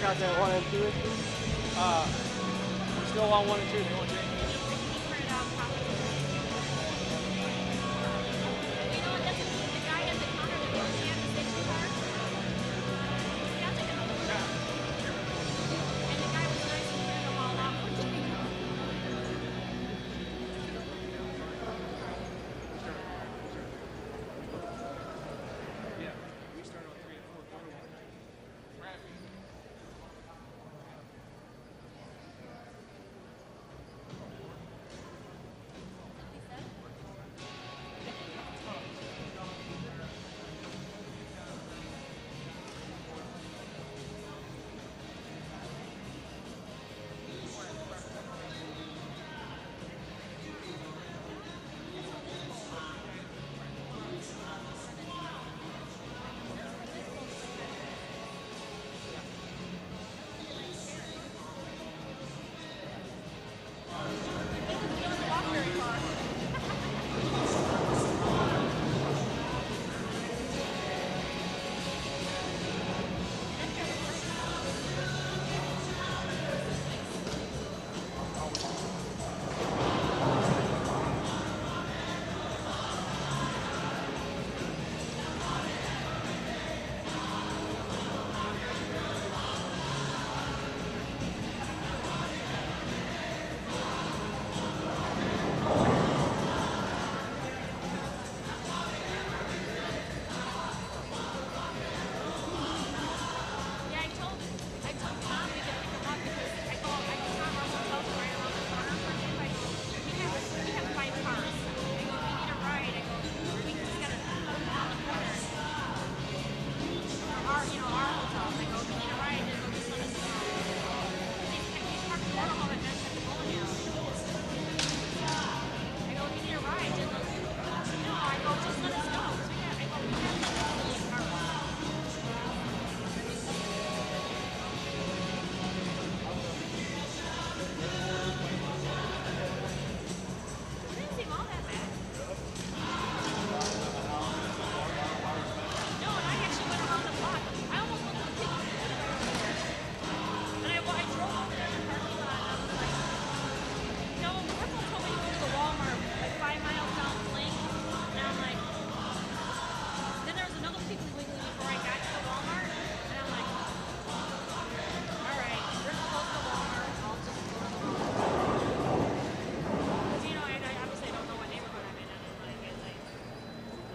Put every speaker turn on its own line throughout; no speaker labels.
Out there 1 and 2 issue? We're still on 1 and 2. They won't change.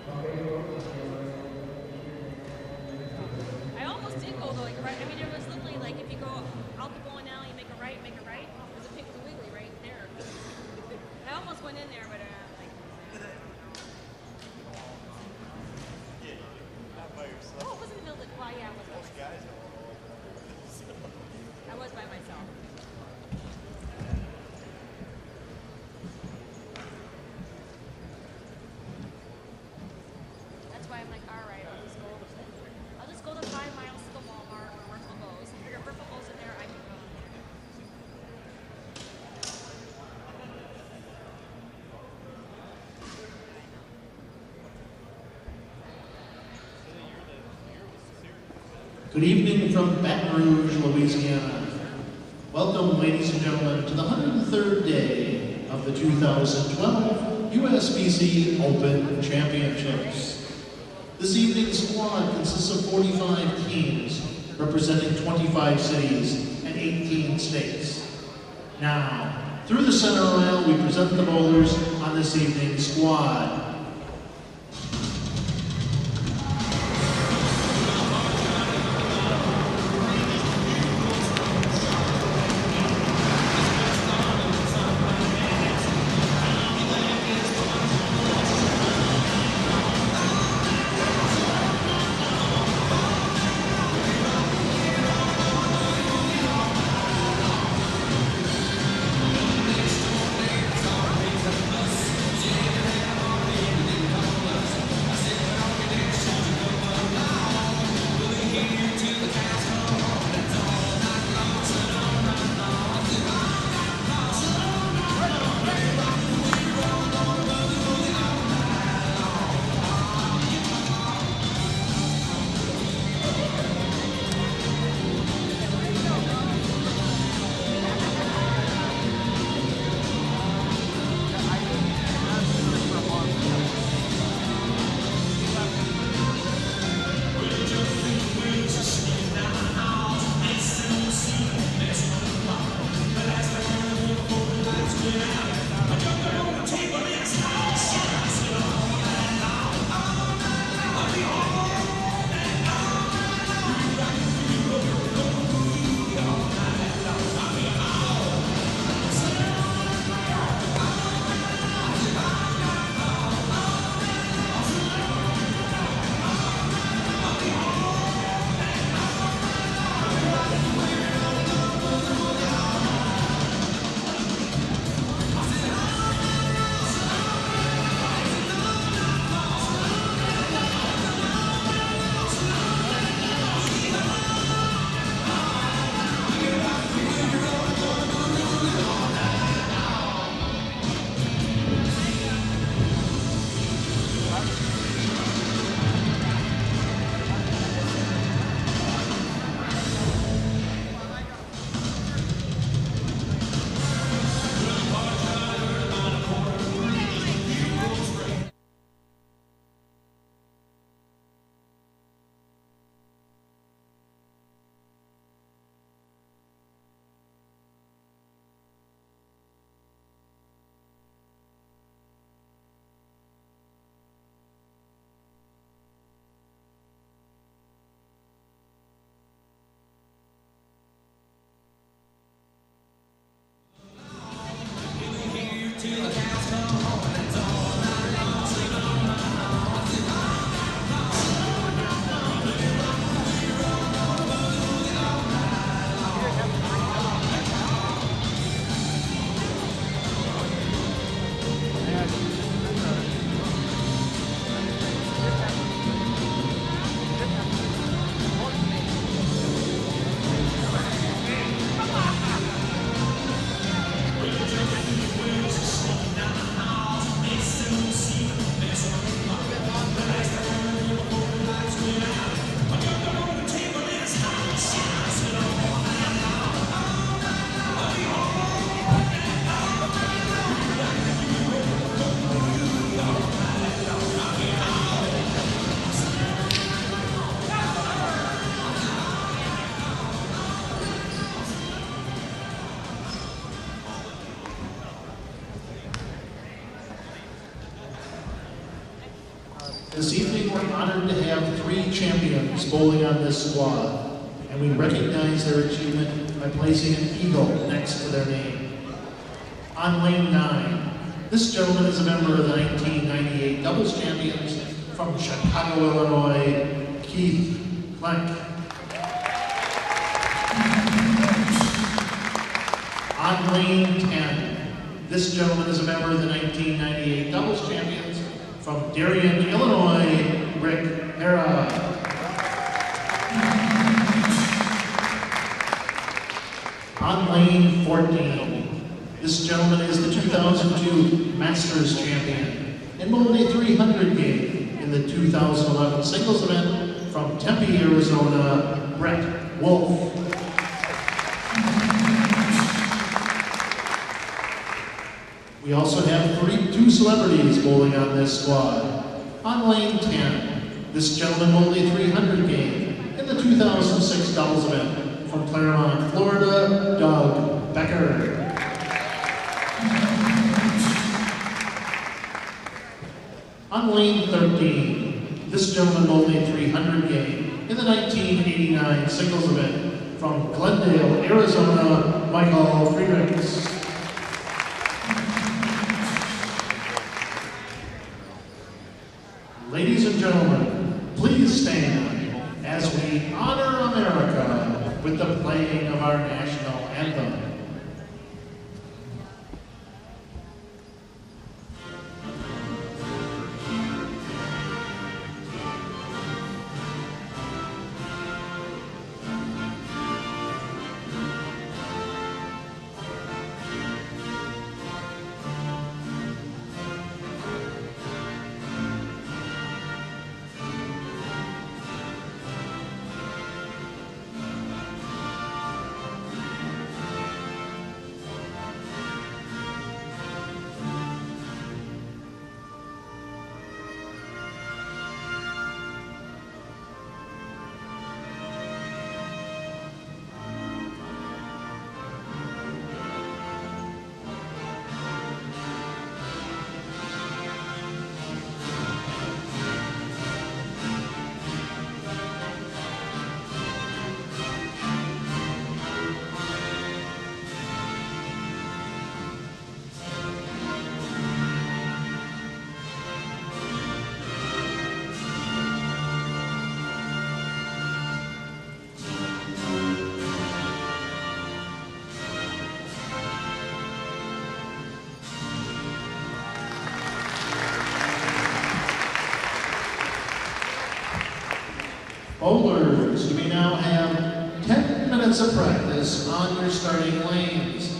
I almost did go though, like right. I mean, it was literally like if you go out the bowling alley, you make a right. There's a Piggly Wiggly right there. I almost went in there, but like.
Not by yourself.
Oh, it wasn't in the middle of the quad. Yeah, it was.
Most guys are all
I was by myself. That's why I'm like, all right, I'll just go the 5 miles to the Walmart where Riffle goes. If your Riffle goes in there, I can go in there.
Good evening from Baton Rouge, Louisiana. Welcome, ladies and gentlemen, to the 103rd day of the 2012 USBC Open Championships. This evening's squad consists of 45 teams representing 25 cities and 18 states. Now, through the center aisle, we present the bowlers on this evening's squad. This evening, we're honored to have 3 champions bowling on this squad, and we recognize their achievement by placing an eagle next to their name. On lane 9, this gentleman is a member of the 1998 doubles champions from Chicago, Illinois, Keith Plank. On lane 10, this gentleman is a member of the 1998 doubles champions from Darien, Illinois, Rick Hera. On lane 14, this gentleman is the 2002 Masters champion and bowled a 300 game in the 2011 singles event from Tempe, Arizona, Brett Wolf. We also have 2 celebrities bowling on this squad. On lane 10, this gentleman bowled a 300 game in the 2006 doubles event from Claremont, Florida, Doug Becker. On lane 13, this gentleman bowled a 300 game in the 1989 singles event from Glendale, Arizona, Michael Friedrichs. Ladies and gentlemen, please stand as we honor America with the playing of our national anthem. Bowlers, you may now have 10 minutes of practice on your starting lanes.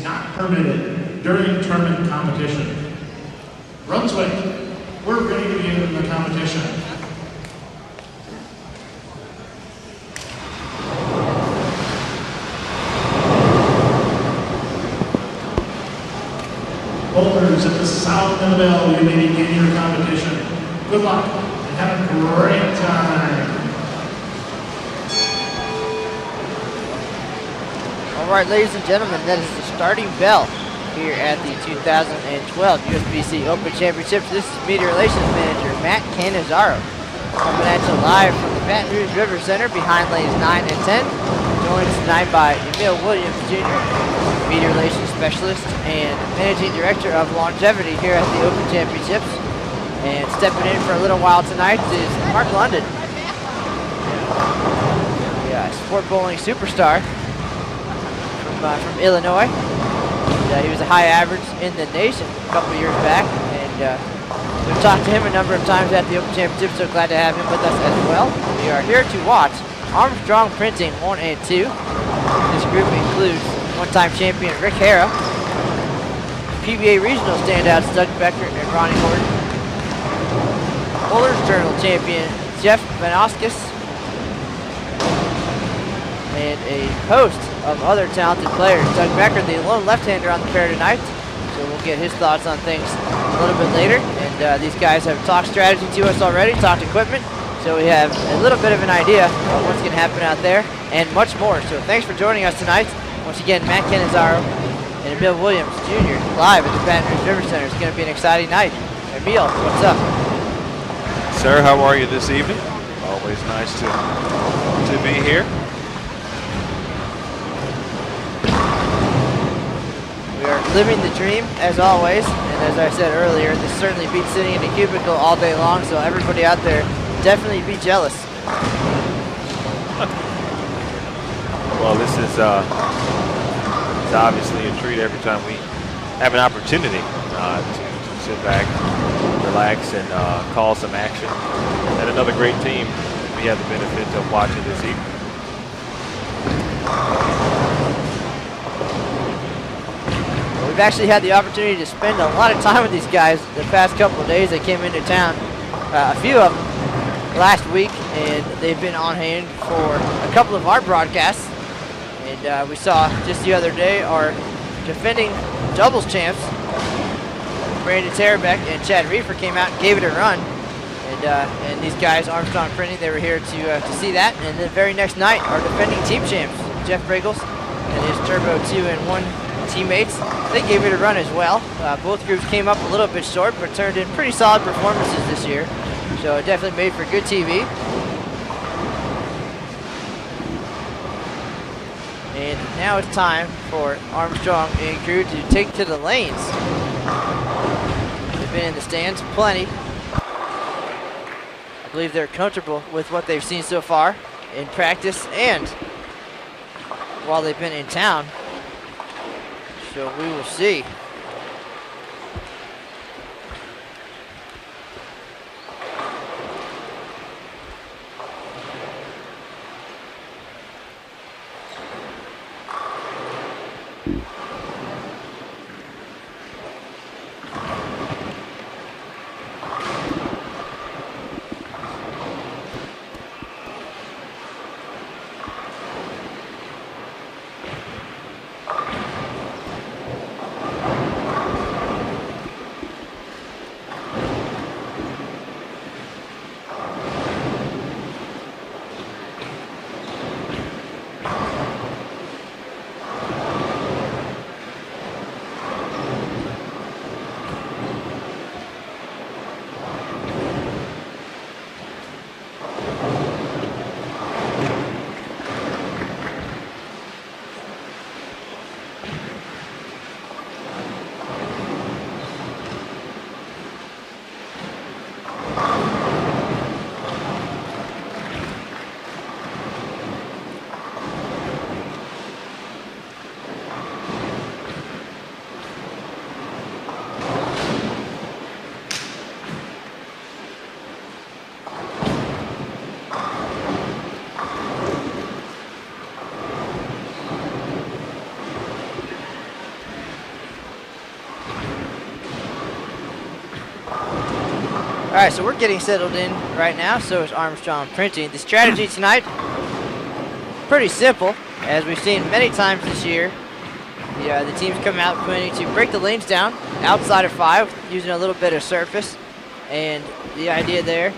not permitted during tournament competition. Brunswick, we're ready to begin the competition. Bowlers, at the sound of the bell, you may begin your competition. Good luck and have a great time.
All right, ladies and gentlemen, that is the starting bell here at the 2012 USBC Open Championships. This is Media Relations Manager Matt Canizaro coming at you live from the Baton Rouge River Center behind lanes 9 and 10. Joined tonight by Emil Williams Jr., Media Relations Specialist and Managing Director of Longevity here at the Open Championships. And stepping in for a little while tonight is Mark London, the sport bowling superstar from Illinois. He was a high average in the nation a couple of years back, and we've talked to him a number of times at the Open Championship, so glad to have him with us as well. We are here to watch Armstrong Printing 1 and 2. This group includes one-time champion Rick Hara, PBA regional standouts Doug Becker and Ronnie Horton, Bowlers Journal champion Jeff Vanoskis, and a host of other talented players. Doug Becker, the lone left-hander on the pair tonight, so we'll get his thoughts on things a little bit later. And these guys have talked strategy to us already, talked equipment, so we have a little bit of an idea of what's going to happen out there and much more. So thanks for joining us tonight. Once again, Matt Canizaro and Emil Williams Jr. live at the Baton Rouge River Center. It's going to be an exciting night. Emil, what's up?
Sir, how are you this evening? Always nice to be here.
We are living the dream, as always, and as I said earlier, this certainly beats sitting in a cubicle all day long, so everybody out there definitely be jealous.
Well, this is obviously a treat every time we have an opportunity to sit back, relax, and call some action. And another great team we have the benefit of watching this evening.
We've actually had the opportunity to spend a lot of time with these guys the past couple of days. They came into town, a few of them, last week, and they've been on hand for a couple of our broadcasts. And we saw just the other day our defending doubles champs, Brandon Terabek and Chad Reefer, came out and gave it a run. And these guys, Armstrong Printing, they were here to see that. And the very next night, our defending team champs, Jeff Briggles and his Turbo 2 and 1 teammates, they gave it a run as well. Both groups came up a little bit short, but turned in pretty solid performances this year. So it definitely made for good TV. And now it's time for Armstrong and crew to take to the lanes. They've been in the stands plenty. I believe they're comfortable with what they've seen so far in practice and while they've been in town. So we will see. right, so we're getting settled in right now. So is Armstrong Printing. The strategy tonight, pretty simple, as we've seen many times this year. The teams come out planning to break the lanes down outside of 5, using a little bit of surface. And the idea there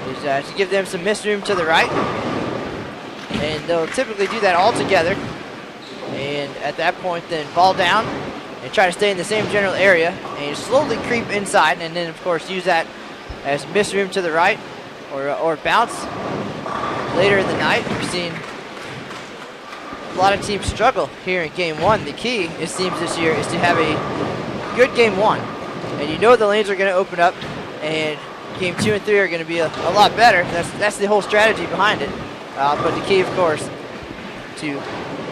is to give them some miss room to the right. And they'll typically do that all together. And at that point, then ball down and try to stay in the same general area and slowly creep inside, and then of course use that as miss room to the right or bounce. Later in the night, we've seen a lot of teams struggle here in game 1. The key, it seems this year, is to have a good game 1. And you know the lanes are going to open up, and game 2 and 3 are going to be a lot better. That's the whole strategy behind it. But the key, of course, to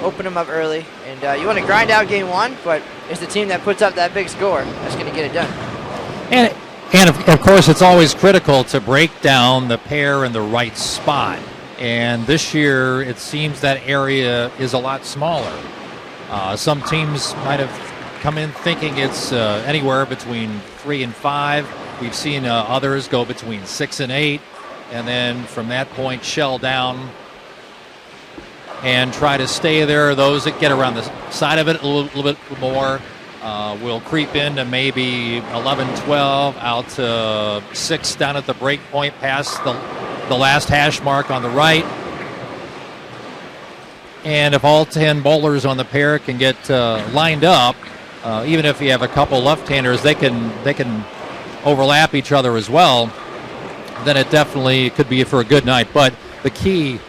open them up early. And you want to grind out game 1, but it's the team that puts up that big score that's going to get it done.
And of course, it's always critical to break down the pair in the right spot. And this year, it seems that area is a lot smaller. Some teams might have come in thinking it's anywhere between 3 and 5. We've seen others go between 6 and 8. And then from that point, shell down and try to stay there. Those that get around the side of it a little bit more will creep into maybe 11, 12, out to 6 down at the break point past the last hash mark on the right. And if all 10 bowlers on the pair can get lined up, even if you have a couple left-handers, they can overlap each other as well. Then it definitely could be for a good night. But the key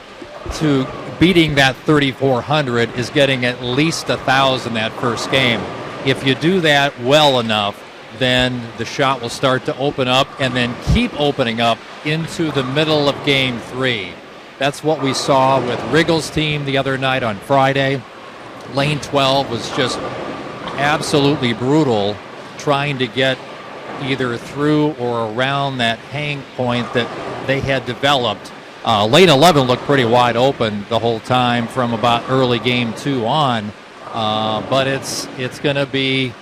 to beating that 3,400 is getting at least 1,000 that first game. If you do that well enough, then the shot will start to open up and then keep opening up into the middle of game 3. That's what we saw with Wriggle's team the other night on Friday. Lane 12 was just absolutely brutal, trying to get either through or around that hang point that they had developed. Lane 11 looked pretty wide open the whole time from about early game 2 on, but it's going to be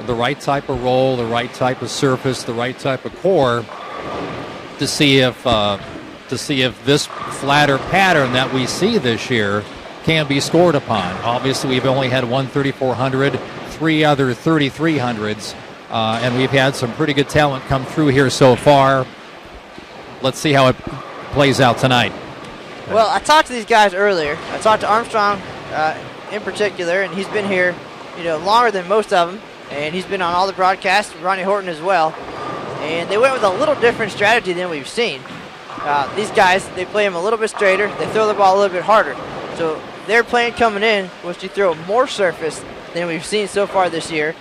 the right type of roll, the right type of surface, the right type of core to see if this flatter pattern that we see this year can be scored upon. Obviously, we've only had one 3,400, 3 other 3,300s. And we've had some pretty good talent come through here so far. Let's see how it plays out tonight.
Well, I talked to these guys earlier. I talked to Armstrong in particular, and he's been here, longer than most of them. And he's been on all the broadcasts, Ronnie Horton as well. And they went with a little different strategy than we've seen. These guys, they play them a little bit straighter. They throw the ball a little bit harder. So their plan coming in was to throw more surface than we've seen so far this year.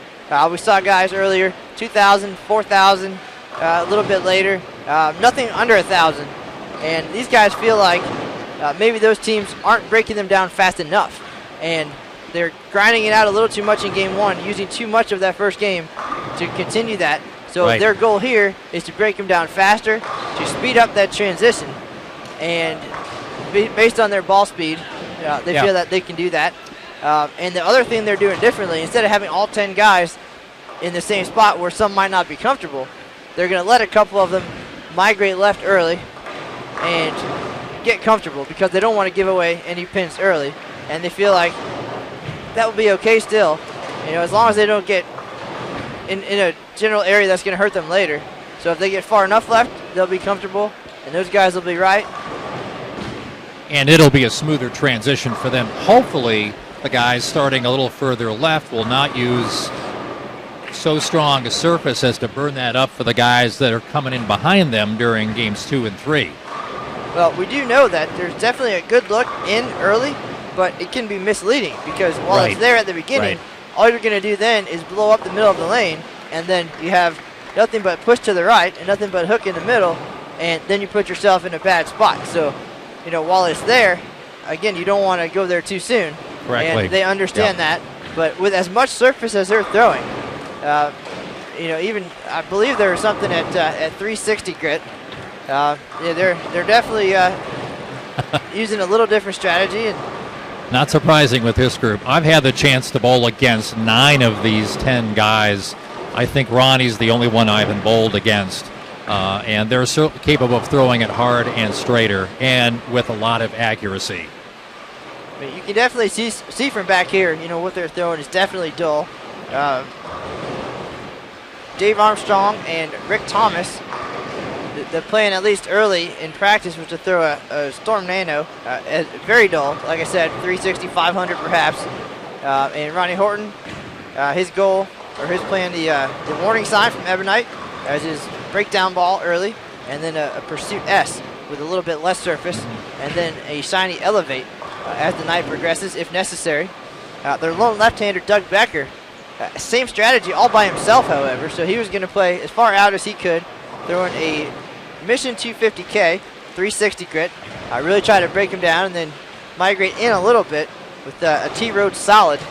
We saw guys earlier, 2,000, 4,000, a little bit later, nothing under 1,000. And these guys feel like maybe those teams aren't breaking them down fast enough. And they're grinding it out a little too much in game 1, using too much of that first game to continue that. So Their goal here is to break them down faster, to speed up that transition. And based on their ball speed, they feel that they can do that. And the other thing they're doing differently, instead of having all 10 guys in the same spot where some might not be comfortable, they're going to let a couple of them migrate left early and get comfortable because they don't want to give away any pins early. And they feel like that will be okay still, as long as they don't get in a general area that's going to hurt them later. So if they get far enough left, they'll be comfortable, and those guys will be right.
And it'll be a smoother transition for them. Hopefully, the guys starting a little further left will not use so strong a surface as to burn that up for the guys that are coming in behind them during games 2 and 3.
Well, we do know that there's definitely a good look in early, but it can be misleading because while it's there at the beginning, all you're going to do then is blow up the middle of the lane, and then you have nothing but push to the right and nothing but hook in the middle, and then you put yourself in a bad spot. So, while it's there, again, you don't want to go there too soon.
Correctly.
And they understand that, but with as much surface as they're throwing, even I believe there was something at 360 grit. They're definitely using a little different strategy. And
not surprising with this group. I've had the chance to bowl against 9 of these 10 guys. I think Ronnie's the only one I haven't bowled against. and they're certainly capable of throwing it hard and straighter and with a lot of accuracy.
I mean, you can definitely see from back here, what they're throwing is definitely dull. Dave Armstrong and Rick Thomas, the plan at least early in practice was to throw a Storm Nano, very dull, like I said, 360, 500 perhaps. And Ronnie Horton, his goal, or his plan, the warning sign from Ebonite as his breakdown ball early, and then a Pursuit S with a little bit less surface, and then a shiny Elevate as the night progresses if necessary. Their lone left-hander, Doug Becker, same strategy all by himself, however, so he was going to play as far out as he could, throwing a Mission 250K, 360 grit. I really try to break him down and then migrate in a little bit with a T-Road solid,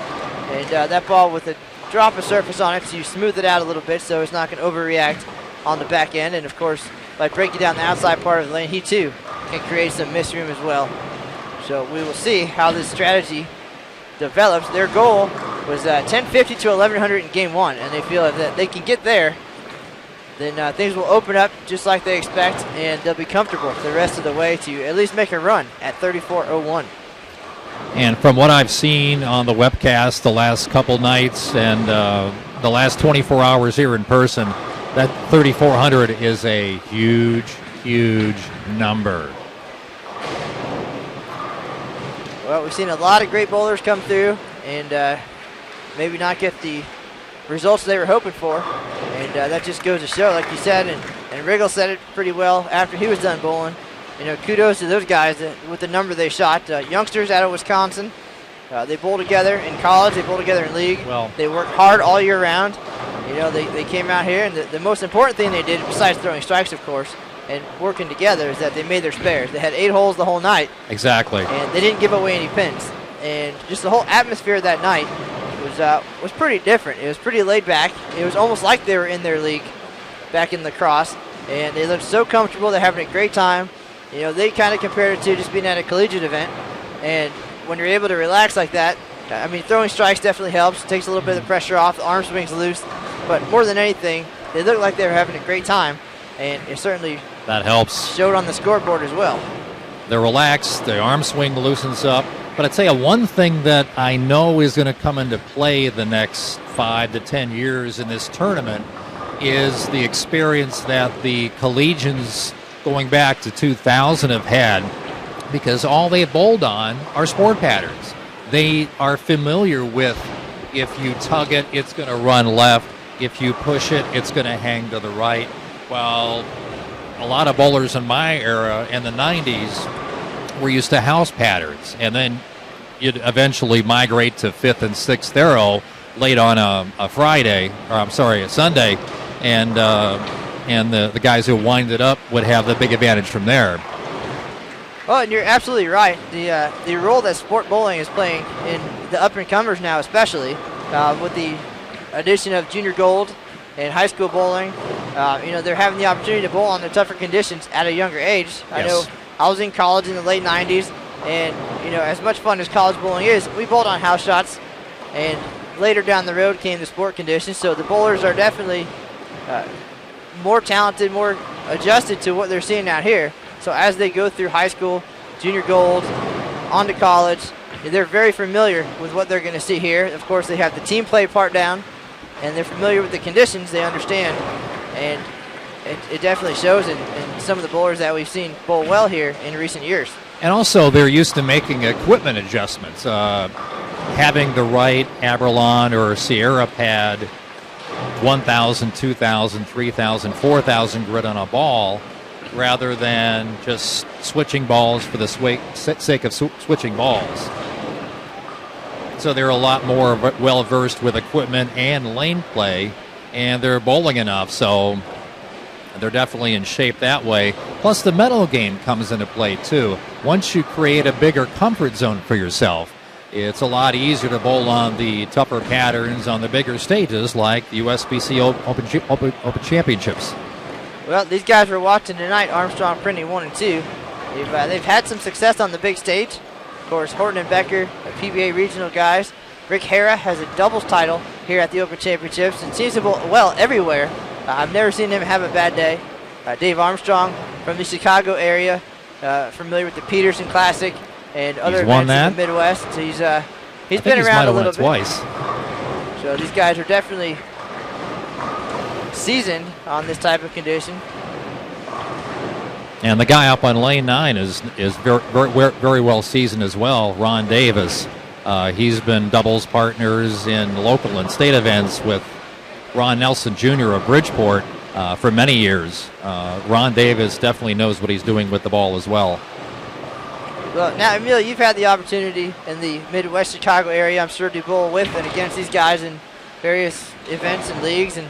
and that ball with a drop of surface on it so you smooth it out a little bit so it's not going to overreact on the back end. And of course, by breaking down the outside part of the lane, he too can create some miss room as well. So we will see how this strategy develops. Their goal was 1050 to 1100 in game one, and they feel that they can get there, then things will open up just like they expect, and they'll be comfortable the rest of the way to at least make a run at 3401.
And from what I've seen on the webcast the last couple nights and the last 24 hours here in person, that 3,400 is a huge, huge number.
Well, we've seen a lot of great bowlers come through and maybe not get the results they were hoping for. And that just goes to show, like you said, and Riggle said it pretty well after he was done bowling. Kudos to those guys with the number they shot. Youngsters out of Wisconsin, they bowl together in college, they bowl together in league.
Well,
they work hard all year round. They came out here, and the most important thing they did, besides throwing strikes, of course, and working together, is that they made their spares. They had 8 holes the whole night.
Exactly.
And they didn't give away any pins. And just the whole atmosphere that night was pretty different. It was pretty laid back. It was almost like they were in their league back in lacrosse. And they looked so comfortable. They're having a great time. They kind of compared it to just being at a collegiate event. And when you're able to relax like that, I mean, throwing strikes definitely helps. It takes a little bit of the pressure off. The arm swing's loose. But more than anything, they looked like they were having a great time. And it certainly
that helps.
Showed on the scoreboard as well.
They're relaxed. The arm swing loosens up. But I'd say one thing that I know is going to come into play the next 5 to 10 years in this tournament is the experience that the collegians going back to 2000 have had, because all they bowled on are sport patterns. They are familiar with, if you tug it, it's going to run left. If you push it, it's going to hang to the right. Well, a lot of bowlers in my era in the 90s were used to house patterns, and then you'd eventually migrate to 5th and 6th arrow late on a Sunday, and the guys who wind it up would have the big advantage from there.
Well, and you're absolutely right. The role that sport bowling is playing in the up-and-comers now, especially with the addition of junior gold and high school bowling, they're having the opportunity to bowl on the tougher conditions at a younger age. Yes. I know I was in college in the late 90s, and as much fun as college bowling is, we bowled on house shots, and later down the road came the sport conditions. So the bowlers are definitely more talented, more adjusted to what they're seeing out here. So as they go through high school, junior gold, on to college, they're very familiar with what they're going to see here. Of course, they have the team play part down, and they're familiar with the conditions. They understand, and it definitely shows in some of the bowlers that we've seen bowl well here in recent years.
And also, they're used to making equipment adjustments. Having the right Abralon or Sierra pad, 1,000, 2,000, 3,000, 4,000 grit on a ball, rather than just switching balls for the sake of switching balls. So they're a lot more well-versed with equipment and lane play, and they're bowling enough, so they're definitely in shape that way. Plus, the mental game comes into play, too. Once you create a bigger comfort zone for yourself, it's a lot easier to bowl on the tougher patterns on the bigger stages like the USBC Open Championships.
Well, these guys we're watching tonight, Armstrong Printing 1 and 2, they've had some success on the big stage. Of course, Horton and Becker, PBA regional guys. Rick Hara has a doubles title here at the Open Championships and seems to bowl well everywhere. I've never seen him have a bad day. Dave Armstrong from the Chicago area, familiar with the Peterson Classic and other events in the Midwest. He's been around a little bit.
Twice.
So these guys are definitely seasoned on this type of condition.
And the guy up on lane 9 is very well seasoned as well, Ron Davis. He's been doubles partners in local and state events with Ron Nelson Jr. of Bridgeport for many years. Ron Davis definitely knows what he's doing with the ball as well.
Well, now, Emil, you've had the opportunity in the Midwest Chicago area, I'm sure, to bowl with and against these guys in various events and leagues. And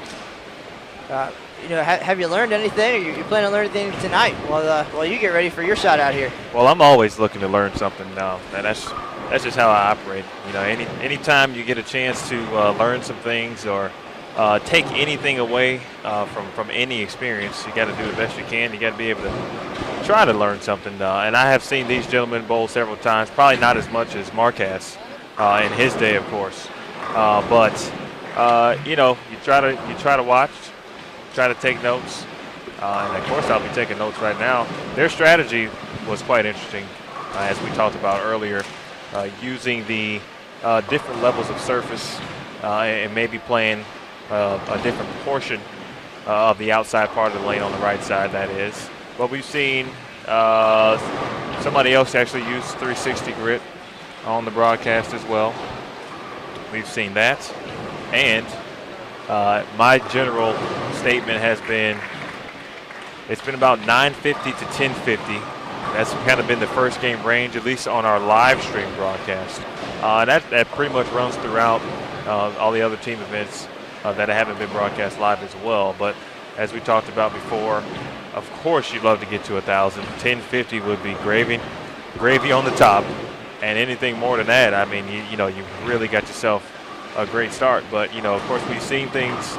have you learned anything, or you plan to learn anything tonight while you get ready for your shot out here?
Well, I'm always looking to learn something now, and that's just how I operate. Anytime you get a chance to learn some things or take anything away from any experience, you got to do the best you can. You got to be able to try to learn something. And I have seen these gentlemen bowl several times, probably not as much as Mark has in his day, of course. But you try to watch, try to take notes, and of course I'll be taking notes right now. Their strategy was quite interesting, as we talked about earlier, using the different levels of surface and maybe playing a different portion of the outside part of the lane on the right side, that is. But we've seen somebody else actually use 360 grit on the broadcast as well. We've seen that. And my general statement has been, it's been about 950 to 1050. That's kind of been the first game range, at least on our live stream broadcast. That pretty much runs throughout all the other team events that haven't been broadcast live as well. But as we talked about before, of course you'd love to get to 1,000. 1050 would be gravy on the top. And anything more than that, I mean, you've really got yourself a great start. But, of course, we've seen things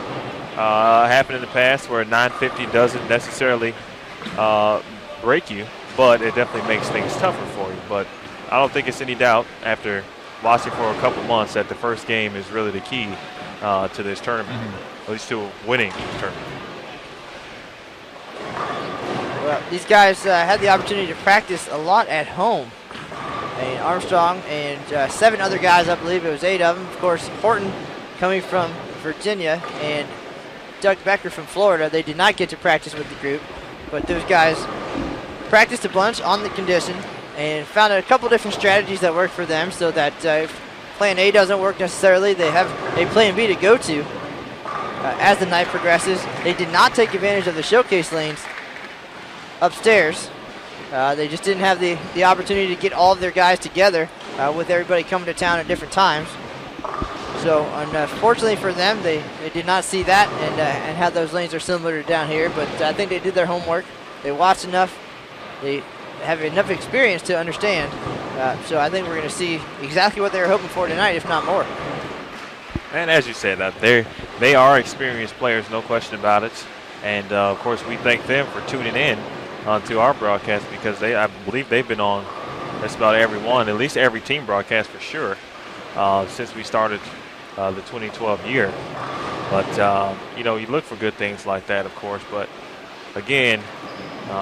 happen in the past where 950 doesn't necessarily break you, but it definitely makes things tougher for you. But I don't think it's any doubt after watching for a couple months that the first game is really the key to this tournament, at least to winning this tournament.
Well, these guys had the opportunity to practice a lot at home. And Armstrong and 7 other guys, I believe it was 8 of them. Of course, Horton coming from Virginia and Doug Becker from Florida. They did not get to practice with the group, but those guys practiced a bunch on the condition and found a couple different strategies that work for them, so that if plan A doesn't work necessarily, they have a plan B to go to as the night progresses. They did not take advantage of the showcase lanes upstairs. They just didn't have the opportunity to get all of their guys together with everybody coming to town at different times. So unfortunately for them, they did not see that and how those lanes are similar to down here. But I think they did their homework. They watched enough. They have enough experience to understand. So I think we're going to see exactly what they were hoping for tonight, if not more.
And as you said, they are experienced players, no question about it. And of course, we thank them for tuning in onto our broadcast, because I believe they've been on just about every one, at least every team broadcast for sure, since we started the 2012 year. But you look for good things like that, of course. But again,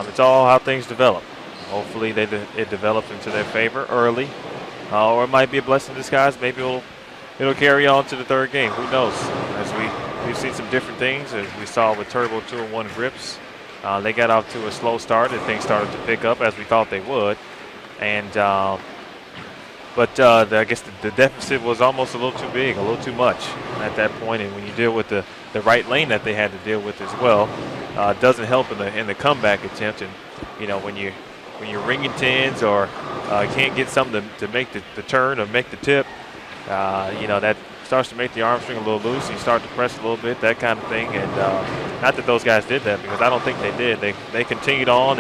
it's all how things develop. Hopefully, it develops into their favor early, or it might be a blessing in disguise. Maybe it'll carry on to the third game. Who knows? As we've seen some different things, as we saw with Turbo 2-1 grips. They got off to a slow start, and things started to pick up as we thought they would. And but I guess the deficit was almost a little too big, a little too much at that point. And when you deal with the right lane that they had to deal with as well, it doesn't help in the comeback attempt. And when you're ringing tens or can't get something to make the turn or make the tip, that starts to make the arm string a little loose. You start to press a little bit, that kind of thing. And not that those guys did that, because I don't think they did. They continued on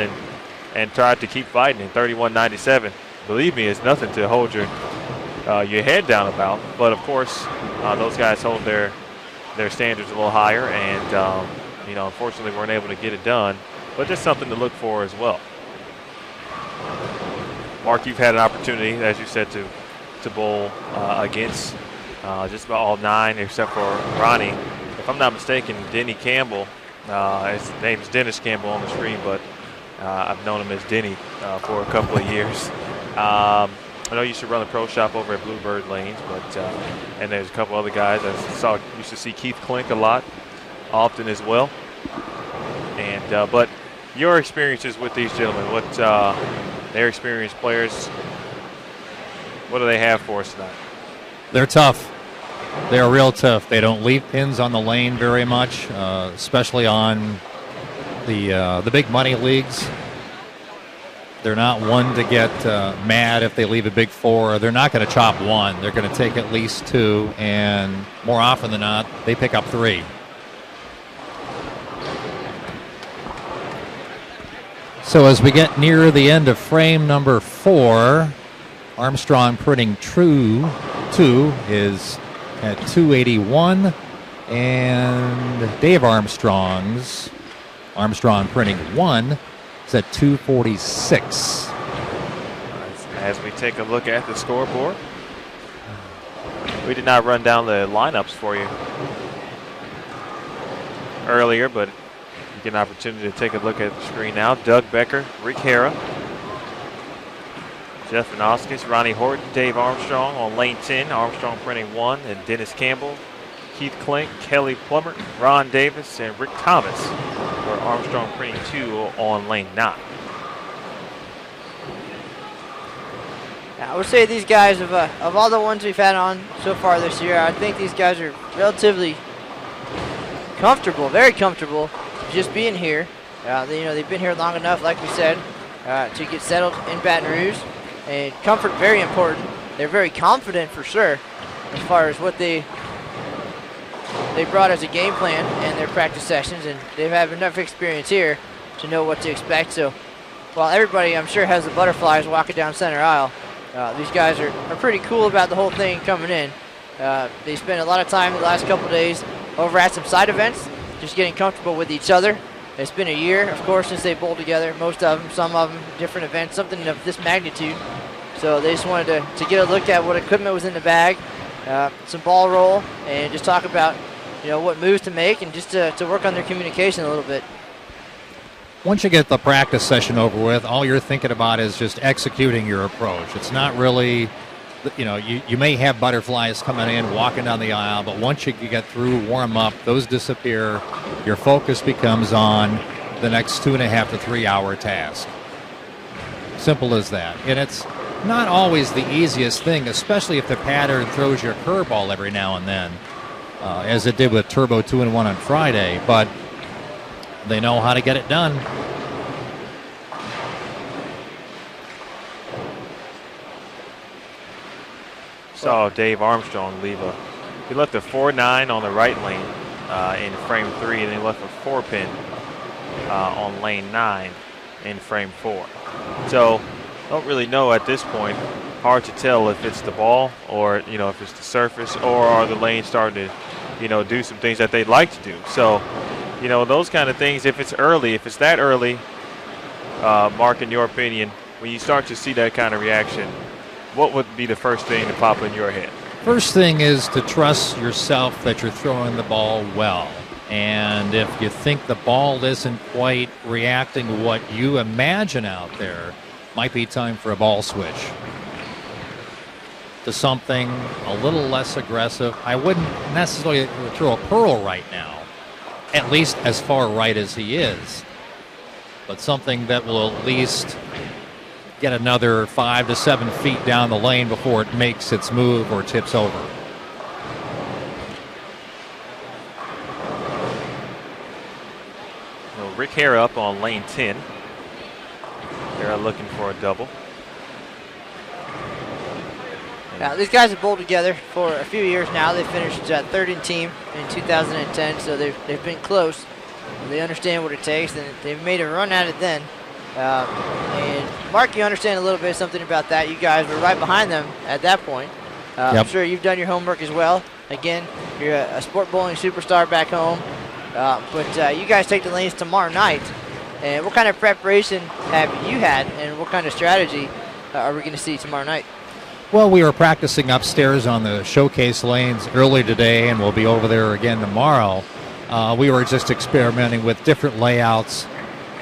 and tried to keep fighting. In 31-97, believe me, it's nothing to hold your head down about. But of course, those guys hold their standards a little higher, and unfortunately, weren't able to get it done. But just something to look for as well. Mark, you've had an opportunity, as you said, to bowl against just about all 9 except for Ronnie. If I'm not mistaken, Denny Campbell His name's Dennis Campbell on the screen, but I've known him as Denny for a couple of years. I know he used to run the pro shop over at Bluebird Lanes, but and there's a couple other guys. Used to see Keith Klink a lot, often as well. And but your experiences with these gentlemen, what they're experienced players, what do they have for us tonight?
They're tough. They're real tough. They don't leave pins on the lane very much, especially on the big money leagues. They're not one to get mad if they leave a big four. They're not going to chop one. They're going to take at least two, and more often than not, they pick up three. So as we get near the end of frame number 4, Armstrong Printing True 2 is at 281, and Dave Armstrong's Armstrong Printing 1 is at 246.
As we take a look at the scoreboard, we did not run down the lineups for you earlier, but you get an opportunity to take a look at the screen now. Doug Becker, Rick Hara, Jeff Vanoskis, Ronnie Horton, Dave Armstrong on lane 10, Armstrong Printing 1, and Dennis Campbell, Keith Klink, Kelly Plummer, Ron Davis, and Rick Thomas for Armstrong Printing 2 on lane 9.
I would say these guys, of all the ones we've had on so far this year, I think these guys are relatively comfortable, very comfortable, just being here. They've been here long enough, like we said, to get settled in Baton Rouge. And comfort, very important. They're very confident for sure as far as what they brought as a game plan and their practice sessions, and they've had enough experience here to know what to expect. So while everybody, I'm sure, has the butterflies walking down center aisle, these guys are pretty cool about the whole thing coming in. They spent a lot of time the last couple of days over at some side events, just getting comfortable with each other. It's been a year, of course, since they bowled together. Most of them, some of them, different events, something of this magnitude. So they just wanted to get a look at what equipment was in the bag, some ball roll, and just talk about what moves to make, and just to work on their communication a little bit.
Once you get the practice session over with, all you're thinking about is just executing your approach. It's not really, you may have butterflies coming in, walking down the aisle, but once you get through, warm up, those disappear. Your focus becomes on the next 2.5 to 3 hour task. Simple as that. And it's not always the easiest thing, especially if the pattern throws you a curveball every now and then, as it did with Turbo 2-1 on Friday, but they know how to get it done.
Saw Dave Armstrong he left a 4-9 on the right lane in frame 3, and he left a 4-pin on lane 9 in frame 4. So don't really know at this point. Hard to tell if it's the ball or if it's the surface, or are the lanes starting to do some things that they'd like to do. So those kind of things. If it's that early, Mark, in your opinion, when you start to see that kind of reaction, what would be the first thing to pop in your head?
First thing is to trust yourself that you're throwing the ball well. And if you think the ball isn't quite reacting to what you imagine out there, might be time for a ball switch to something a little less aggressive. I wouldn't necessarily throw a pearl right now, at least as far right as he is, but something that will at least get another 5 to 7 feet down the lane before it makes its move or tips over.
Well, Rick Hare up on lane 10. They're looking for a double.
Now, these guys have bowled together for a few years now. They finished third in team in 2010, so they've been close. They understand what it takes, and they've made a run at it then. And Mark, you understand a little bit something about that. You guys were right behind them at that point.
Yep.
I'm sure you've done your homework as well. Again, you're a sport bowling superstar back home. But you guys take the lanes tomorrow night. And what kind of preparation have you had, and what kind of strategy are we going to see tomorrow night?
Well, we were practicing upstairs on the showcase lanes early today, and we'll be over there again tomorrow. We were just experimenting with different layouts,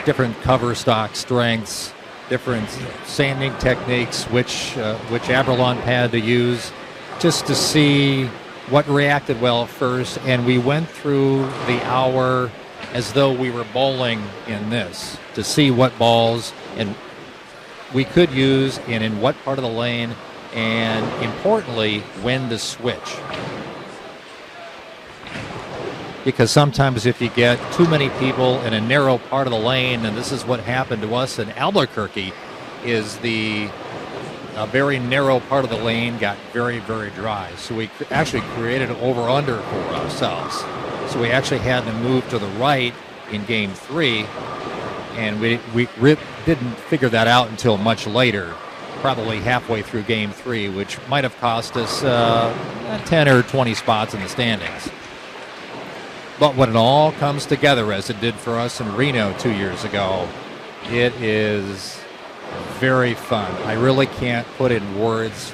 different cover stock strengths, different sanding techniques, which Abralon pad to use, just to see what reacted well first. And we went through the hour as though we were bowling in this to see what balls and we could use and in what part of the lane, and importantly, when to switch. Because sometimes if you get too many people in a narrow part of the lane, and this is what happened to us in Albuquerque, is a very narrow part of the lane got very, very dry. So we actually created an over-under for ourselves. So we actually had to move to the right in Game 3, and we didn't figure that out until much later, probably halfway through Game 3, which might have cost us 10 or 20 spots in the standings. But when it all comes together, as it did for us in Reno 2 years ago, it is very fun. I really can't put in words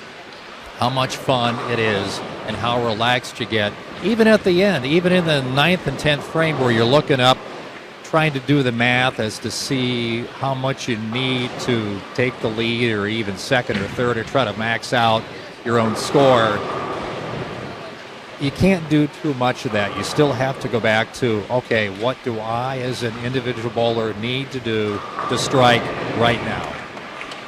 how much fun it is and how relaxed you get, even at the end, even in the 9th and 10th frame where you're looking up, trying to do the math as to see how much you need to take the lead or even second or third or try to max out your own score. You can't do too much of that. You still have to go back to, okay, what do I as an individual bowler need to do to strike right now?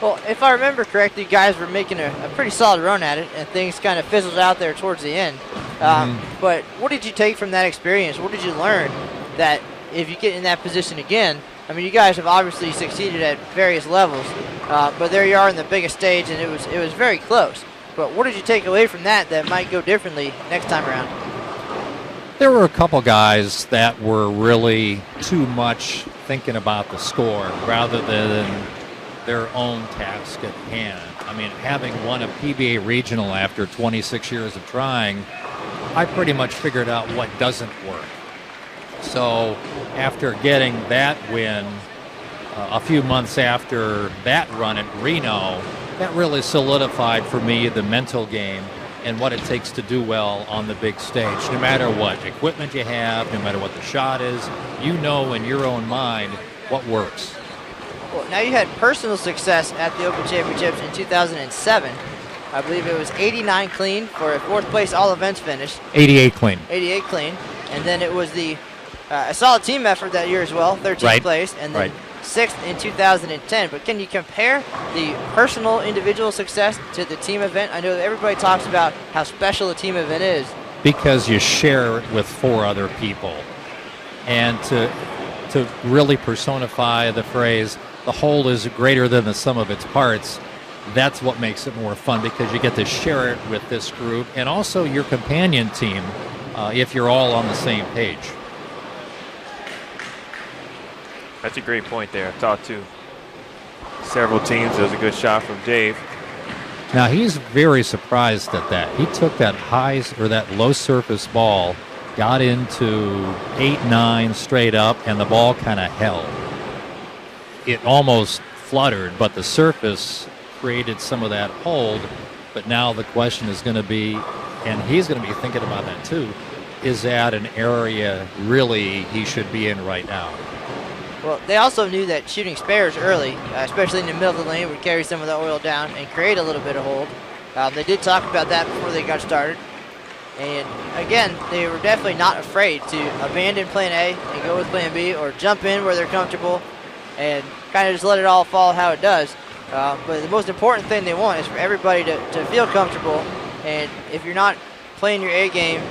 Well, if I remember correctly, you guys were making a pretty solid run at it, and things kind of fizzled out there towards the end. But what did you take from that experience? What did you learn that if you get in that position again, I mean, you guys have obviously succeeded at various levels, but there you are in the biggest stage, and it was very close. But what did you take away from that might go differently next time around?
There were a couple guys that were really too much thinking about the score rather than their own task at hand. I mean, having won a PBA regional after 26 years of trying, I pretty much figured out what doesn't work. So after getting that win, a few months after that run at Reno, that really solidified for me the mental game and what it takes to do well on the big stage. No matter what equipment you have, no matter what the shot is, you know in your own mind what works.
Well, now you had personal success at the Open Championships in 2007. I believe it was 89 clean for a 4th place all events finish.
88 clean.
88 clean. And then it was a solid team effort that year as well, 13th place. And then 6th in 2010. But can you compare the personal individual success to the team event? I know that everybody talks about how special a team event is.
Because you share it with 4 other people. And to really personify the phrase, the whole is greater than the sum of its parts, that's what makes it more fun, because you get to share it with this group and also your companion team if you're all on the same page.
That's a great point there. I've talked to several teams. There was a good shot from Dave.
Now he's very surprised at that. He took that that low surface ball, got into 8-9 straight up, and the ball kind of held. It almost fluttered, but the surface created some of that hold. But now the question is going to be, and he's going to be thinking about that too, is that an area really he should be in right now?
Well, they also knew that shooting spares early, especially in the middle of the lane, would carry some of the oil down and create a little bit of hold. They did talk about that before they got started. And again, they were definitely not afraid to abandon plan A and go with plan B, or jump in where they're comfortable and kind of just let it all fall how it does. But the most important thing they want is for everybody to feel comfortable. And if you're not playing your A game,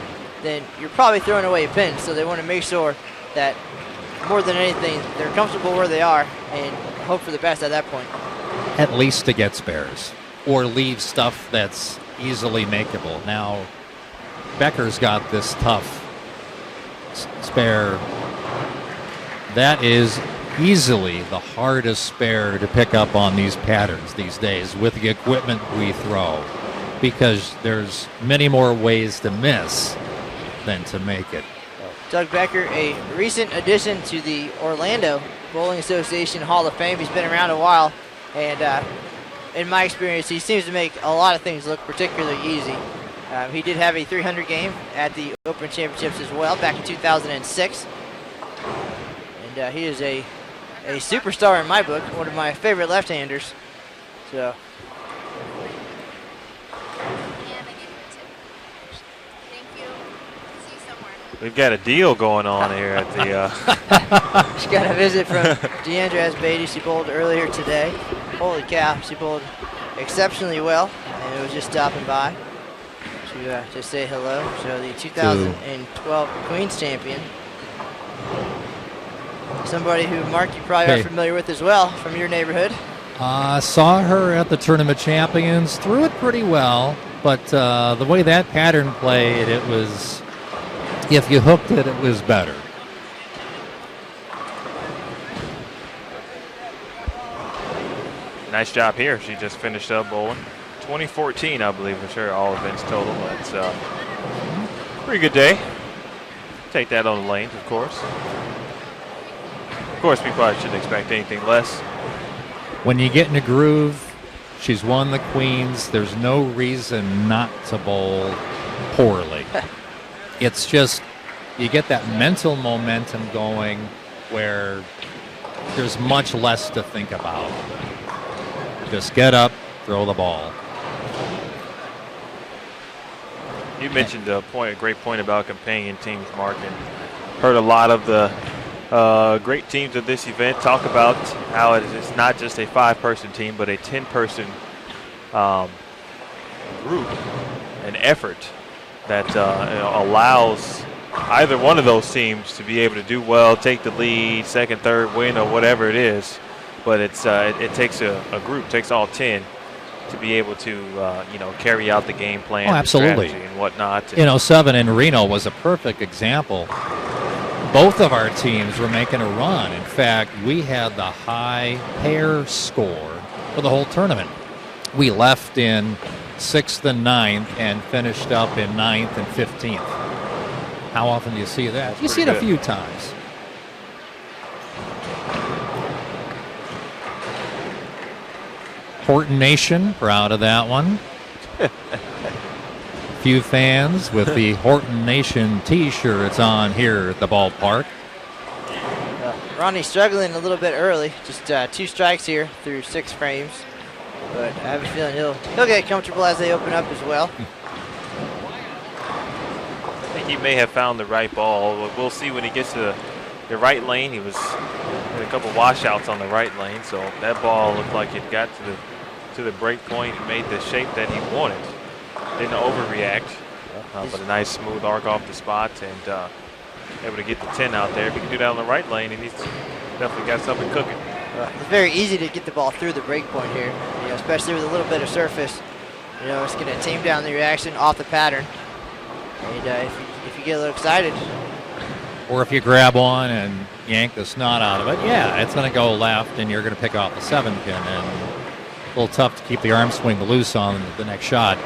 then you're probably throwing away a pin. So they want to make sure that more than anything, they're comfortable where they are and hope for the best at that point.
At least to get spares or leave stuff that's easily makeable. Now, Becker's got this tough spare. That is easily the hardest spare to pick up on these patterns these days with the equipment we throw, because there's many more ways to miss than to make it.
Doug Becker, a recent addition to the Orlando Bowling Association Hall of Fame. He's been around a while, and in my experience, he seems to make a lot of things look particularly easy. He did have a 300 game at the Open Championships as well back in 2006. And he is a superstar in my book, one of my favorite left-handers. So.
We've got a deal going on here at the.
She got a visit from Deandra Asbeatty. She bowled earlier today. Holy cow, she bowled exceptionally well, and it was just stopping by to say hello. So the 2012 Queens champion, somebody who, Mark, you probably are familiar with as well from your neighborhood.
Saw her at the Tournament Champions, threw it pretty well, but the way that pattern played, it was, if you hooked it, it was better.
Nice job here. She just finished up bowling. 2014, I believe, for sure, all events total. That's a pretty good day. Take that on the lanes, of course. Of course, we probably shouldn't expect anything less.
When you get in a groove, she's won the Queens. There's no reason not to bowl poorly. It's just you get that mental momentum going where there's much less to think about. Just get up, throw the ball.
You mentioned a great point about companion teams, Mark, and heard a lot of the great teams of this event talk about how it's not just a 5-person team, but a 10-person group, an effort that allows either one of those teams to be able to do well, take the lead, second, third, win, or whatever it is. But it takes a group, takes all 10 to be able to carry out the game plan,
absolutely,
strategy and whatnot.
In 07 in Reno was a perfect example. Both of our teams were making a run. In fact, we had the high pair score for the whole tournament. We left in 6th and 9th and finished up in 9th and 15th. How often do you see that? You see it a few times. Horton Nation, proud of that one. Few fans with the Horton Nation T-shirts on here at the ballpark.
Ronnie's struggling a little bit early. Just 2 strikes here through 6 frames. But I have a feeling he'll get comfortable as they open up as well.
I think he may have found the right ball. We'll see when he gets to the right lane. He had a couple washouts on the right lane, so that ball looked like it got to the break point and made the shape that he wanted. Didn't overreact, but a nice smooth arc off the spot and able to get the 10 out there. If he can do that on the right lane, and he's definitely got something cooking.
It's very easy to get the ball through the break point here, especially with a little bit of surface. It's going to tame down the reaction off the pattern. And if you get a little excited,
or if you grab one and yank the snot out of it, it's going to go left, and you're going to pick off the 7 pin, and a little tough to keep the arm swing loose on the next shot.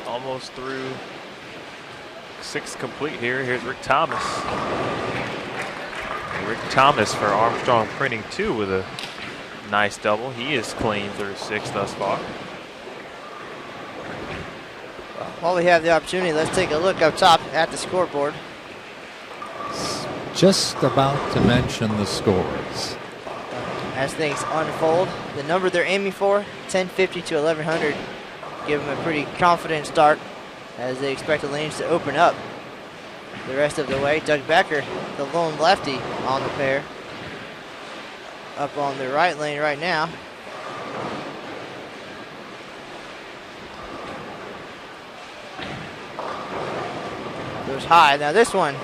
Almost through 6 complete here. Here's Rick Thomas. Rick Thomas for Armstrong Printing 2 with a nice double. He is clean through 6 thus far.
While we have the opportunity, let's take a look up top at the scoreboard.
Just about to mention the scores.
As things unfold, the number they're aiming for, 1050 to 1100, give them a pretty confident start as they expect the lanes to open up the rest of the way. Doug Becker, the lone lefty on the pair, up on the right lane right now. Goes high. Now this one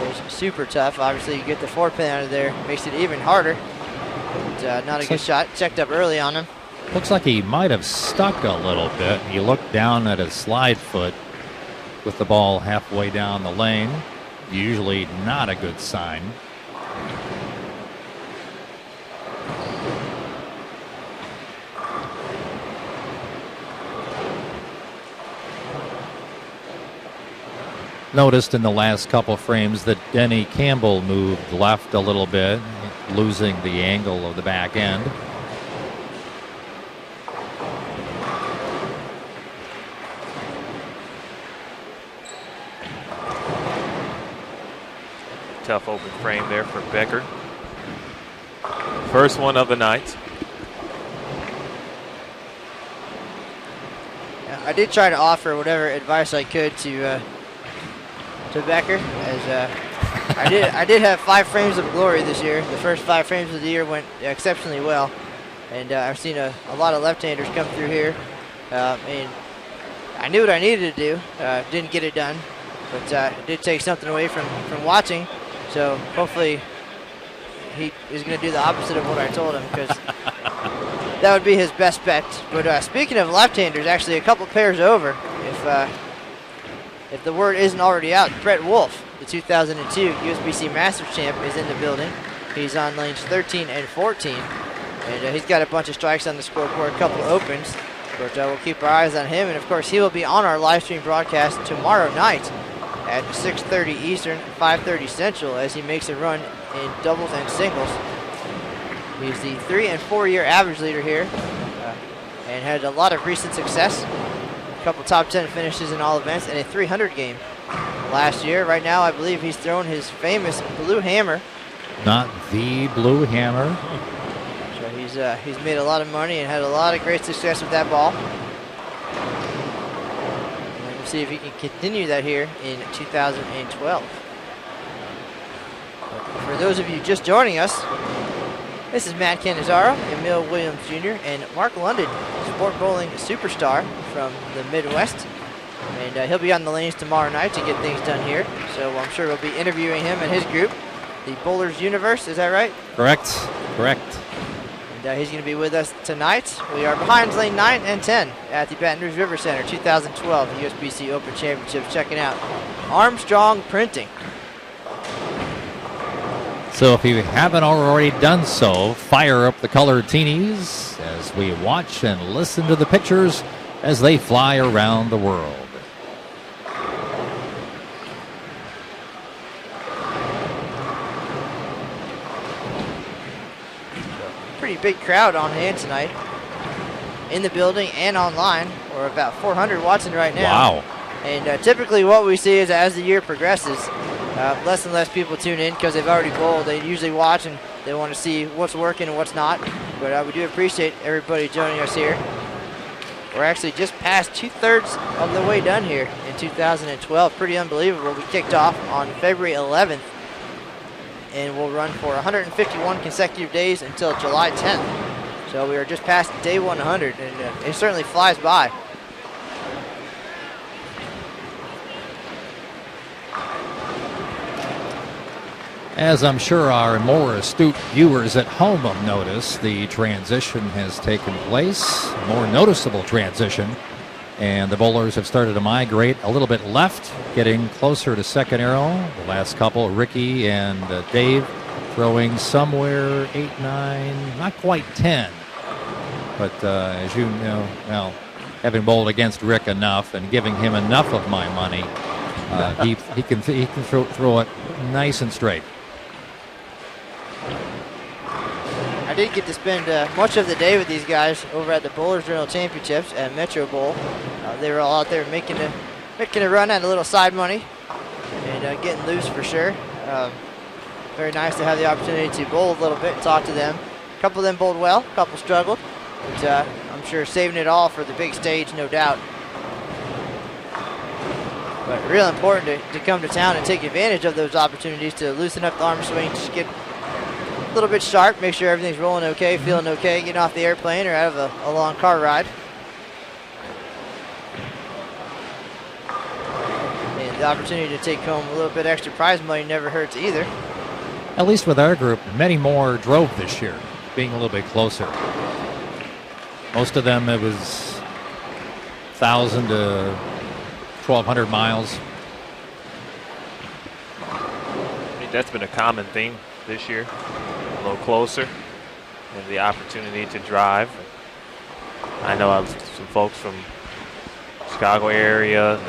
is super tough. Obviously, you get the 4 pin out of there, makes it even harder. But, not a good shot. Checked up early on him.
Looks like he might have stuck a little bit. You look down at his slide foot with the ball halfway down the lane. Usually not a good sign. Noticed in the last couple frames that Denny Campbell moved left a little bit. losing the angle of the back end.
Tough open frame there for Becker. First one of the night.
I did try to offer whatever advice I could to Becker, as I did have 5 frames of glory this year. The first 5 frames of the year went exceptionally well, and I've seen a lot of left-handers come through here, and I knew what I needed to do. Didn't get it done, but it did take something away from watching. So hopefully he is going to do the opposite of what I told him, because that would be his best bet. But speaking of left-handers, actually a couple pairs over, if the word isn't already out, Brett Wolf, the 2002 USBC Masters champ, is in the building. He's on lanes 13 and 14, and he's got a bunch of strikes on the scoreboard, a couple opens, but we'll keep our eyes on him. And of course, he will be on our live stream broadcast tomorrow night at 6:30 Eastern, 5:30 Central, as he makes a run in doubles and singles. He's the 3- and 4-year average leader here, and had a lot of recent success. A couple top 10 finishes in all events, and a 300 game last year. Right now, I believe he's thrown his famous blue hammer.
Not the blue hammer.
So he's made a lot of money and had a lot of great success with that ball. We'll see if he can continue that here in 2012. For those of you just joining us, this is Matt Cannizzaro, Emil Williams Jr., and Mark London, sport bowling superstar from the Midwest. And he'll be on the lanes tomorrow night to get things done here. So I'm sure we'll be interviewing him and his group, the Bowlers Universe. Is that right?
Correct.
And he's going to be with us tonight. We are behind lane 9 and 10 at the Baton Rouge River Center, 2012 USBC Open Championships. Checking out Armstrong Printing.
So if you haven't already done so, fire up the colored teenies as we watch and listen to the pictures as they fly around the world.
Pretty big crowd on hand tonight in the building and online. We're about 400 watching right now.
Wow.
And typically what we see is, as the year progresses, less and less people tune in because they've already bowled. They usually watch and they want to see what's working and what's not. But we do appreciate everybody joining us here. We're actually just past 2/3 of the way done here in 2012. Pretty unbelievable. We kicked off on February 11th, and we'll run for 151 consecutive days until July 10th. So we are just past day 100, and it certainly flies by.
As I'm sure our more astute viewers at home have noticed, the transition has taken place, a more noticeable transition, and the bowlers have started to migrate a little bit left, getting closer to second arrow. The last couple, Ricky and Dave, throwing somewhere 8, 9, not quite 10. But as you know, well, having bowled against Rick enough and giving him enough of my money, he can throw it nice and straight.
I did get to spend much of the day with these guys over at the Bowlers Journal Championships at Metro Bowl. They were all out there making a run at a little side money and getting loose for sure. Very nice to have the opportunity to bowl a little bit and talk to them. A couple of them bowled well, a couple struggled, but I'm sure saving it all for the big stage, no doubt. But real important to come to town and take advantage of those opportunities to loosen up the arm swing, just get a little bit sharp, make sure everything's rolling okay, feeling okay, getting off the airplane or out of a long car ride. And the opportunity to take home a little bit extra prize money never hurts either.
At least with our group, many more drove this year, being a little bit closer. Most of them, it was 1,000 to 1,200 miles.
I think that's been a common theme this year. A little closer and the opportunity to drive. I know some folks from Chicago area,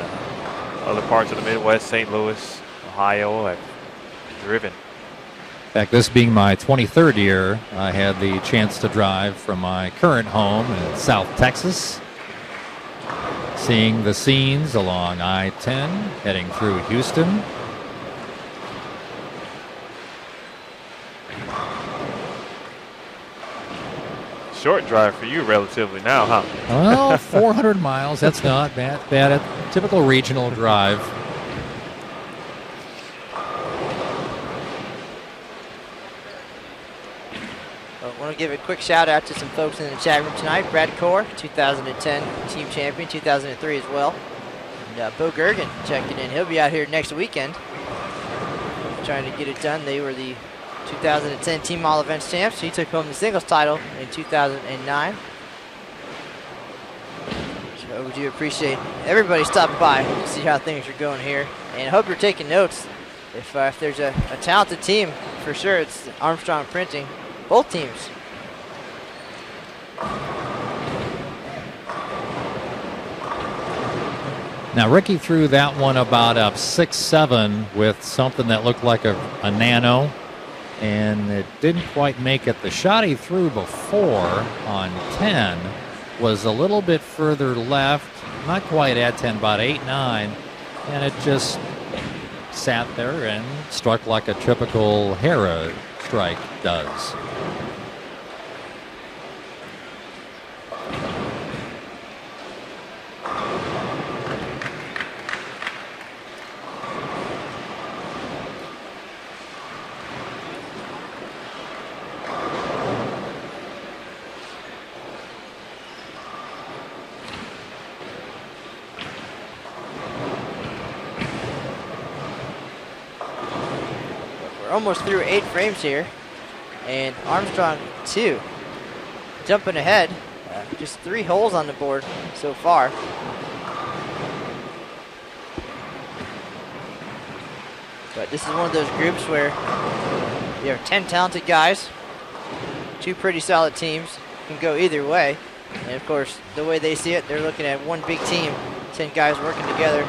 other parts of the Midwest, St. Louis, Ohio, have driven
In fact, this being my 23rd year, I had the chance to drive from my current home in South Texas, seeing the scenes along I-10, heading through Houston.
Short drive for you relatively now, huh?
Well, 400 miles, that's not bad. A typical regional drive.
I want to give a quick shout out to some folks in the chat room tonight. Brad Core, 2010 team champion, 2003 as well. And Bo Gergen checking in. He'll be out here next weekend trying to get it done. They were the 2010 team all events champs. He took home the singles title in 2009. So we do appreciate everybody stopping by to see how things are going here. And I hope you're taking notes. If there's a talented team, for sure it's Armstrong Printing. Both teams.
Now, Ricky threw that one about up 6-7 with something that looked like a nano, and it didn't quite make it. The shot he threw before on 10 was a little bit further left, not quite at 10, about 8-9, and it just sat there and struck like a typical Hera strike does.
Almost through 8 frames here, and Armstrong 2 jumping ahead. Just 3 holes on the board so far. But this is one of those groups where you have 10 talented guys, 2 pretty solid teams, can go either way. And of course, the way they see it, they're looking at one big team, 10 guys working together.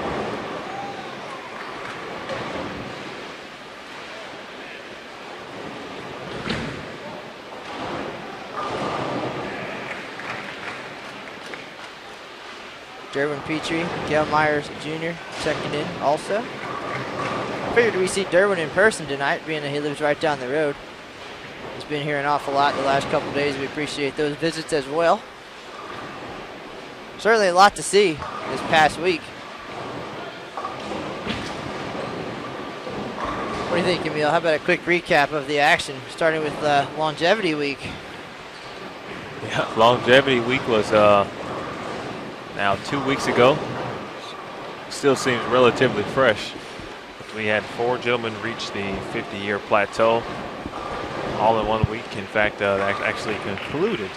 Derwin Petrie, Gail Myers Jr. checking in also. Figured we see Derwin in person tonight, being that he lives right down the road. He's been here an awful lot the last couple days. We appreciate those visits as well. Certainly a lot to see this past week. What do you think, Emil? How about a quick recap of the action, starting with Longevity Week?
Yeah, Longevity Week was now 2 weeks ago. Still seems relatively fresh. We had 4 gentlemen reach the 50-year plateau all in 1 week. In fact, that actually concluded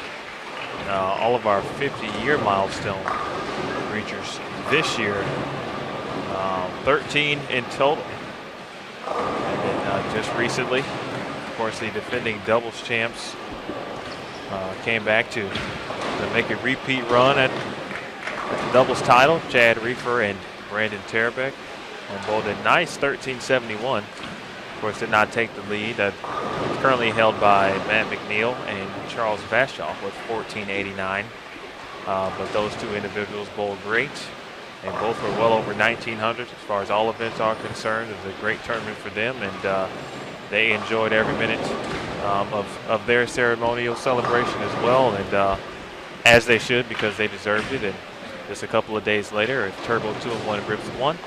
all of our 50-year milestone reachers this year. 13 in total. And then just recently, of course, the defending doubles champs came back to make a repeat run at the doubles title. Chad Reefer and Brandon Terbeck and both a nice 1371. Of course, did not take the lead. Currently held by Matt McNeil and Charles Vashoff with 1489. But those 2 individuals bowled great, and both were well over 1900 as far as all events are concerned. It was a great tournament for them, and they enjoyed every minute of their ceremonial celebration as well, and as they should, because they deserved it. And just a couple of days later, a Turbo 2-1 and Rips 1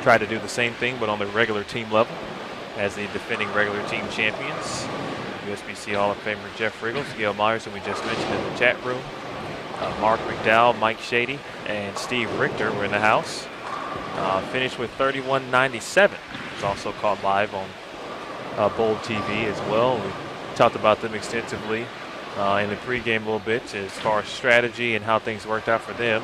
tried to do the same thing, but on the regular team level as the defending regular team champions. USBC Hall of Famer Jeff Riggles, Gail Myers, who we just mentioned in the chat room, Mark McDowell, Mike Shady, and Steve Richter were in the house. Finished with 31.97. It's also caught live on Bold TV as well. We talked about them extensively in the pregame a little bit as far as strategy and how things worked out for them.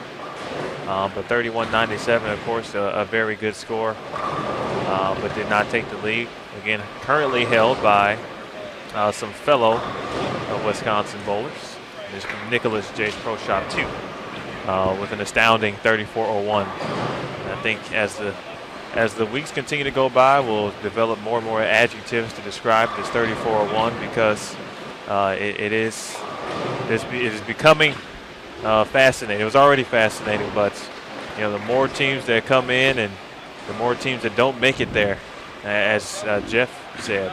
But 31.97, of course, a very good score, but did not take the lead. Again, currently held by some fellow Wisconsin bowlers. There's Nicholas J. Pro Shop 2 with an astounding 34.01. I think as the as the weeks continue to go by, we'll develop more and more adjectives to describe this 34-01 because it is becoming fascinating. It was already fascinating, but the more teams that come in and the more teams that don't make it there, as Jeff said,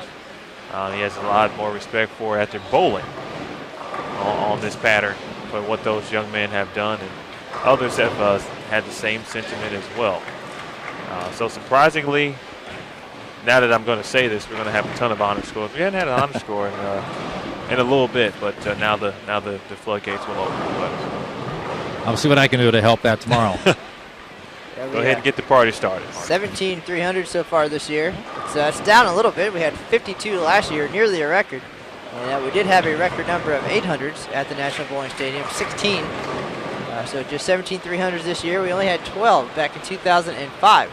he has a lot more respect for after bowling on this pattern for what those young men have done, and others have had the same sentiment as well. So surprisingly, now that I'm going to say this, we're going to have a ton of honor scores. We hadn't had an honor score in a little bit, but now the floodgates will open. But
I'll see what I can do to help that tomorrow.
go ahead and get the party started.
17,300 so far this year. It's down a little bit. We had 52 last year, nearly a record. And we did have a record number of 800s at the National Bowling Stadium, 16. So just 17,300s this year. We only had 12 back in 2005.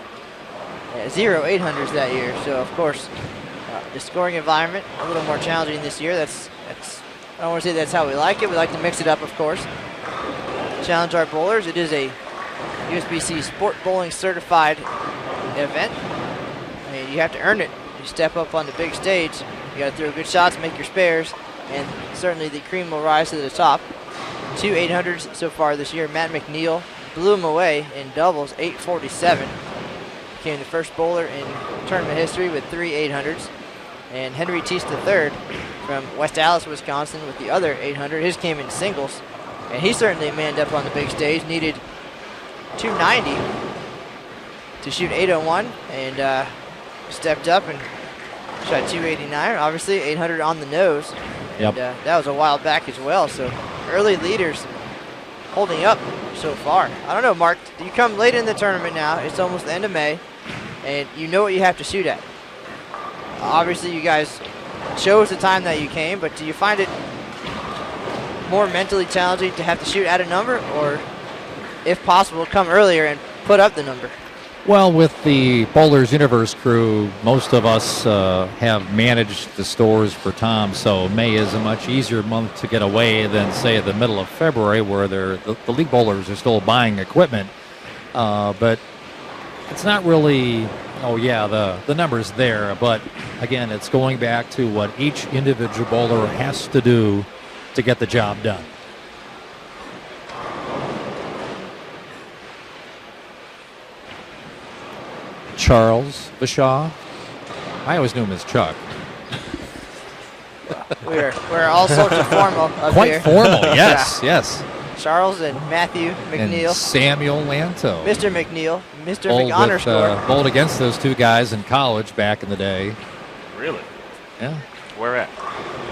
0 800s that year. So, of course, the scoring environment a little more challenging this year. That's I don't want to say that's how we like it. We like to mix it up, of course. Challenge our bowlers. It is a USBC Sport Bowling Certified event. I mean, you have to earn it. You step up on the big stage. You got to throw good shots, make your spares, and certainly the cream will rise to the top. 2 800s so far this year. Matt McNeil blew him away in doubles, 847. Became the first bowler in tournament history with 3 800s. And Henry Teese III from West Allis, Wisconsin with the other 800. His came in singles. And he certainly manned up on the big stage. Needed 290 to shoot 801 and stepped up and shot 289. Obviously 800 on the nose.
Yep.
And that was a while back as well. So early leaders holding up so far. I don't know, Mark. You come late in the tournament now. It's almost the end of May. And you know what you have to shoot at. Obviously, you guys chose the time that you came, but do you find it more mentally challenging to have to shoot at a number, or, if possible, come earlier and put up the number?
Well, with the Bowlers Universe crew, most of us have managed the stores for Tom, so May is a much easier month to get away than, say, the middle of February, where the league bowlers are still buying equipment. But it's not really, the number's there, but again, it's going back to what each individual bowler has to do to get the job done. Charles Bashaw. I always knew him as Chuck.
We're all sorts of formal up
Quite
here.
formal, yes, yes.
Charles and Matthew McNeil.
And Samuel Lanto.
Mr. McNeil. Mr. McHonor
bowled against those two guys in college back in the day.
Really?
Yeah.
Where at?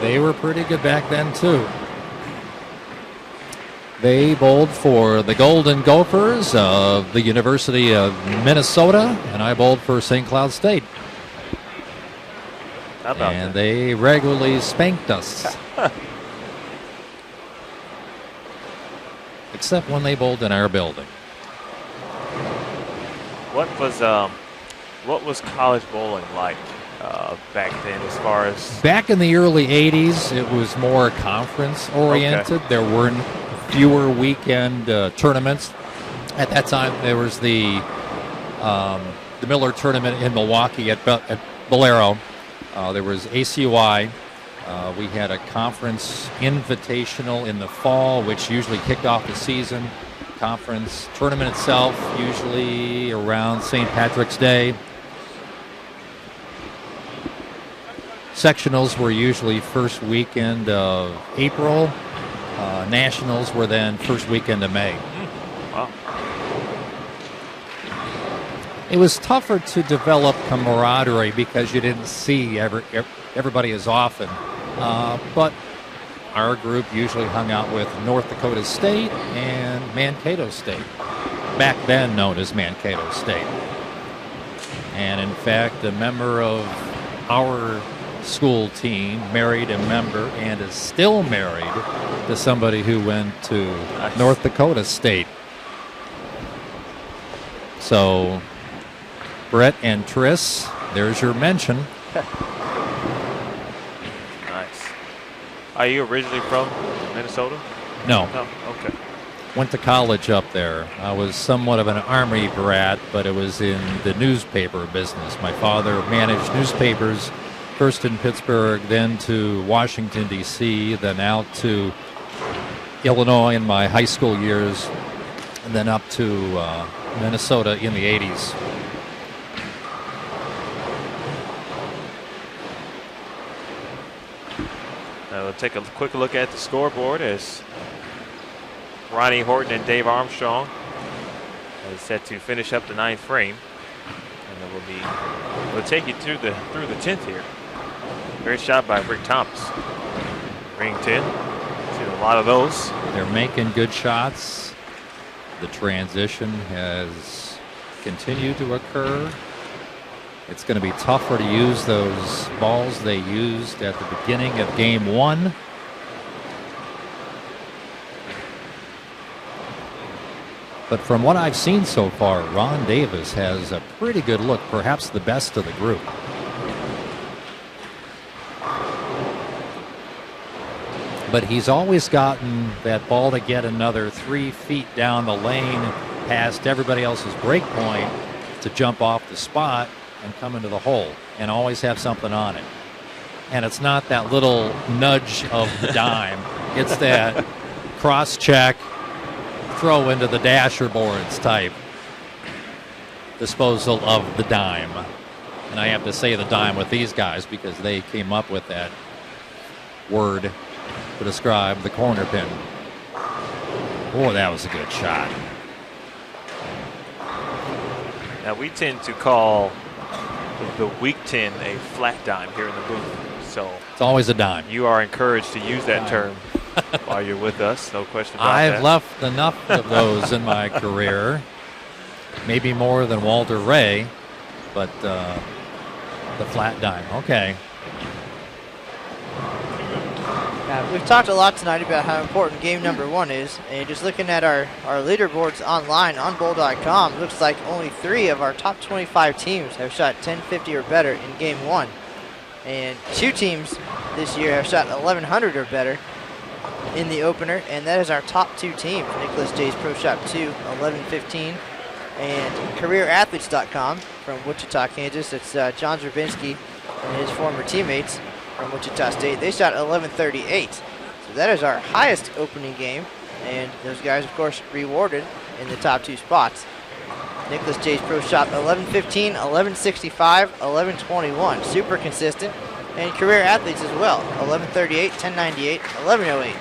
They were pretty good back then, too. They bowled for the Golden Gophers of the University of Minnesota, and I bowled for St. Cloud State.
How about
and
that?
They regularly spanked us. Except when they bowled in our building.
What was college bowling like back then, as far as?
Back in the early 80s, it was more conference-oriented.
Okay.
There weren't fewer weekend tournaments. At that time, there was the Miller tournament in Milwaukee at Bolero. There was ACUI. We had a conference invitational in the fall, which usually kicked off the season. Conference tournament itself, usually around St. Patrick's Day. Sectionals were usually first weekend of April. Nationals were then first weekend of May.
Wow.
It was tougher to develop camaraderie because you didn't see everybody as often. But our group usually hung out with North Dakota State and Mankato State, back then known as Mankato State. And in fact, a member of our school team married a member and is still married to somebody who went to North Dakota State. So, Brett and Triss, there's your mention.
Nice. Are you originally from Minnesota?
No.
No. Okay.
went to college up there. I was somewhat of an Army brat, but it was in the newspaper business. My father managed newspapers, first in Pittsburgh, then to Washington, D.C., then out to Illinois in my high school years, and then up to Minnesota in the 80s.
We'll take a quick look at the scoreboard as Ronnie Horton and Dave Armstrong is set to finish up the 9th frame, and then we'll take you through the 10th here. Great shot by Rick Thomas. Ring 10. See a lot of those.
They're making good shots. The transition has continued to occur. It's going to be tougher to use those balls they used at the beginning of game 1. But from what I've seen so far, Ron Davis has a pretty good look, perhaps the best of the group. But he's always gotten that ball to get another 3 feet down the lane past everybody else's break point to jump off the spot and come into the hole and always have something on it. And it's not that little nudge of the dime. It's that cross-check, throw into the dasher boards type disposal of the dime. And I have to say the dime with these guys because they came up with that word to describe the corner pin. Boy, that was a good shot.
Now we tend to call the weak 10 a flat dime here in the booth. So
it's always a dime.
You are encouraged to use that term while you're with us. No question about that.
I've left enough of those in my career. Maybe more than Walter Ray, but the flat dime. Okay.
We've talked a lot tonight about how important game number 1 is, and just looking at our leaderboards online on bowl.com, it looks like only 3 of our top 25 teams have shot 1050 or better in game 1. And 2 teams this year have shot 1100 or better in the opener, and that is our top 2 teams. Nicholas J's Pro Shop 2, 1115, and CareerAthletes.com from Wichita, Kansas. It's John Zerbinski and his former teammates from Wichita State. They shot 1138. So that is our highest opening game, and those guys, of course, rewarded in the top 2 spots. Nicholas J's Pro Shop 1115, 1165, 1121. Super consistent. And Career Athletes as well. 1138, 1098, 1108.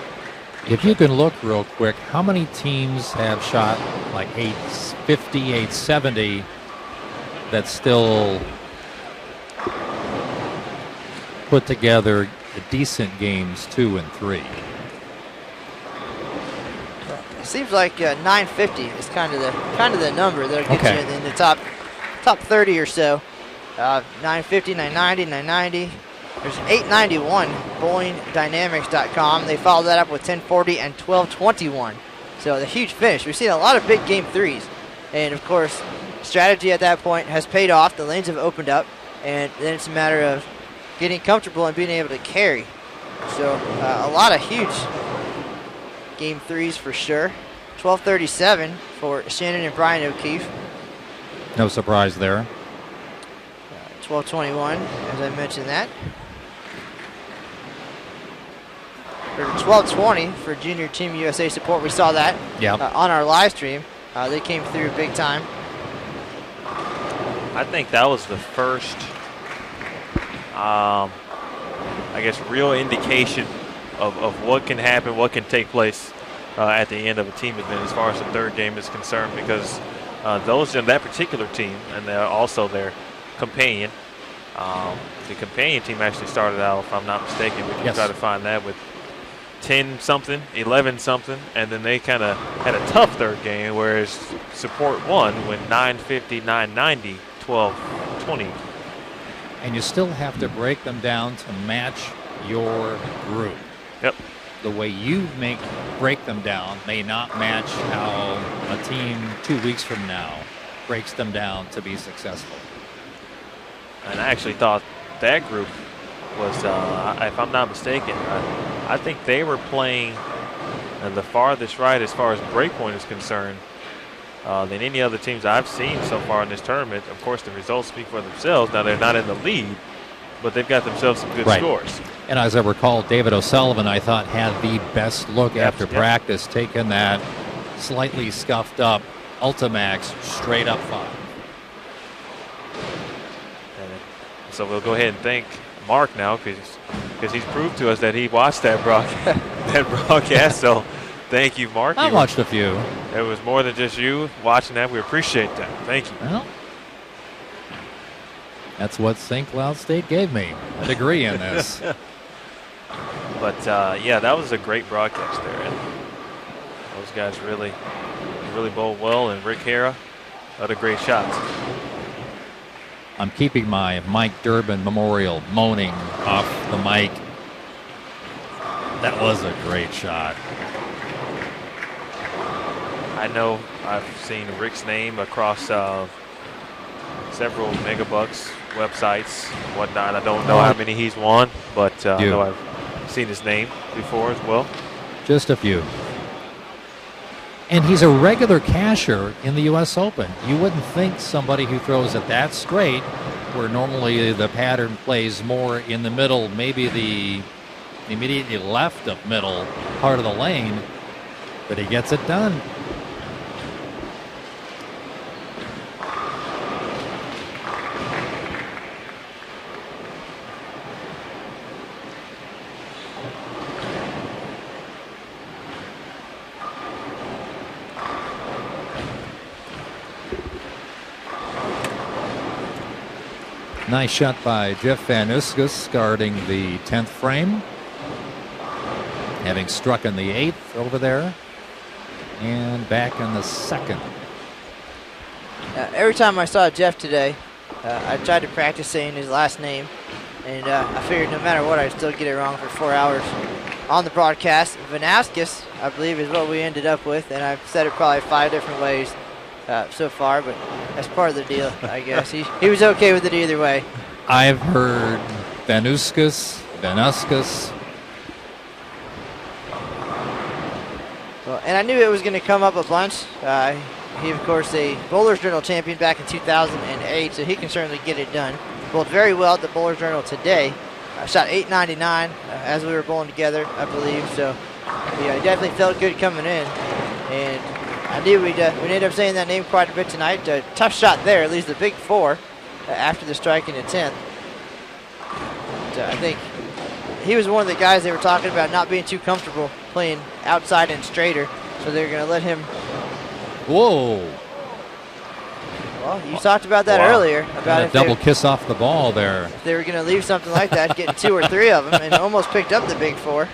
If you can look real quick, how many teams have shot like 850, 870 that still put together decent games 2 and 3?
It seems like 950 is kind of the number that'll get you in the top 30 or so. 950, 990, 990. There's 891, bowlingdynamics.com. They followed that up with 1040 and 1221. So the huge finish. We've seen a lot of big game 3s. And of course, strategy at that point has paid off. The lanes have opened up. And then it's a matter of getting comfortable and being able to carry. So a lot of huge game 3s for sure. 1237 for Shannon and Brian O'Keefe.
No surprise there.
1221, as I mentioned that. Or 1220 for Junior Team USA support. We saw that on our live stream. They came through big time.
I think that was the first, I guess, real indication of what can happen, what can take place at the end of a team event as far as the third game is concerned, because those in that particular team, and they're also their companion, the companion team actually started out, if I'm not mistaken, we can try to find that, with 10-something, 11-something, and then they kind of had a tough third game, whereas support won when 950, 990, 1220.
And you still have to break them down to match your group.
Yep.
The way you break them down may not match how a team 2 weeks from now breaks them down to be successful.
And I actually thought that group was, if I'm not mistaken, I think they were playing the farthest right as far as break point is concerned than any other teams I've seen so far in this tournament. Of course, the results speak for themselves. Now, they're not in the lead, but they've got themselves some good scores.
And as I recall, David O'Sullivan, I thought, had the best look after practice, taking that slightly scuffed up Ultimax straight up 5.
So we'll go ahead and thank Mark now because he's proved to us that he watched that broadcast. So thank you, Mark.
I watched a few.
It was more than just you watching that. We appreciate that. Thank you.
Well, that's what St. Cloud State gave me, a degree in this.
But, yeah, that was a great broadcast there. And those guys really bowled well. And Rick Hara had a great shots.
I'm keeping my Mike Durbin Memorial moaning off the mic. That was a great shot.
I know I've seen Rick's name across several Megabucks websites, whatnot. I don't know how many he's won, but I know I've seen his name before as well.
Just a few. And he's a regular casher in the U.S. Open. You wouldn't think somebody who throws it that straight, where normally the pattern plays more in the middle, maybe the immediately left of middle part of the lane, but he gets it done. Nice shot by Jeff Van Uskus guarding the 10th frame. Having struck in the 8th over there. And back in the 2nd.
Every time I saw Jeff today, I tried to practice saying his last name. And I figured no matter what, I'd still get it wrong for 4 hours on the broadcast. Vanaskus, I believe, is what we ended up with. And I've said it probably 5 different ways so far, but that's part of the deal, I guess. He was okay with it either way.
I've heard Vanuskus.
Well, and I knew it was going to come up a bunch. He, of course, a Bowler's Journal champion back in 2008, so he can certainly get it done. Bowled very well at the Bowler's Journal today. Shot 899 as we were bowling together, I believe. So, yeah, he definitely felt good coming in. And I knew we'd ended up saying that name quite a bit tonight. Tough shot there, at least the big 4 after the strike in the 10th. But, I think he was one of the guys they were talking about not being too comfortable playing outside and straighter, so they're going to let him.
Whoa.
Well, you talked about that earlier. About
a double kiss off the ball there.
If they were going to leave something like that, getting 2 or 3 of them, and almost picked up the big 4.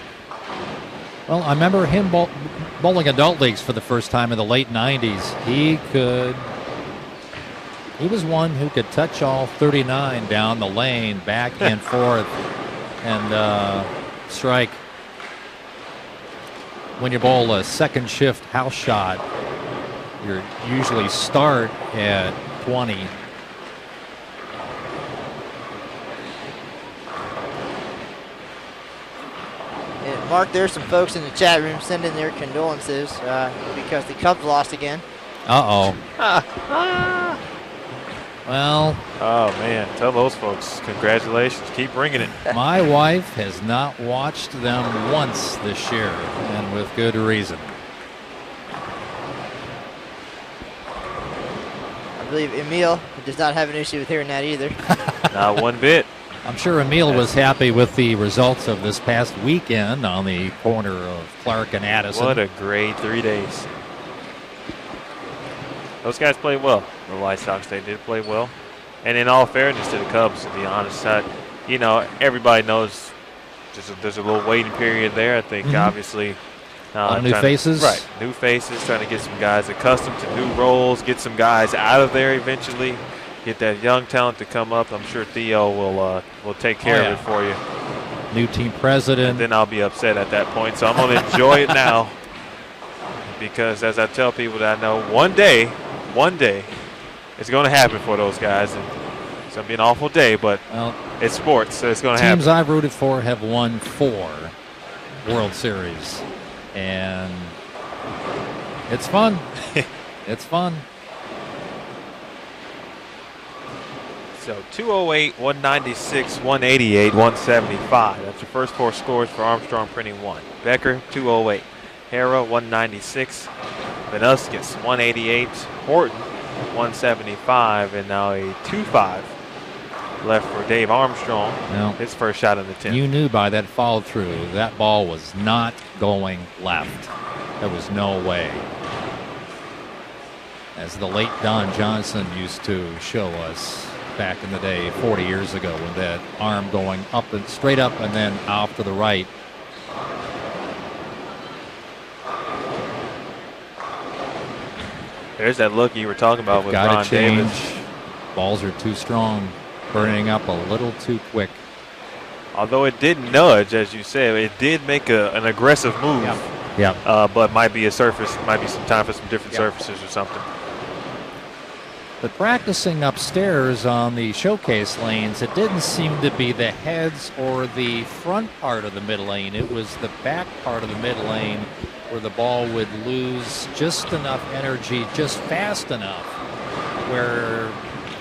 Well, I remember him bowling adult leagues for the first time in the late 90s. He was one who could touch all 39 down the lane, back and forth, and strike. When you bowl a second shift house shot, you usually start at 20.
Mark, there's some folks in the chat room sending their condolences because the Cubs lost again.
Uh-oh. Well.
Oh, man. Tell those folks, congratulations. Keep bringing it.
My wife has not watched them once this year, and with good reason.
I believe Emil does not have an issue with hearing that either.
Not one bit.
I'm sure Emil was happy with the results of this past weekend on the corner of Clark and Addison.
What a great 3 days. Those guys played well. The White Sox, they did play well. And in all fairness to the Cubs, to be honest, everybody knows there's a little waiting period there. I think, obviously.
New faces.
Right, new faces, trying to get some guys accustomed to new roles, get some guys out of there eventually. Get that young talent to come up. I'm sure Theo will take care of it for you.
New team president.
And then I'll be upset at that point. So I'm going to enjoy it now, because as I tell people that I know, one day, it's going to happen for those guys. And it's going to be an awful day, but it's sports, so it's going to happen.
Teams I've rooted for have won 4 World Series. and it's fun. It's fun.
So 208, 196, 188, 175. That's your first four scores for Armstrong Printing 1. Becker, 208. Hara, 196. Venuskis, 188. Horton, 175. And now a 2-5 left for Dave Armstrong.
Now,
his first shot in the 10th.
You knew by that follow through that ball was not going left. There was no way. As the late Don Johnson used to show us back in the day 40 years ago, with that arm going up and straight up and then off to the right.
There's that look you were talking about with
Got
Ron
to change.
Davis.
Balls are too strong, burning up a little too quick.
Although it did nudge, as you said, it did make an aggressive move.
Yeah.
But might be a surface, might be some time for some different surfaces or something.
But practicing upstairs on the showcase lanes, it didn't seem to be the heads or the front part of the mid lane. It was the back part of the mid lane where the ball would lose just enough energy, just fast enough, where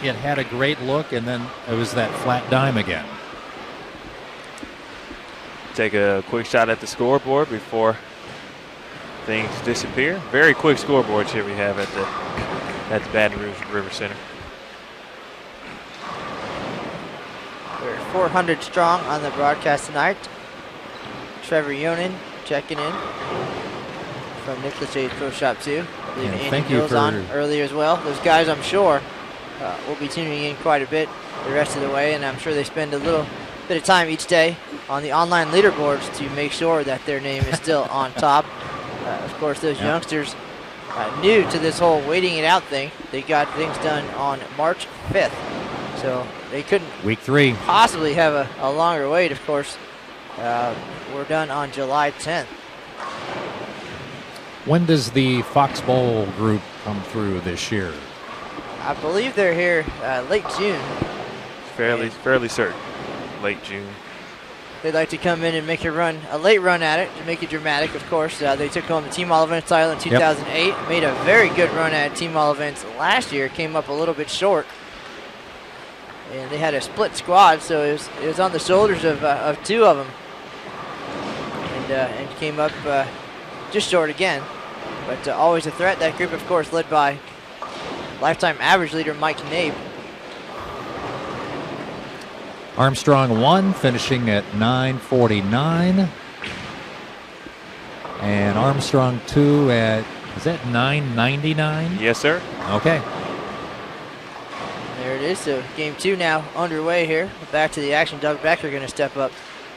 it had a great look, and then it was that flat dime again.
Take a quick shot at the scoreboard before things disappear. Very quick scoreboards here we have at the Baton Rouge River Center.
We're 400 strong on the broadcast tonight. Trevor Yonan checking in from Nicholas J's Pro Shop 2. I believe Andy Mills on earlier as well. Those guys, I'm sure, will be tuning in quite a bit the rest of the way, and I'm sure they spend a little bit of time each day on the online leaderboards to make sure that their name is still on top. Of course, those youngsters new to this whole waiting it out thing. They got things done on March 5th, so they couldn't
Week 3
possibly have a longer wait. Of course, we're done on July 10th.
When does the Fox Bowl group come through this year?
I believe they're here late June.
Fairly certain. Late June.
They'd like to come in and make a late run at it to make it dramatic, of course. They took home the Team All Events title in 2008, made a very good run at Team All Events last year, came up a little bit short. And they had a split squad, so it was on the shoulders of two of them. And came up just short again. But always a threat. That group, of course, led by lifetime average leader Mike Nabe.
Armstrong 1 finishing at 9:49. And Armstrong 2 at, is that 9:99?
Yes, sir.
Okay.
There it is. So game 2 now underway here. Back to the action. Doug Becker going to step up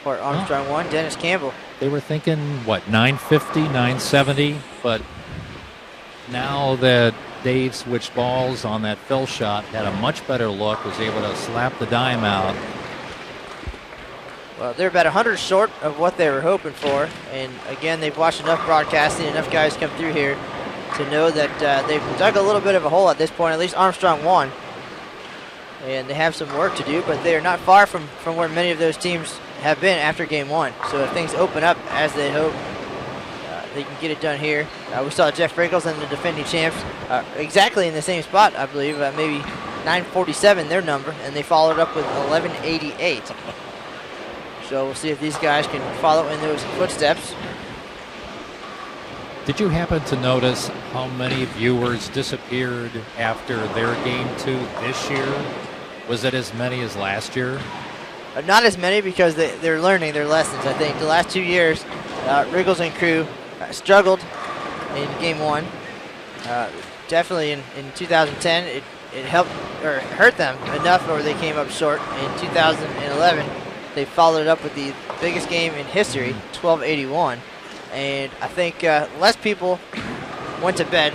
for Armstrong 1. Dennis Campbell.
They were thinking, what, 950, 970? But now that Dave switched balls on that fill shot, had a much better look, was able to slap the dime out.
Well, they're about 100 short of what they were hoping for. And again, they've watched enough broadcasting, enough guys come through here to know that they've dug a little bit of a hole at this point. At least Armstrong won. And they have some work to do, but they are not far from where many of those teams have been after game 1. So if things open up as they hope, they can get it done here. We saw Jeff Brinkles and the defending champs exactly in the same spot, I believe, maybe 947 their number, and they followed up with 1188. So we'll see if these guys can follow in those footsteps.
Did you happen to notice how many viewers disappeared after their game 2 this year? Was it as many as last year?
Not as many, because they're learning their lessons, I think. The last 2 years, Riggles and crew struggled in game 1. Definitely in 2010, it helped or hurt them enough where they came up short. In 2011, they followed up with the biggest game in history, 1281. And I think less people went to bed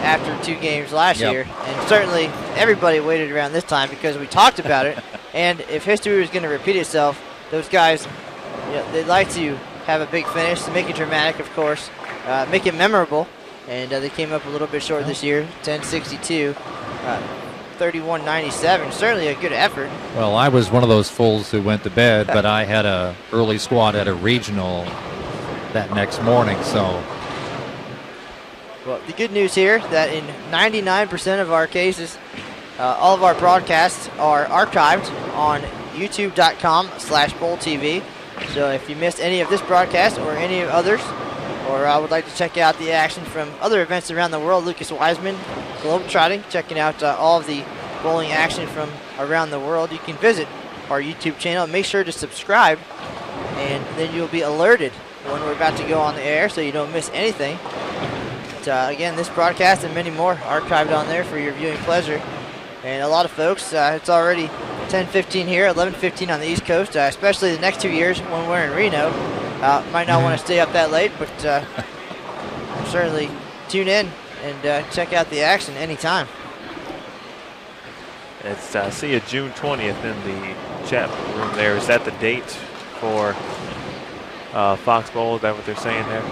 after 2 games last year. And certainly everybody waited around this time because we talked about it. And if history was going to repeat itself, those guys, they'd like to have a big finish, to make it dramatic, of course, make it memorable. And they came up a little bit short this year, 1062. 31-97, certainly a good effort.
Well, I was one of those fools who went to bed, but I had a early squad at a regional that next morning. So,
well, the good news here that in 99% of our cases, all of our broadcasts are archived on youtube.com/BowlTV. So if you missed any of this broadcast or any of others, or would like to check out the action from other events around the world, Lucas Wiseman, Globetrotting, checking out all of the bowling action from around the world, you can visit our YouTube channel. Make sure to subscribe, and then you'll be alerted when we're about to go on the air so you don't miss anything. But, again, this broadcast and many more archived on there for your viewing pleasure. And a lot of folks, it's already 10:15 here, 11:15 on the East Coast, especially the next 2 years when we're in Reno. Might not want to stay up that late, but certainly tune in and check out the action anytime.
It's I see a June 20th in the chat room there. Is that the date for Fox Bowl? Is that what they're saying there?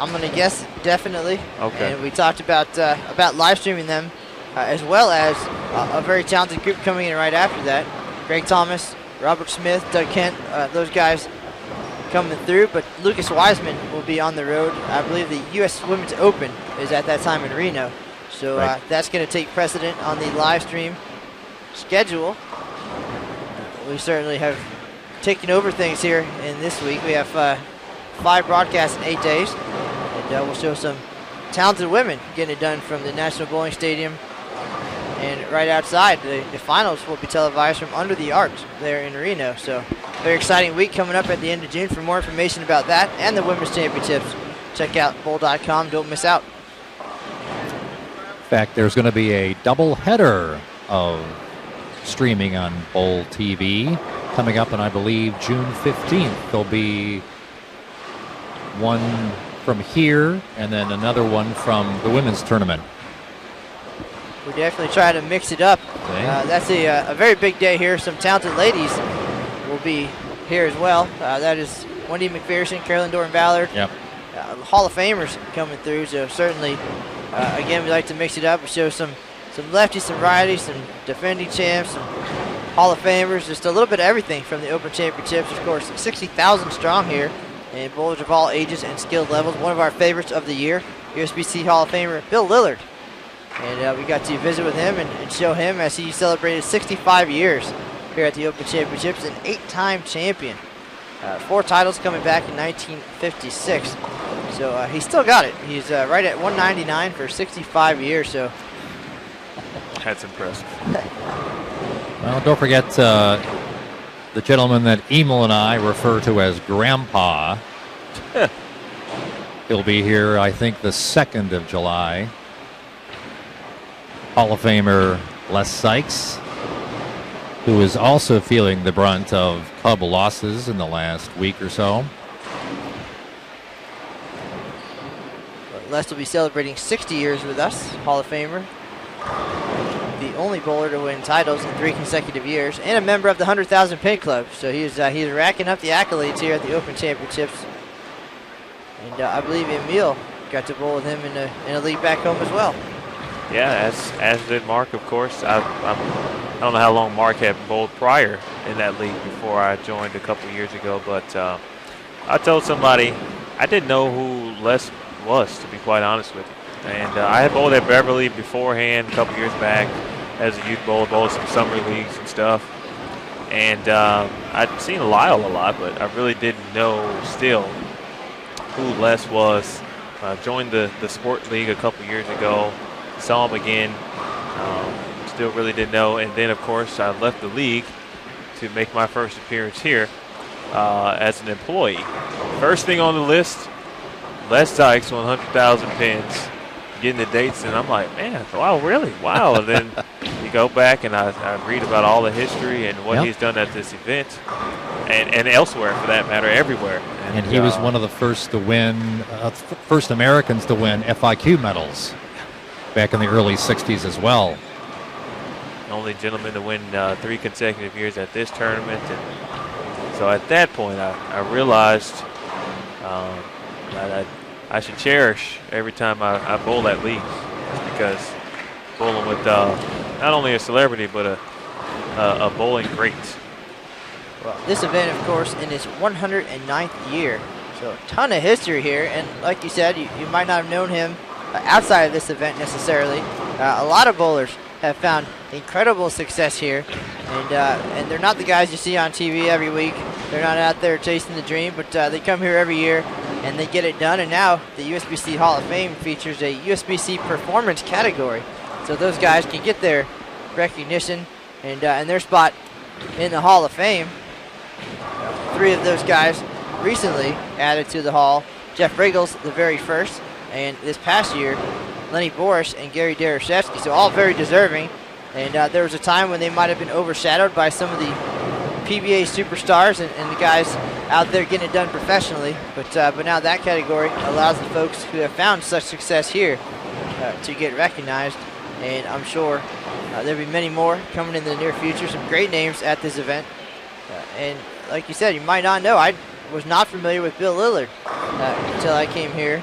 I'm going to guess definitely.
Okay.
And we talked about live streaming them, as well as a very talented group coming in right after that. Greg Thomas, Robert Smith, Doug Kent, those guys coming through. But Lucas Wiseman will be on the road. I believe the U.S. Women's Open is at that time in Reno. So
right.
That's going to take precedent on the live stream schedule. We certainly have taken over things here in this week. We have 5 broadcasts in 8 days. And we'll show some talented women getting it done from the National Bowling Stadium. And right outside, the finals will be televised from under the arch there in Reno. So very exciting week coming up at the end of June. For more information about that and the Women's Championships, check out bowl.com. Don't miss out.
in fact, there's going to be a double header of streaming on Bowl TV coming up on, I believe, June 15th. There'll be one from here and then another one from the women's tournament.
We definitely try to mix it up.
Okay.
That's a very big day here. Some talented ladies will be here as well. That is Wendy McPherson, Carolyn Doran-Ballard.
Yep.
Hall of Famers coming through. So certainly, again, we like to mix it up and show some lefties, some righties, some defending champs, some Hall of Famers, just a little bit of everything from the Open Championships. Of course, 60,000 strong here, and bowlers of all ages and skill levels. One of our favorites of the year, USBC Hall of Famer Bill Lillard. And we got to visit with him and show him as he celebrated 65 years here at the Open Championships, an 8-time champion. 4 titles coming back in 1956. So he still got it. He's right at 199 for 65 years. So
That's impressive.
Well, don't forget the gentleman that Emil and I refer to as Grandpa. He'll be here, I think, the 2nd of July. Hall of Famer Les Sykes, who is also feeling the brunt of Cub losses in the last week or so.
Les will be celebrating 60 years with us, Hall of Famer. The only bowler to win titles in 3 consecutive years, and a member of the 100,000 Pin Club. So he's racking up the accolades here at the Open Championships. And I believe Emil got to bowl with him in a league back home as well.
Yeah, as did Mark, of course. I don't know how long Mark had bowled prior in that league before I joined a couple years ago, but I told somebody I didn't know who Les was, to be quite honest with you. And I had bowled at Beverly beforehand a couple years back as a youth bowler, bowled some summer leagues and stuff. And I'd seen Lyle a lot, but I really didn't know still who Les was. Joined the sport league a couple years ago. Saw him again, still really didn't know. And then, of course, I left the league to make my first appearance here as an employee. First thing on the list, Les Sykes, 100,000 pins, getting the dates, and I'm like, man, wow, really? Wow. And then you go back and I read about all the history and what he's done at this event and elsewhere, for that matter, everywhere.
And he was one of the first to win, first Americans to win FIQ medals back in the early 60s as well.
Only gentleman to win 3 consecutive years at this tournament. And so at that point, I realized that I should cherish every time I bowl that league, because bowling with not only a celebrity, but a bowling great.
Well, this event, of course, in its 109th year So a ton of history here, and like you said, you might not have known him outside of this event necessarily. A lot of bowlers have found incredible success here, and they're not the guys you see on TV every week. They're not out there chasing the dream, but they come here every year and they get it done. And now the USBC Hall of Fame features a USBC performance category, so those guys can get their recognition and their spot in the Hall of Fame. 3 of those guys recently added to the Hall. Jeff Riggles, the very first, and this past year, Lenny Boris and Gary Darashevsky, so all very deserving. And there was a time when they might have been overshadowed by some of the PBA superstars and the guys out there getting it done professionally. But now that category allows the folks who have found such success here to get recognized. And I'm sure there'll be many more coming in the near future. Some great names at this event. And like you said, you might not know, I was not familiar with Bill Lillard until I came here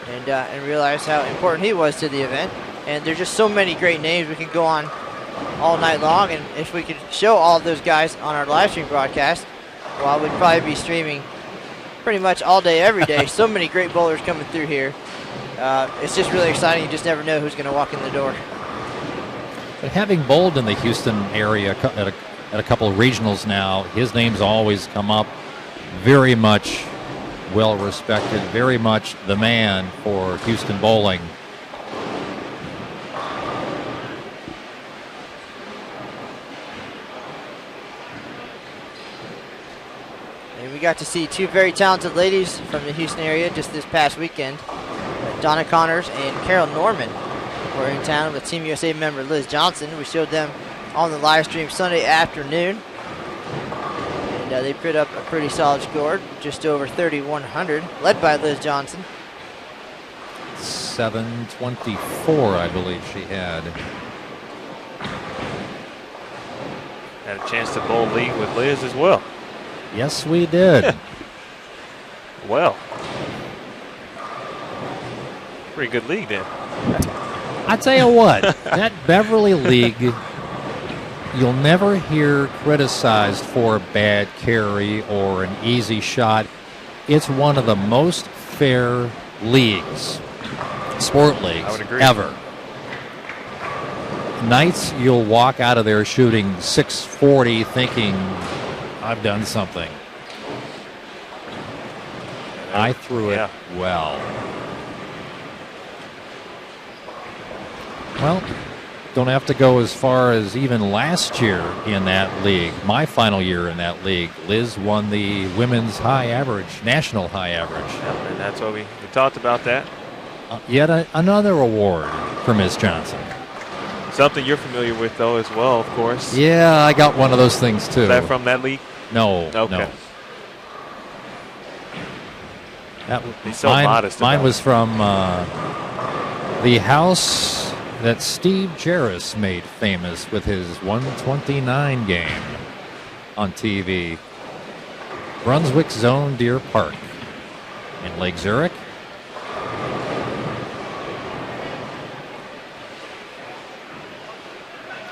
and realized how important he was to the event. And there's just so many great names. We can go on all night long, and if we could show all of those guys on our live stream broadcast, well, we'd probably be streaming pretty much all day, every day. So many great bowlers coming through here. It's just really exciting. You just never know who's going to walk in the door.
But having bowled in the Houston area at a couple of regionals now, his name's always come up. Very much well respected, very much the man for Houston bowling.
And we got to see 2 very talented ladies from the Houston area just this past weekend. Donna Connors and Carol Norman were in town with Team USA member Liz Johnson. We showed them on the live stream Sunday afternoon. And they put up a pretty solid score, just over 3,100, led by Liz Johnson.
724, I believe she had.
Had a chance to bowl league with Liz as well.
Yes, we did.
Well, pretty good league then.
I tell you what, that Beverly League, you'll never hear criticized for a bad carry or an easy shot. It's one of the most fair leagues, sport leagues, ever. Nights you'll walk out of there shooting 640 thinking, I've done something. I threw it well. Well, don't have to go as far as even last year in that league. My final year in that league, Liz won the women's high average, national high average.
Yeah, and that's what we talked about that.
Yet another award for Ms. Johnson.
Something you're familiar with, though, as well, of course.
Yeah, I got one of those things, too.
Is that from that league?
No,
okay.
no.
He's so modest.
Mine was from the house that Steve Jarris made famous with his 129 game on TV. Brunswick Zone Deer Park in Lake Zurich.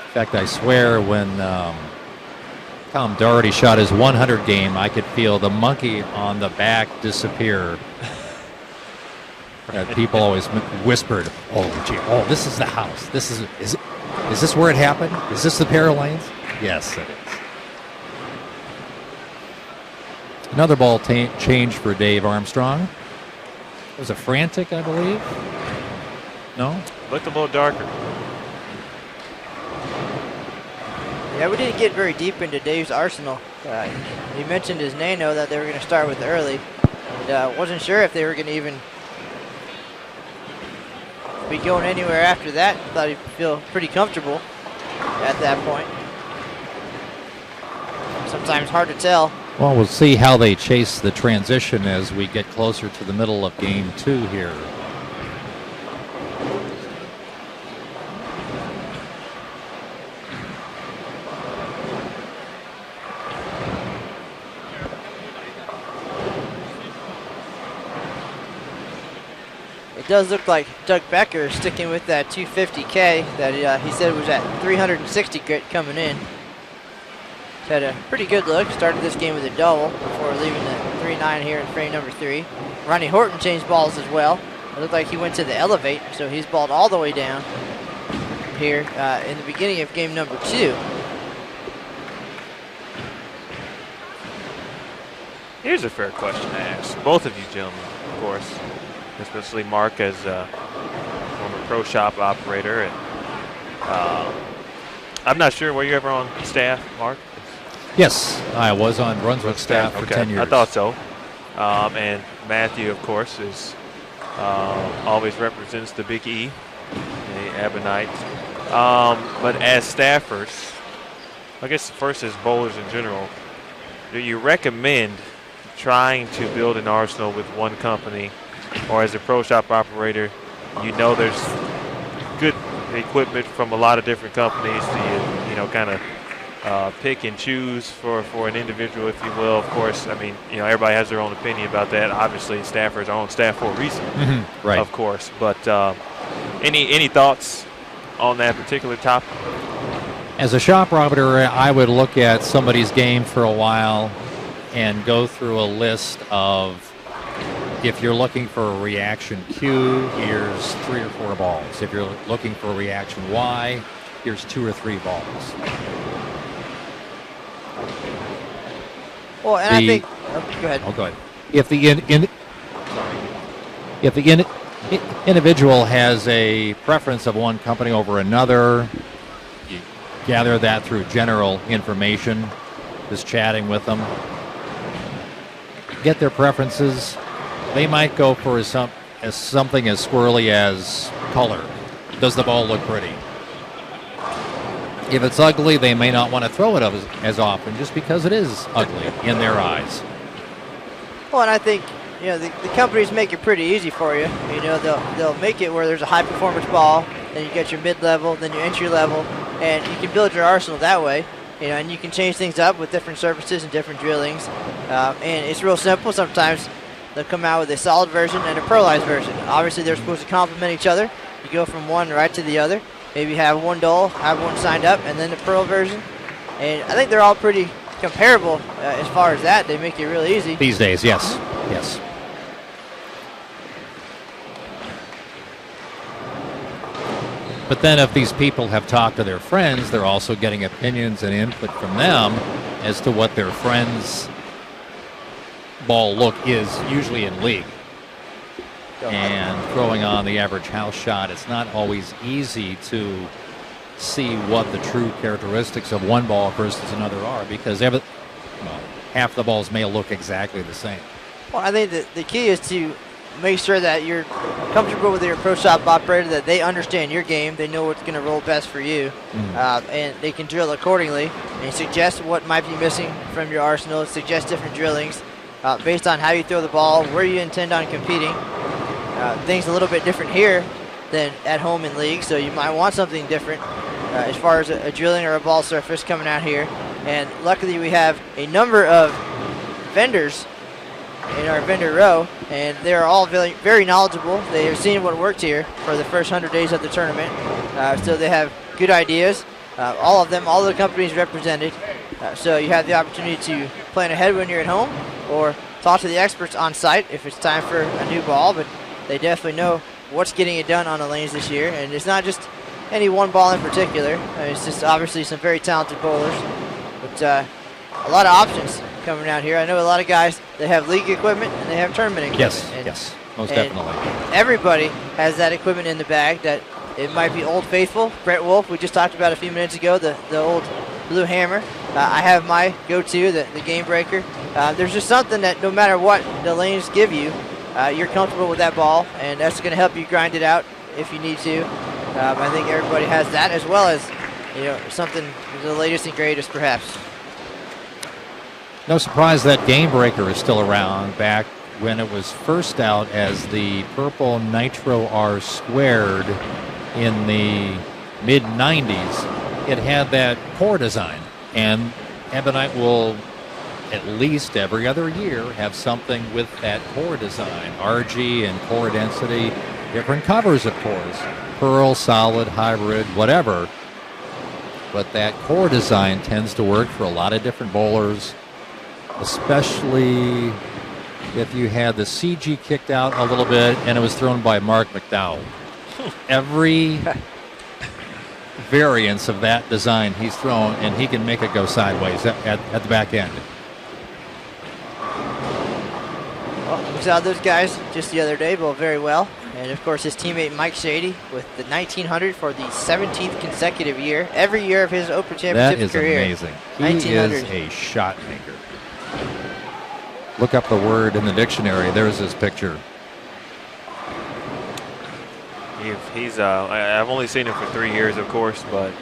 In fact, I swear when Tom Doherty shot his 100 game, I could feel the monkey on the back disappear. People always whispered, "Oh, gee, oh, this is the house. Is this where it happened? Is this the pair of lanes?" Yes, it is. Another ball change for Dave Armstrong. It was a frantic, I believe. No?
Looked a little darker.
Yeah, we didn't get very deep into Dave's arsenal. He mentioned his nano that they were going to start with early. And wasn't sure if they were going to even be going anywhere after that. Thought he'd feel pretty comfortable at that point. Sometimes hard to tell.
Well, we'll see how they chase the transition as we get closer to the middle of game 2 here.
It does look like Doug Becker is sticking with that 250K that he said was at 360 grit coming in. had a pretty good look. Started this game with a double before leaving the 3-9 here in frame number 3. Ronnie Horton changed balls as well. It looked like he went to the elevate, so he's balled all the way down here in the beginning of game number 2.
Here's a fair question to ask both of you gentlemen, of course, especially Mark as a former pro shop operator. And I'm not sure, were you ever on staff, Mark?
Yes, I was on Brunswick staff for 10 years.
I thought so. And Matthew, of course, is always represents the Big E, the Ebonite. But as staffers, I guess first as bowlers in general, do you recommend trying to build an arsenal with one company, or as a pro shop operator, you know there's good equipment from a lot of different companies, so you know, kind of pick and choose for an individual, if you will? Of course, I mean, you know, everybody has their own opinion about that. Obviously, staffers are on staff for a reason,
right?
Of course. But any thoughts on that particular topic?
As a shop operator, I would look at somebody's game for a while and go through a list of, if you're looking for a reaction Q, here's 3 or 4 balls. If you're looking for a reaction Y, here's 2 or 3 balls.
Well, and I think, go ahead.
Oh, go ahead. If the individual has a preference of one company over another, you gather that through general information, just chatting with them. Get their preferences. They might go for something as squirrely as color. Does the ball look pretty? If it's ugly, they may not want to throw it as often just because it is ugly in their eyes.
Well, and I think, you know, the companies make it pretty easy for you. You know, they'll make it where there's a high performance ball, then you get your mid-level, then your entry level, and you can build your arsenal that way. You know, and you can change things up with different surfaces and different drillings. And it's real simple. Sometimes they'll come out with a solid version and a pearlized version. Obviously, they're supposed to complement each other. You go from one right to the other. Maybe have one dull, have one signed up, and then the pearl version. And I think they're all pretty comparable as far as that. They make it really easy.
These days, yes. Yes. But then if these people have talked to their friends, they're also getting opinions and input from them as to what their friends' ball look is usually in league. And throwing on the average house shot, it's not always easy to see what the true characteristics of one ball versus another are, because half the balls may look exactly the same.
Well, I think the key is to make sure that you're comfortable with your pro shop operator, that they understand your game, they know what's going to roll best for you, and they can drill accordingly and suggest what might be missing from your arsenal, suggest different drillings based on how you throw the ball, where you intend on competing. Things a little bit different here than at home in league, so you might want something different as far as a drilling or a ball surface coming out here. And luckily we have a number of vendors in our vendor row, and they're all very, very knowledgeable. They have seen what worked here for the first 100 days of the tournament, so they have good ideas. All of them, all the companies represented, so you have the opportunity to plan ahead when you're at home or talk to the experts on site if it's time for a new ball, but they definitely know what's getting it done on the lanes this year. And it's not just any one ball in particular. It's just obviously some very talented bowlers, but a lot of options coming out here. I know a lot of guys, they have league equipment and they have tournament equipment.
Yes, most definitely.
Everybody has that equipment in the bag. That it might be Old Faithful, Brett Wolf, we just talked about a few minutes ago, the old Blue Hammer. I have my go-to, the Game Breaker. There's just something that no matter what the lanes give you, you're comfortable with that ball, and that's going to help you grind it out if you need to. I think everybody has that, as well as, you know, something the latest and greatest, perhaps.
No surprise that Game Breaker is still around. Back when it was first out as the Purple Nitro R Squared in the mid-90s, it had that core design, and Ebonite will at least every other year have something with that core design, RG and core density, different covers of cores, pearl, solid, hybrid, whatever. but that core design tends to work for a lot of different bowlers, especially if you had the CG kicked out a little bit and it was thrown by Mark McDowell. Every variance of that design he's thrown, and he can make it go sideways at the back end.
Well, we saw those guys just the other day bowl very well. And, of course, his teammate Mike Shady with the 1900 for the 17th consecutive year. Every year of his Open Championships career.
That is amazing. He is a shot maker. Look up the word in the dictionary. There's his picture.
I've only seen him for 3 years, of course, but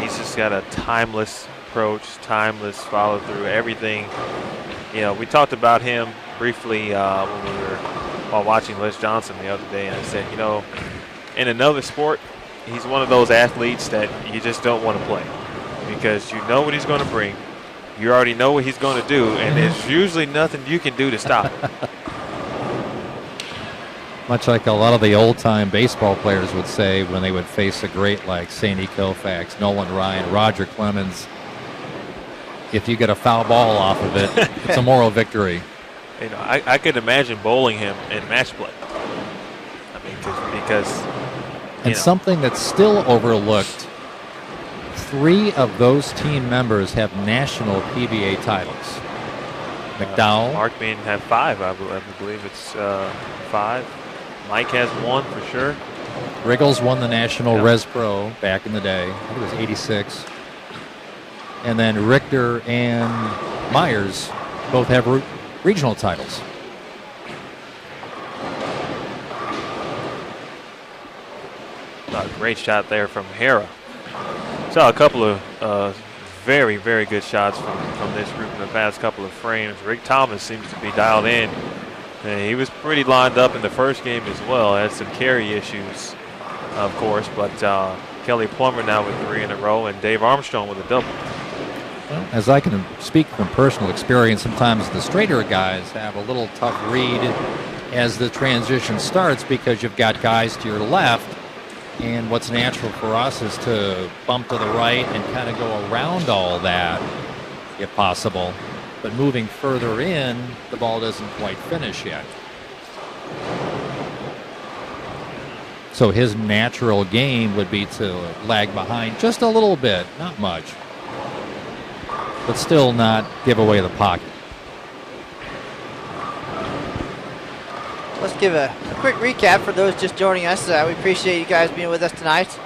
he's just got a timeless approach, timeless follow through, everything. You know, we talked about him briefly when we were while watching Les Johnson the other day, and I said, you know, in another sport, he's one of those athletes that you just don't want to play because you know what he's going to bring. You already know what he's going to do, and there's usually nothing you can do to stop him.
Much like a lot of the old-time baseball players would say when they would face a great like Sandy Koufax, Nolan Ryan, Roger Clemens, if you get a foul ball off of it, it's a moral victory.
You know, I could imagine bowling him in match play. I mean, because
and something that's still overlooked, 3 of those team members have national PBA titles. McDowell.
Mark Bean had 5, I believe it's 5. Mike has 1 for sure.
Riggles won the national Res Pro back in the day. I think it was 86. And then Richter and Myers both have regional titles.
A great shot there from Hara. Saw a couple of very, very good shots from this group in the past couple of frames. Rick Thomas seems to be dialed in. And he was pretty lined up in the first game as well. Had some carry issues, of course, but Kelly Plummer now with 3 in a row, and Dave Armstrong with a double.
Well, as I can speak from personal experience, sometimes the straighter guys have a little tough read as the transition starts because you've got guys to your left, and what's natural for us is to bump to the right and kind of go around all that if possible. But moving further in, the ball doesn't quite finish yet. So his natural game would be to lag behind just a little bit, not much, but still not give away the pocket.
Let's give a quick recap for those just joining us. We appreciate you guys being with us tonight.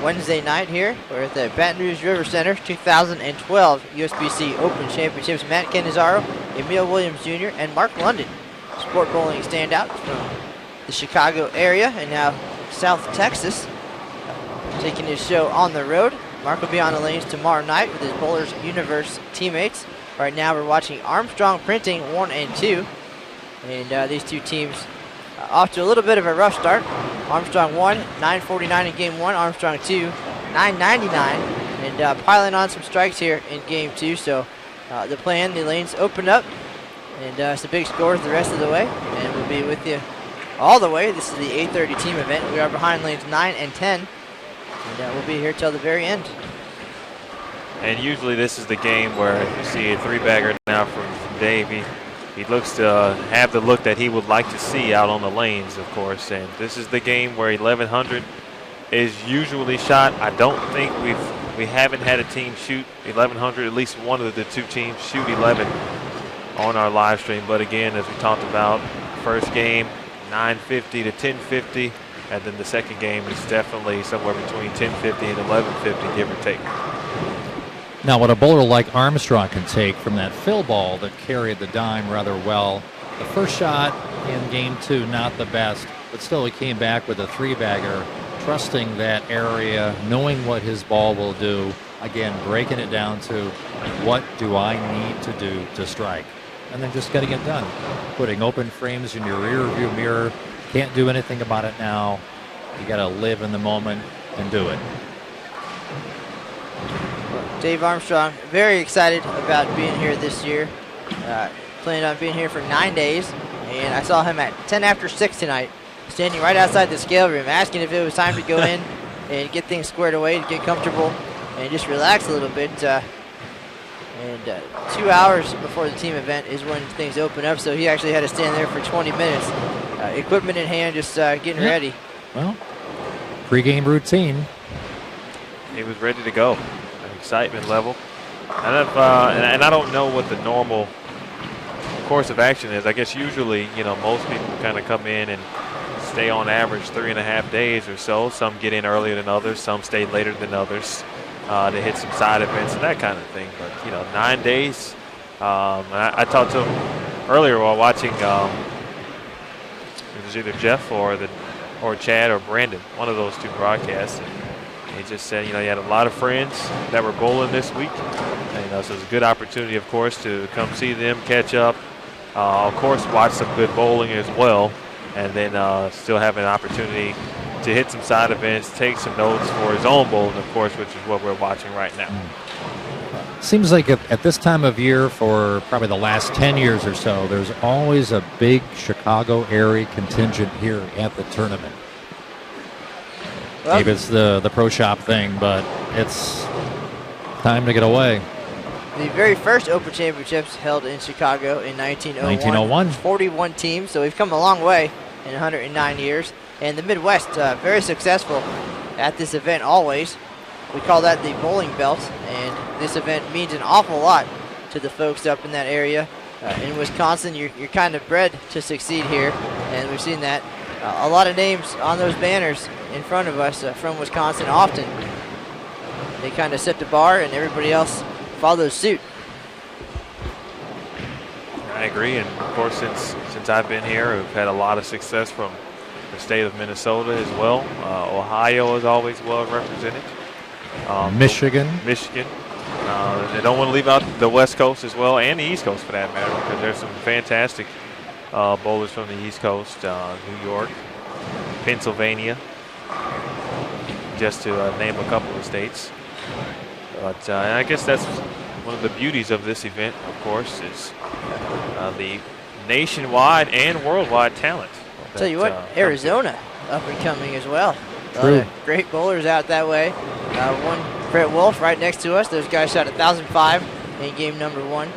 Wednesday night here. We're at the Baton Rouge River Center 2012 USBC Open Championships. Matt Cannizzaro, Emil Williams Jr., and Mark London, sport bowling standouts from the Chicago area and now South Texas, taking his show on the road. Mark will be on the lanes tomorrow night with his Bowlers Universe teammates. Right now we're watching Armstrong Printing 1 and 2. And these two teams off to a little bit of a rough start. Armstrong 1, 949 in game 1. Armstrong 2, 999. And piling on some strikes here in game 2. So the lanes open up. And some big scores the rest of the way. And we'll be with you all the way. This is the 8:30 team event. We are behind lanes 9 and 10. And we'll be here till the very end.
And usually this is the game where you see a 3-bagger now from Dave. He looks to have the look that he would like to see out on the lanes, of course. And this is the game where 1100 is usually shot. I don't think we haven't had a team shoot 1100. At least one of the 2 teams shoot 11 on our live stream. But again, as we talked about, first game 950 to 1050, and then the second game is definitely somewhere between 1050 and 1150, give or take.
Now, what a bowler like Armstrong can take from that fill ball that carried the dime rather well. The first shot in game 2, not the best, but still he came back with a 3-bagger, trusting that area, knowing what his ball will do. Again, breaking it down to what do I need to do to strike? And then just getting it done. Putting open frames in your rear view mirror. Can't do anything about it now. You got to live in the moment and do it.
Dave Armstrong, very excited about being here this year. Planning on being here for 9 days. And I saw him at 10 after 6 tonight, standing right outside the scale room, asking if it was time to go in and get things squared away, to get comfortable. and just relax a little bit. 2 hours before the team event is when things open up, so he actually had to stand there for 20 minutes. Equipment in hand, just getting ready.
Well, pre-game routine.
He was ready to go. Excitement level. And I don't know what the normal course of action is. I guess usually, most people kind of come in and stay on average 3.5 days or so. Some get in earlier than others. Some stay later than others. They hit some side events and that kind of thing. But 9 days. I talked to him earlier while watching. It was either Jeff or Chad or Brandon, one of those two broadcasts. And he just said, he had a lot of friends that were bowling this week. And, so it was a good opportunity, of course, to come see them, catch up. Of course, watch some good bowling as well, and then still have an opportunity to hit some side events, take some notes for his own bowling, of course, which is what we're watching right now.
Seems like at this time of year for probably the last 10 years or so, there's always a big Chicago area contingent here at the tournament.
Well,
maybe it's the pro shop thing, but it's time to get away.
The very first Open Championships held in Chicago in 1901. 41 teams, so we've come a long way in 109 years. And the Midwest, very successful at this event always. We call that the bowling belt, and this event means an awful lot to the folks up in that area. In Wisconsin, you're kind of bred to succeed here, and we've seen that. A lot of names on those banners in front of us from Wisconsin often. They kind of set the bar, and everybody else follows suit.
I agree, and of course, since I've been here, we've had a lot of success from the state of Minnesota as well. Ohio is always well represented.
Michigan.
They don't want to leave out the West Coast as well, and the East Coast for that matter, because there's some fantastic bowlers from the East Coast, New York, Pennsylvania, just to name a couple of states. But I guess that's one of the beauties of this event, of course, is the nationwide and worldwide talent.
Tell you what, Arizona up and coming as well. Great bowlers out that way. One, Brett Wolf, right next to us. Those guys shot 1,005 in game number 1.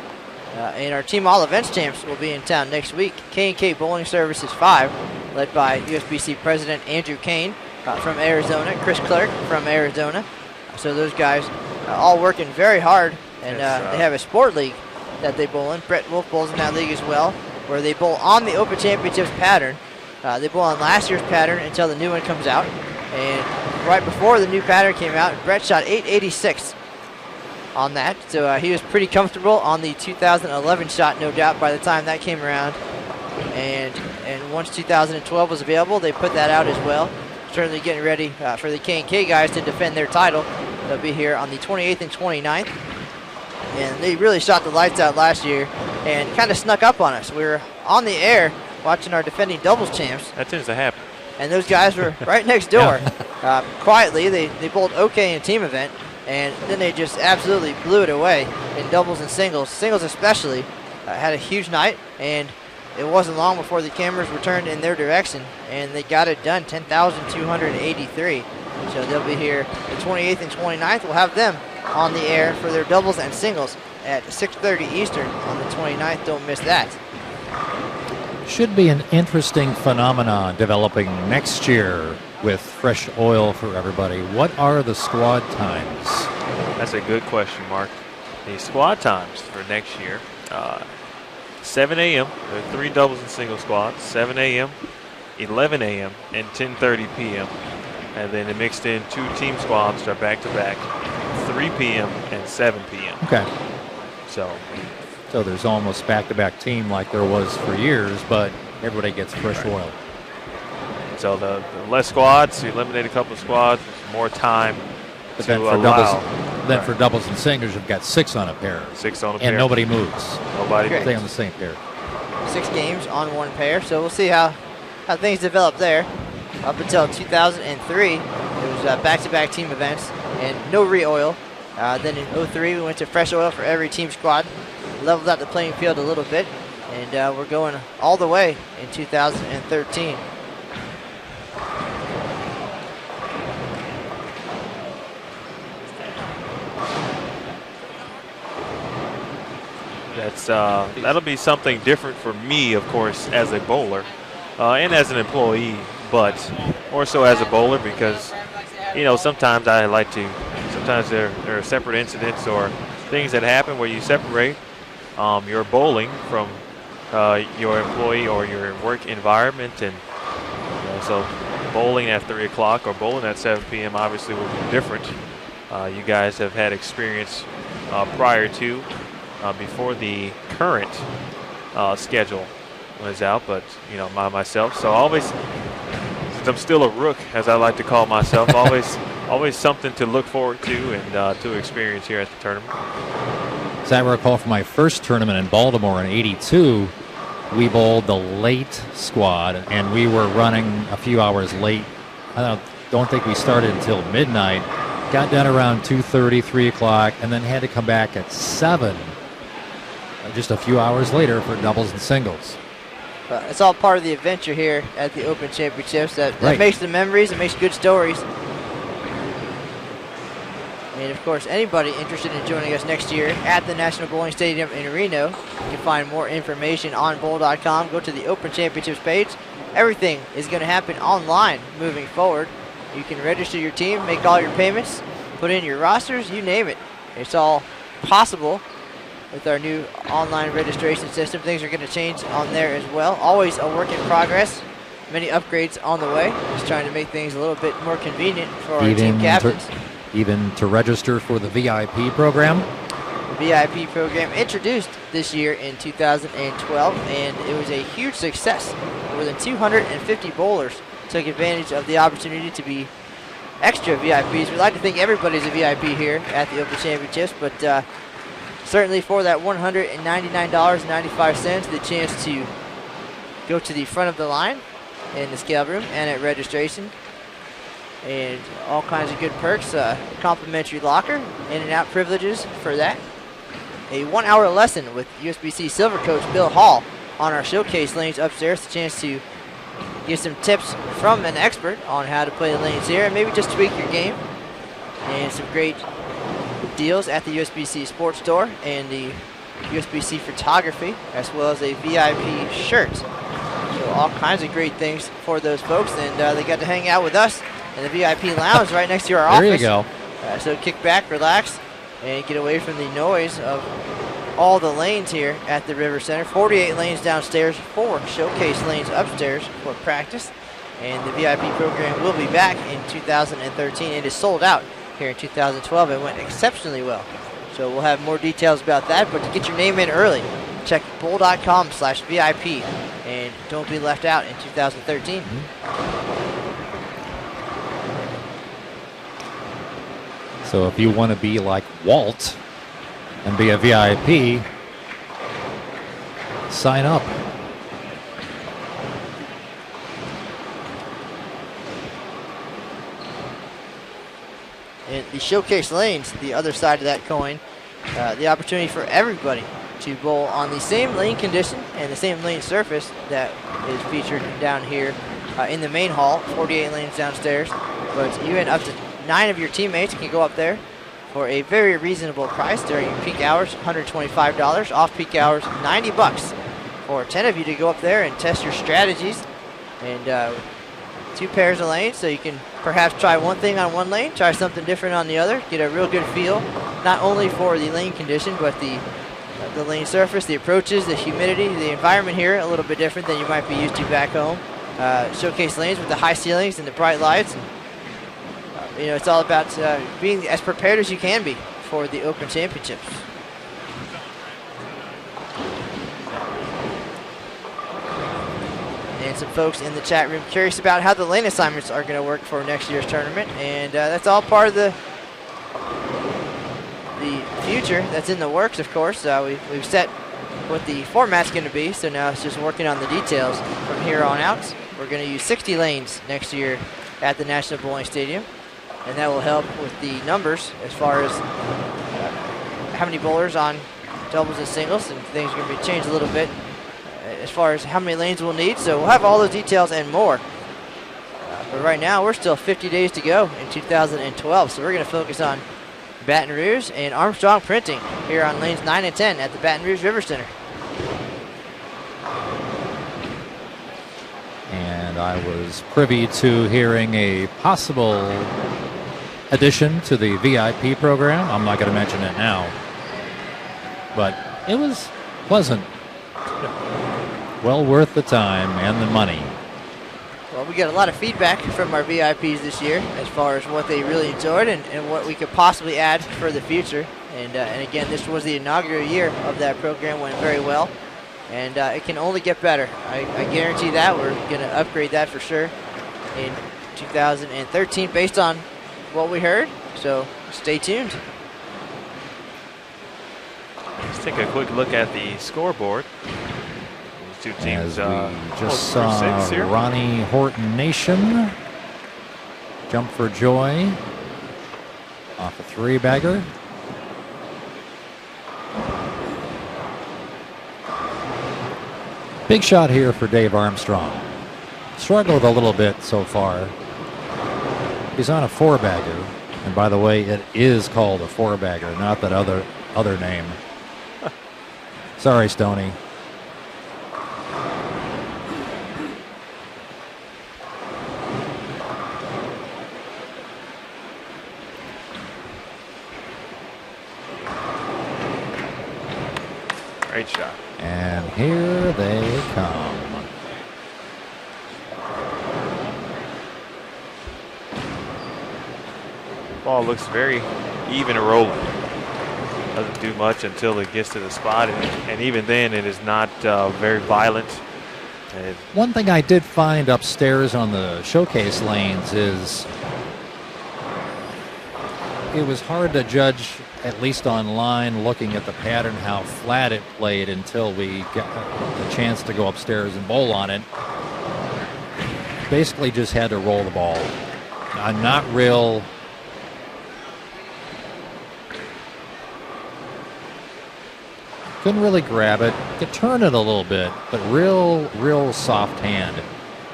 And our team all events champs will be in town next week. K&K Bowling Services 5, led by USBC President Andrew Kane from Arizona, Chris Clark from Arizona. So those guys all working very hard, and they have a sport league that they bowl in. Brett Wolf bowls in that league as well, where they bowl on the Open Championships pattern. They bowl on last year's pattern until the new one comes out. And right before the new pattern came out, Brett shot 886 on that. So he was pretty comfortable on the 2011 shot, no doubt, by the time that came around. And once 2012 was available, they put that out as well. Certainly getting ready for the K&K guys to defend their title. They'll be here on the 28th and 29th. And they really shot the lights out last year and kind of snuck up on us. We were on the air watching our defending doubles champs.
That tends to happen.
And those guys were right next door. Quietly, they bowled okay in a team event, and then they just absolutely blew it away in doubles and singles. Singles especially had a huge night, and it wasn't long before the cameras were turned in their direction, and they got it done, 10,283. So they'll be here the 28th and 29th. We'll have them on the air for their doubles and singles at 6:30 Eastern on the 29th. Don't miss that.
Should be an interesting phenomenon developing next year with fresh oil for everybody. What are the squad times?
That's a good question, Mark. The squad times for next year, 7 a.m. There are 3 doubles and single squads, 7 a.m., 11 a.m., and 10:30 p.m. And then they mixed in 2 team squads that are back-to-back, 3 p.m. and 7 p.m.
Okay.
So
there's almost back-to-back team like there was for years, but everybody gets fresh oil.
So the less squads, you eliminate a couple of squads, more time
but
to
then for
allow.
For doubles and singles, you've got 6 on a pair.
6 on a pair.
And nobody moves.
Nobody
Stay on the same pair.
6 games on 1 pair, so we'll see how things develop there. Up until 2003, it was back-to-back team events and no re-oil. Then in 2003, we went to fresh oil for every team squad. Leveled out the playing field a little bit, and we're going all the way in 2013.
that'll be something different for me, of course, as a bowler and as an employee, but more so as a bowler because, sometimes sometimes there are separate incidents or things that happen where you separate your bowling from your employee or your work environment. And so bowling at 3 o'clock or bowling at 7 p.m. obviously will be different. You guys have had experience prior to, before the current schedule was out, but myself. So always, since I'm still a rook, as I like to call myself, always something to look forward to and to experience here at the tournament.
As I recall from my first tournament in Baltimore in '82, we bowled the late squad, and we were running a few hours late. I don't think we started until midnight. Got done around 2:30, 3 o'clock, and then had to come back at 7, just a few hours later for doubles and singles.
It's all part of the adventure here at the Open Championships. That makes the memories, it makes good stories. And of course, anybody interested in joining us next year at the National Bowling Stadium in Reno, you can find more information on bowl.com. Go to the Open Championships page. Everything is going to happen online moving forward. You can register your team, make all your payments, put in your rosters, you name it. It's all possible with our new online registration system. Things are going to change on there as well. Always a work in progress. Many upgrades on the way. Just trying to make things a little bit more convenient for our team captains.
Even to register for the VIP program.
The VIP program introduced this year in 2012, and it was a huge success. More than 250 bowlers took advantage of the opportunity to be extra VIPs. We like to think everybody's a VIP here at the Open Championships, but certainly for that $199.95, the chance to go to the front of the line in the scale room and at registration, and all kinds of good perks, complimentary locker, in and out privileges for that. A 1-hour lesson with USBC Silver Coach Bill Hall on our showcase lanes upstairs. The chance to get some tips from an expert on how to play the lanes here and maybe just tweak your game. And some great deals at the USBC Sports Store and the USBC Photography, as well as a VIP shirt. So all kinds of great things for those folks, and they got to hang out with us in the VIP lounge right next to our office.
There you go.
So kick back, relax, and get away from the noise of all the lanes here at the River Center. 48 lanes downstairs, 4 showcase lanes upstairs for practice. And the VIP program will be back in 2013. It is sold out here in 2012. It went exceptionally well. So we'll have more details about that. But to get your name in early, check bowl.com/VIP. And don't be left out in 2013.
So if you want to be like Walt and be a VIP, sign up.
And the showcase lanes, the other side of that coin, the opportunity for everybody to bowl on the same lane condition and the same lane surface that is featured down here in the main hall, 48 lanes downstairs. But you and up to 9 of your teammates can go up there for a very reasonable price during peak hours, $125. Off peak hours, $90 for 10 of you to go up there and test your strategies. And 2 pairs of lanes, so you can perhaps try one thing on one lane, try something different on the other, get a real good feel, not only for the lane condition, but the lane surface, the approaches, the humidity, the environment here, a little bit different than you might be used to back home. Showcase lanes with the high ceilings and the bright lights. And, it's all about being as prepared as you can be for the Open Championships. And some folks in the chat room curious about how the lane assignments are going to work for next year's tournament. And that's all part of the future that's in the works, of course. We've set what the format's going to be, so now it's just working on the details from here on out. We're going to use 60 lanes next year at the National Bowling Stadium, and that will help with the numbers as far as how many bowlers on doubles and singles, and things are going to be changed a little bit as far as how many lanes we'll need. So we'll have all those details and more. But right now, we're still 50 days to go in 2012, so we're going to focus on Baton Rouge and Armstrong Printing here on lanes 9 and 10 at the Baton Rouge River Center.
And I was privy to hearing a possible addition to the VIP program. I'm not going to mention it now, but it was pleasant. Well worth the time and the money.
Well, we got a lot of feedback from our VIPs this year as far as what they really enjoyed and what we could possibly add for the future. And again, this was the inaugural year of that program, went very well. And it can only get better. I guarantee that. We're going to upgrade that for sure in 2013 based on what we heard. So stay tuned.
Let's take a quick look at the scoreboard. These two teams
As we just saw Ronnie Horton Nation jump for joy off a three-bagger. Big shot here for Dave Armstrong. Struggled a little bit so far. He's on a four-bagger. And by the way, it is called a four-bagger, not that other name. Sorry, Stoney.
Great shot.
And here they come.
Ball looks very even and rolling. Doesn't do much until it gets to the spot, and even then it is not very violent.
One thing I did find upstairs on the showcase lanes is it was hard to judge, at least online, looking at the pattern, how flat it played until we got the chance to go upstairs and bowl on it. Basically just had to roll the ball. Not real. Couldn't really grab it. Could turn it a little bit, but real soft hand.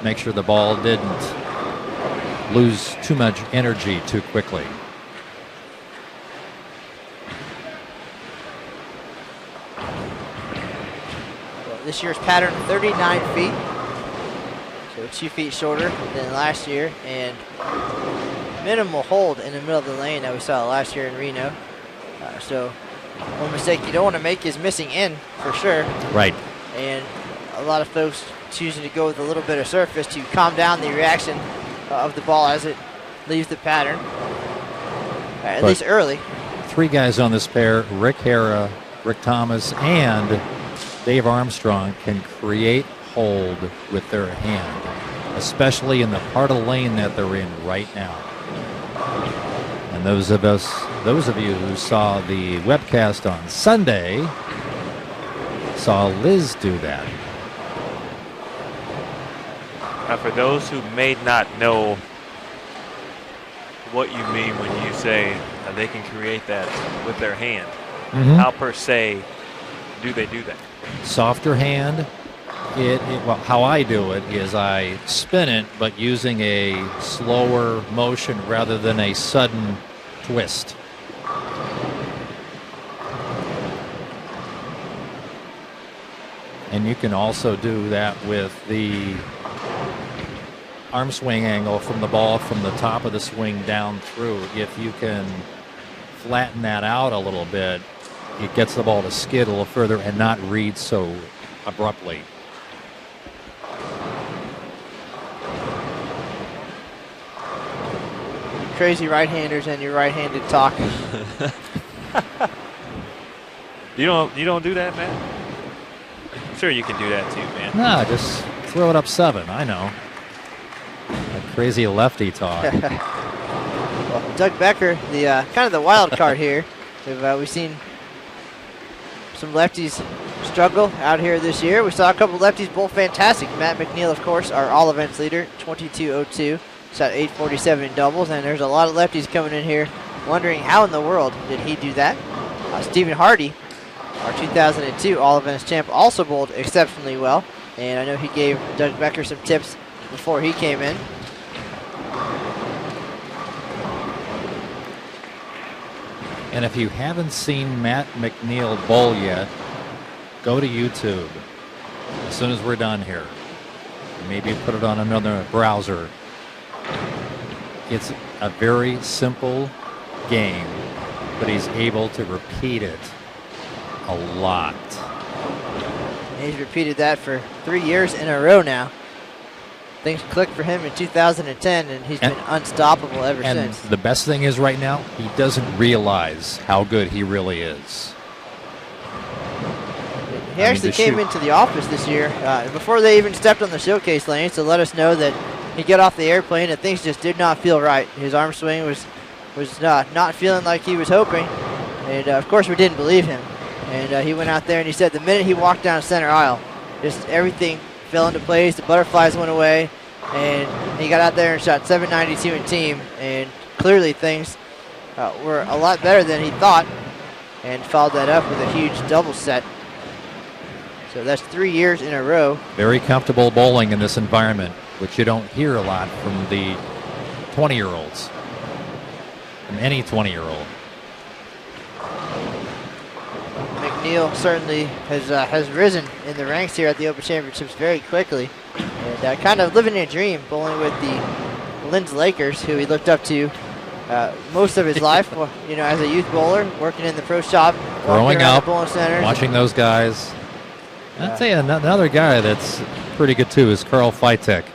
Make sure the ball didn't lose too much energy too quickly.
Well, this year's pattern, 39 feet. So 2 feet shorter than last year, and minimal hold in the middle of the lane that we saw last year in Reno. So one mistake you don't want to make is missing in, for sure.
Right.
And a lot of folks choosing to go with a little bit of surface to calm down the reaction of the ball as it leaves the pattern, at least early.
Three guys on this pair, Rick Hara, Rick Thomas, and Dave Armstrong, can create hold with their hand, especially in the part of the lane that they're in right now. And those of you who saw the webcast on Sunday saw Liz do that.
Now, for those who may not know what you mean when you say they can create that with their hand, how per se do they do that?
Softer hand. Well, how I do it is I spin it, but using a slower motion rather than a sudden twist. And you can also do that with the arm swing angle from the ball from the top of the swing down through. If you can flatten that out a little bit, it gets the ball to skid a little further and not read so abruptly.
Crazy right-handers and your right-handed talk.
You don't do that, man? I'm sure you can do that too, man.
No, just throw it up 7. I know. That crazy lefty talk.
Well, Doug Becker, the kind of the wild card here. We've seen some lefties struggle out here this year. We saw a couple lefties both fantastic. Matt McNeil, of course, our all events leader, 22.02. Shot 847 in doubles, and there's a lot of lefties coming in here wondering how in the world did he do that. Stephen Hardy, our 2002 all events champ, also bowled exceptionally well, and I know he gave Doug Becker some tips before he came in.
And if you haven't seen Matt McNeil bowl yet, go to YouTube as soon as we're done here. Maybe put it on another browser. It's a very simple game, but he's able to repeat it a lot.
He's repeated that for 3 years in a row now. Things clicked for him in 2010, and he's been unstoppable ever since.
And the best thing is right now, he doesn't realize how good he really is.
He actually came into the office this year before they even stepped on the showcase lanes to let us know that he'd get off the airplane and things just did not feel right. His arm swing was not feeling like he was hoping, and of course we didn't believe him. And he went out there and he said the minute he walked down center aisle, just everything fell into place. The butterflies went away, and he got out there and shot 792 in team, and clearly things were a lot better than he thought, and followed that up with a huge double set. So that's 3 years in a row.
Very comfortable bowling in this environment, which you don't hear a lot from the 20-year-olds, from any 20-year-old.
McNeil certainly has risen in the ranks here at the Open Championships very quickly, and kind of living a dream, bowling with the Linz Lakers, who he looked up to most of his life. You know, as a youth bowler, working in the pro shop,
growing up,
bowling centers,
watching those guys. I'd say another guy that's pretty good too is Carl Feitek.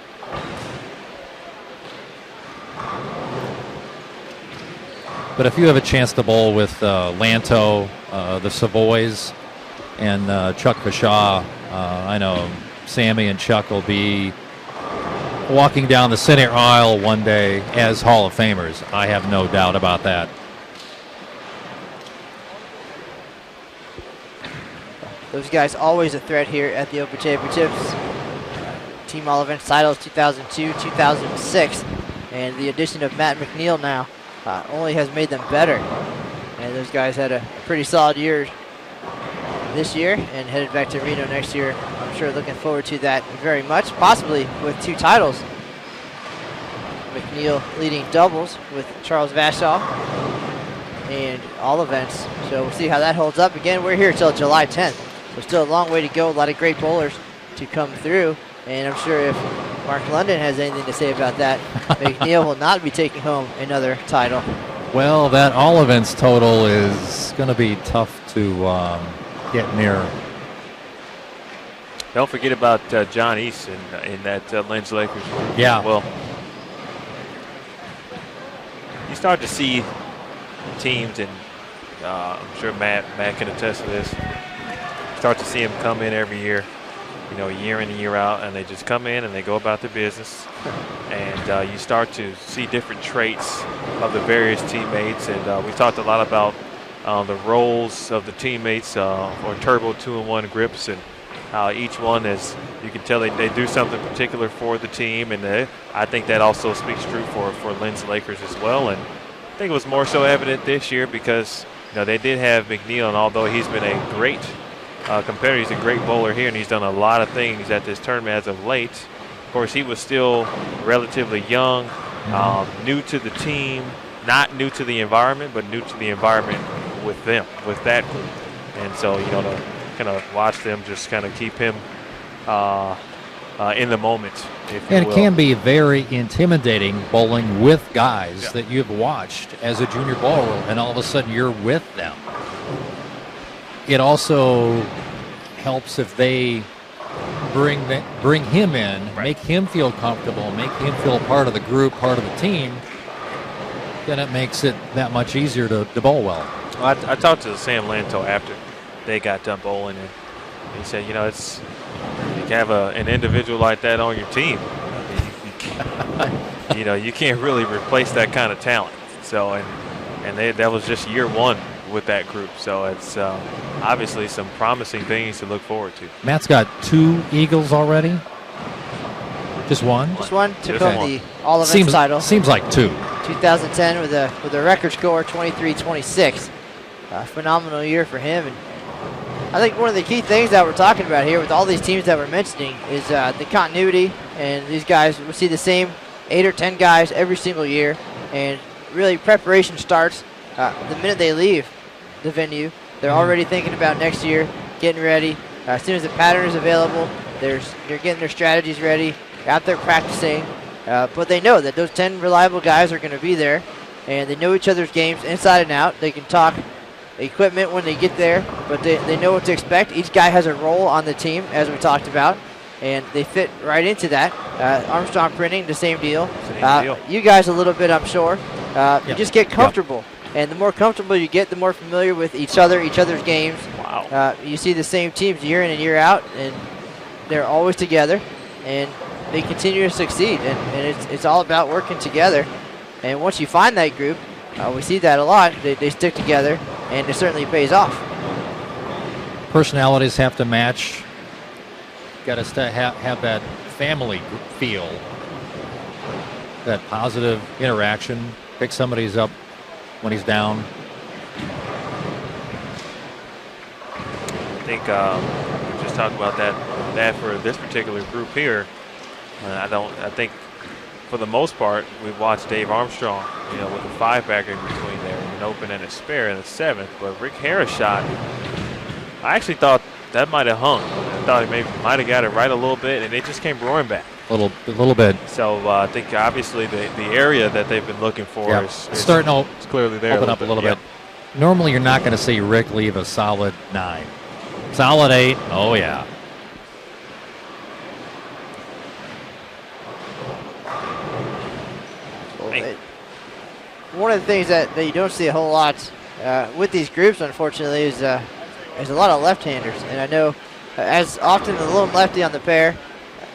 But if you have a chance to bowl with Lanto, the Savoys, and Chuck Pashaw, I know Sammy and Chuck will be walking down the center aisle one day as Hall of Famers. I have no doubt about that.
Those guys always a threat here at the Open Championships. Team All Events titles 2002, 2006, and the addition of Matt McNeil now only has made them better. And those guys had a pretty solid year this year and headed back to Reno next year. I'm sure looking forward to that very much, possibly with 2 titles. McNeil leading doubles with Charles Vashaw and all events. So we'll see how that holds up. Again, we're here till July 10th. So still a long way to go. A lot of great bowlers to come through. And I'm sure if Mark London has anything to say about that, McNeil will not be taking home another title.
Well, that all events total is going to be tough to get near.
Don't forget about John East in that Linz Lakers.
Yeah.
Well, you start to see teams, and I'm sure Matt can attest to this. Start to see them come in every year, you know, year in and year out, and they just come in and they go about their business. And you start to see different traits of the various teammates. And we talked a lot about the roles of the teammates or turbo 2-in-1 grips, and how each one is, you can tell they do something particular for the team. And I think that also speaks true for Linz Lakers as well. And I think it was more so evident this year because, you know, they did have McNeil, and although he's been a great competitor, he's a great bowler here, and he's done a lot of things at this tournament as of late. Of course, he was still relatively young, new to the team, not new to the environment, but new to the environment with them, with that group. And so, you know, to kind of watch them just kind of keep him in the moment, if you
And
will.
it can be very intimidating bowling with guys that you've watched as a junior bowler, and all of a sudden you're with them. It also helps if they bring him in, make him feel comfortable, make him feel part of the group, part of the team. Then it makes it that much easier to bowl well.
I talked to Sam Lanto after they got done bowling, and he said, you know, it's, you can have an individual like that on your team. You know, you can't really replace that kind of talent. So, and that was just year one with that group. So it's obviously some promising things to look forward to.
Matt's got 2 Eagles already. Just one?
Just one took
Just
home
one.
the All Events title.
Seems like 2.
2010 with a record score 23-26. Phenomenal year for him. And I think one of the key things that we're talking about here with all these teams that we're mentioning is the continuity. And these guys, we see the same 8 or 10 guys every single year. And really preparation starts the minute they leave the venue, they're already thinking about next year, getting ready. As soon as the pattern is available, they're getting their strategies ready, out there practicing. But they know that those 10 reliable guys are going to be there, and they know each other's games inside and out. They can talk equipment when they get there, but they know what to expect. Each guy has a role on the team, as we talked about, and they fit right into that. Armstrong Printing, the same deal. You guys a little bit, I'm sure. You just get comfortable, and the more comfortable you get, the more familiar with each other's games.
Wow.
You see the same teams year in and year out, and they're always together, and they continue to succeed, and it's all about working together. And once you find that group, we see that a lot, they stick together, and it certainly pays off.
Personalities have to match. Got to have that family feel, that positive interaction, pick somebody's up when he's down.
I think we just talked about that for this particular group here. I think for the most part we've watched Dave Armstrong, with a 5-backer in between there, an open and a spare in the 7th. But Rick Harris' shot, I actually thought that might have hung. I thought he might have got it right a little bit, and it just came roaring back.
A little bit.
So I think obviously the area that they've been looking for is
starting to
it's clearly there.
Open up a little bit. Normally you're not going to see Rick leave a solid 9. Solid 8. Oh, yeah.
One of the things that you don't see a whole lot with these groups, unfortunately, is there's a lot of left-handers. And I know as often the lone lefty on the pair,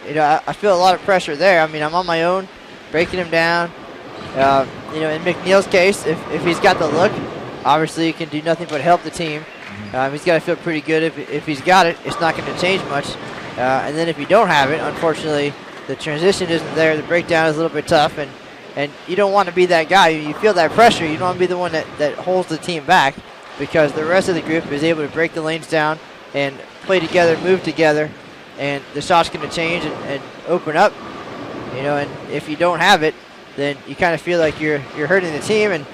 I feel a lot of pressure there. I mean, I'm on my own, breaking him down. In McNeil's case, if he's got the look, obviously he can do nothing but help the team. He's got to feel pretty good. If he's got it, it's not going to change much. And then if you don't have it, unfortunately, the transition isn't there. The breakdown is a little bit tough, and you don't want to be that guy. You feel that pressure. You don't want to be the one that holds the team back, because the rest of the group is able to break the lanes down and play together, move together, and the shot's going to change and open up. And if you don't have it, then you kind of feel like you're hurting the team. And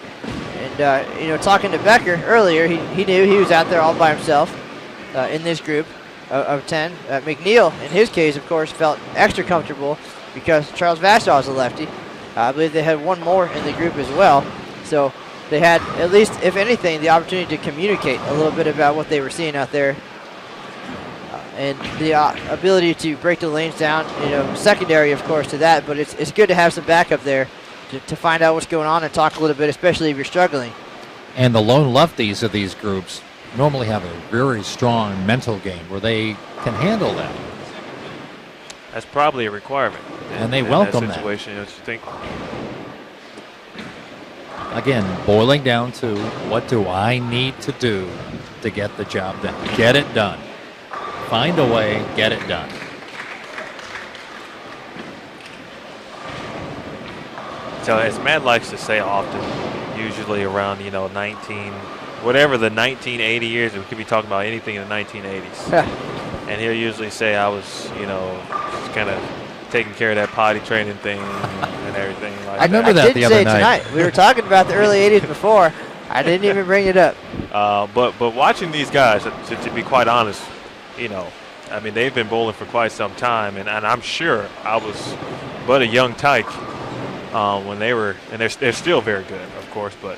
talking to Becker earlier, he knew he was out there all by himself in this group of 10. McNeil, in his case, of course, felt extra comfortable because Charles Vashtaw is a lefty. I believe they had one more in the group as well. So they had, at least, if anything, the opportunity to communicate a little bit about what they were seeing out there. And the ability to break the lanes down, secondary, of course, to that. But it's good to have some backup there to find out what's going on and talk a little bit, especially if you're struggling.
And the lone lefties of these groups normally have a very strong mental game where they can handle that.
That's probably a requirement.
And they welcome that.
Situation, don't you think?
Again, boiling down to what do I need to do to get the job done? Get it done. Find a way, get it done.
So as Matt likes to say often, usually around 1980 years, we could be talking about anything in the 1980s. And he'll usually say I was, just kind of taking care of that potty training thing and everything like that.
I remember that the other night.
Tonight. We were talking about the early 80s before. I didn't even bring it up.
But watching these guys, to be quite honest, they've been bowling for quite some time, and I'm sure I was but a young tyke when they were, and they're still very good, of course, but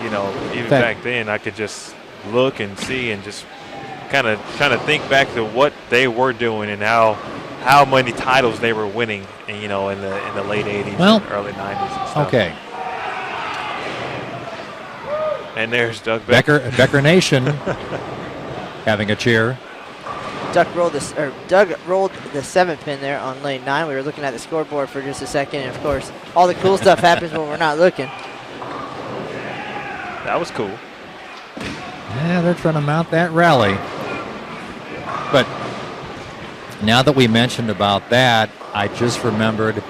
even back then I could just look and see and just kind of think back to what they were doing and how many titles they were winning, in the late 80s and early 90s and stuff.
Okay.
And there's Doug Becker.
Becker Nation having a cheer.
Doug rolled the 7th pin there on lane 9. We were looking at the scoreboard for just a second, and of course, all the cool stuff happens when we're not looking.
That was cool.
Yeah, they're trying to mount that rally. But now that we mentioned about that, I just remembered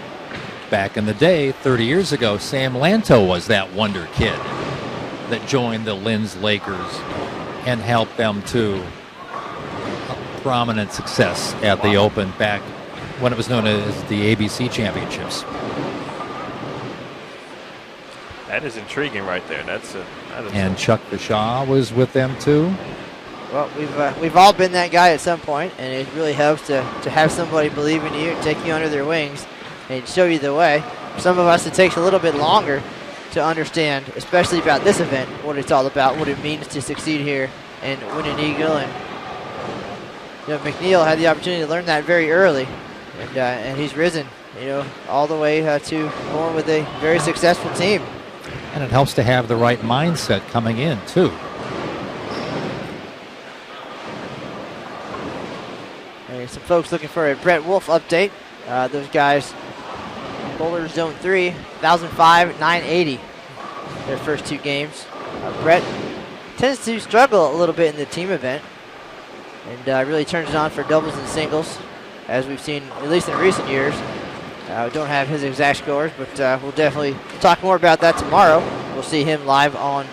back in the day, 30 years ago, Sam Lanto was that wonder kid that joined the Linz Lakers and helped them to prominent success at the Open back when it was known as the ABC Championships.
That is intriguing right there. That's a
And Chuck Bashaw was with them too.
Well, we've all been that guy at some point, and it really helps to have somebody believe in you, take you under their wings, and show you the way. For some of us, it takes a little bit longer to understand, especially about this event, what it's all about, what it means to succeed here and win an eagle. And McNeil had the opportunity to learn that very early, and he's risen, all the way to going with a very successful team.
And it helps to have the right mindset coming in too.
Some folks looking for a Brett Wolf update. Those guys, Boulder Zone 3, 1,005, 980, their first 2 games. Brett tends to struggle a little bit in the team event and really turns it on for doubles and singles, as we've seen at least in recent years. We don't have his exact scores, but we'll definitely talk more about that tomorrow. We'll see him live on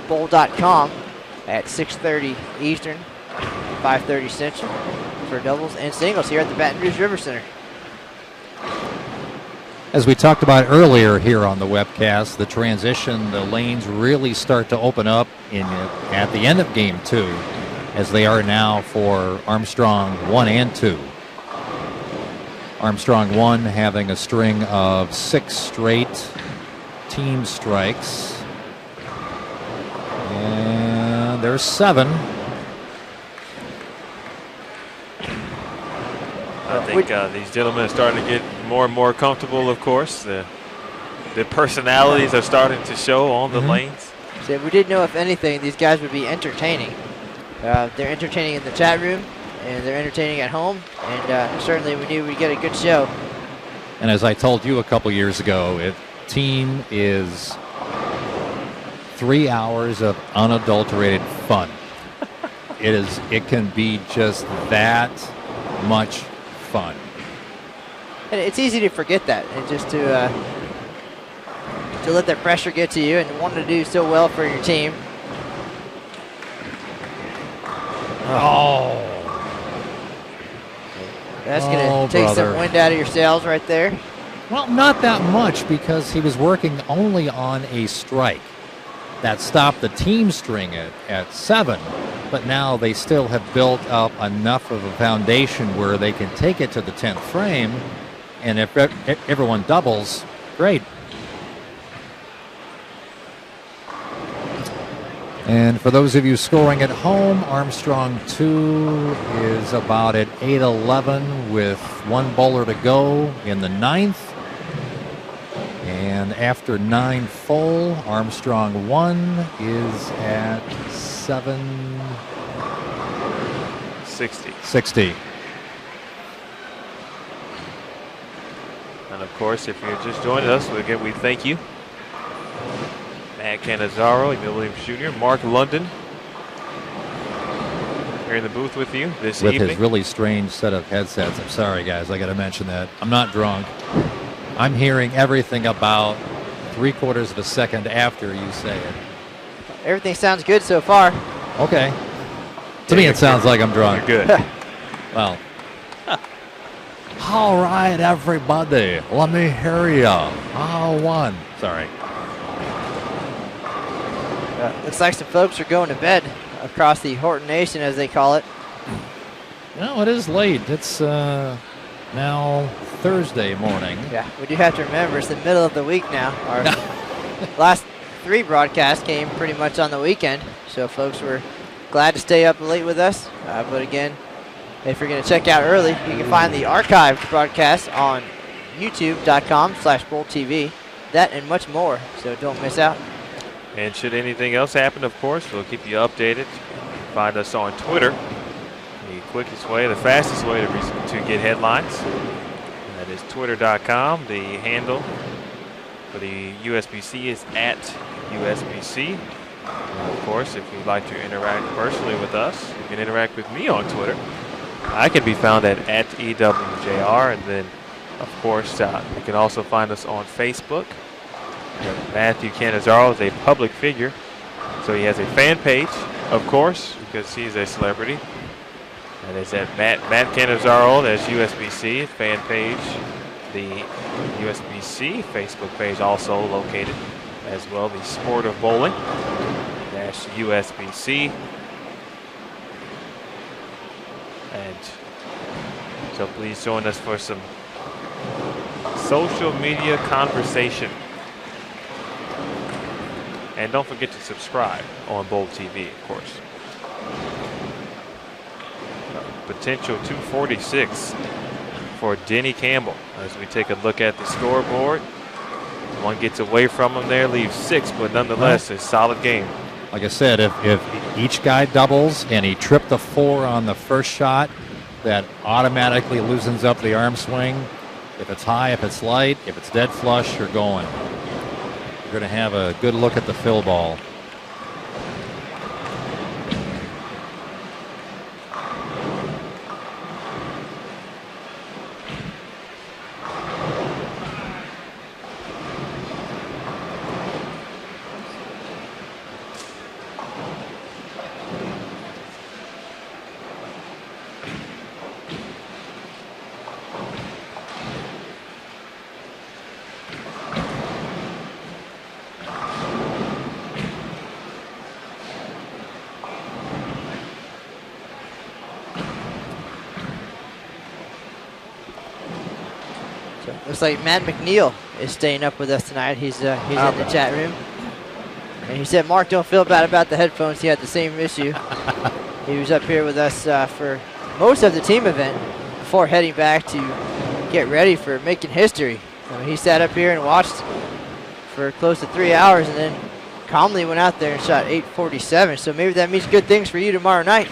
bowl.com at 6:30 Eastern, 5:30 Central, for doubles and singles here at the Baton Rouge River Center.
As we talked about earlier here on the webcast, the transition, the lanes really start to open up at the end of game 2, as they are now for Armstrong 1 and 2. Armstrong 1 having a string of 6 straight team strikes. And there's 7.
I think these gentlemen are starting to get more and more comfortable, of course. The personalities are starting to show on the lanes.
So we didn't know if anything, these guys would be entertaining. They're entertaining in the chat room, and they're entertaining at home, and certainly we knew we'd get a good show.
And as I told you a couple years ago, team is 3 hours of unadulterated fun. It can be just that much fun.
And it's easy to forget that, and just to let that pressure get to you and want to do so well for your team.
Oh.
That's going to take some wind out of your sails right there.
Well, not that much, because he was working only on a strike. That stopped the team string at 7, but now they still have built up enough of a foundation where they can take it to the 10th frame, and if everyone doubles, great. And for those of you scoring at home, Armstrong 2 is about at 8-11 with 1 bowler to go in the 9th. And after 9 full, Armstrong 1 is at 760.
And of course, if you're just joining us, again, we thank you. Matt Cannizzaro, Emil Williams Jr., Mark London here in the booth with you this evening.
With his really strange set of headsets. I'm sorry, guys. I got to mention that. I'm not drunk. I'm hearing everything about 3/4 of a second after you say it.
Everything sounds good so far.
Okay. To me, it sounds like I'm drunk.
You're good.
Well. All right, everybody. Let me hear you. One. Sorry.
Looks like some folks are going to bed across the Horton Nation, as they call it.
No, it is late. It's now Thursday morning.
Yeah, we do have to remember it's the middle of the week now. Our last 3 broadcasts came pretty much on the weekend, so folks were glad to stay up late with us. But again, if you're going to check out early, you can find the archived broadcast on youtube.com/BowlTV. That and much more, so don't miss out.
And should anything else happen, of course, we'll keep you updated. Find us on Twitter. The quickest way, the fastest way to get headlines. And that is twitter.com. The handle for the USBC is @USBC. And of course, if you'd like to interact personally with us, you can interact with me on Twitter. I can be found at @EWJR. And then, of course, you can also find us on Facebook. Matthew Cannizzaro is a public figure, so he has a fan page, of course, because he's a celebrity. And it's at Matt Cannizzaro, that's USBC fan page. The USBC Facebook page also located as well, the Sport of Bowling. USBC. And so please join us for some social media conversation. And don't forget to subscribe on Bold TV, of course. Potential 246 for Denny Campbell as we take a look at the scoreboard. One gets away from him there, leaves 6, but nonetheless, a solid game.
Like I said, if each guy doubles and he tripped the 4 on the first shot, that automatically loosens up the arm swing. If it's high, if it's light, if it's dead flush, you're going. You're going to have a good look at the fill ball.
Looks like Matt McNeil is staying up with us tonight. He's in the chat room. And he said, Mark, don't feel bad about the headphones. He had the same issue. He was up here with us for most of the team event before heading back to get ready for making history. He sat up here and watched for close to 3 hours and then calmly went out there and shot 847. So maybe that means good things for you tomorrow night.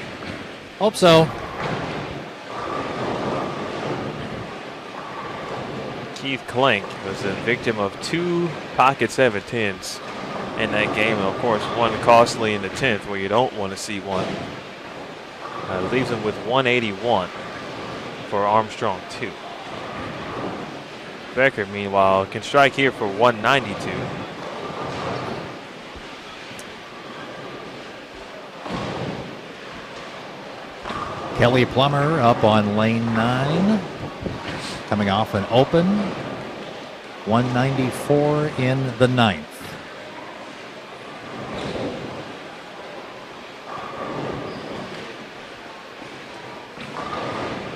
Hope so.
Keith Clank was a victim of 2 pocket 7-10s in that game. Of course, one costly in the 10th where you don't want to see one. Leaves him with 181 for Armstrong 2. Becker, meanwhile, can strike here for 192.
Kelly Plummer up on lane 9. Coming off an open, 194 in the 9th.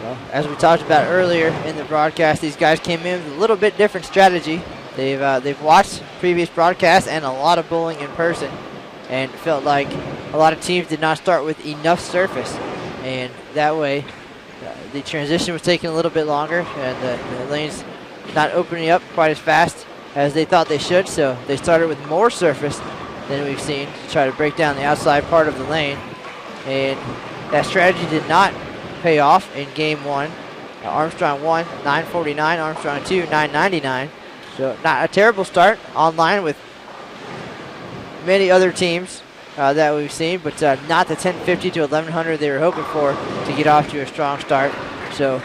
Well, as we talked about earlier in the broadcast, these guys came in with a little bit different strategy. They've watched previous broadcasts and a lot of bowling in person, and felt like a lot of teams did not start with enough surface, and that way the transition was taking a little bit longer, and the lanes not opening up quite as fast as they thought they should. So they started with more surface than we've seen to try to break down the outside part of the lane. And that strategy did not pay off in game 1. Armstrong 1, 949. Armstrong 2, 999. So not a terrible start online with many other teams that we've seen, but not the 1050 to 1100 they were hoping for to get off to a strong start. So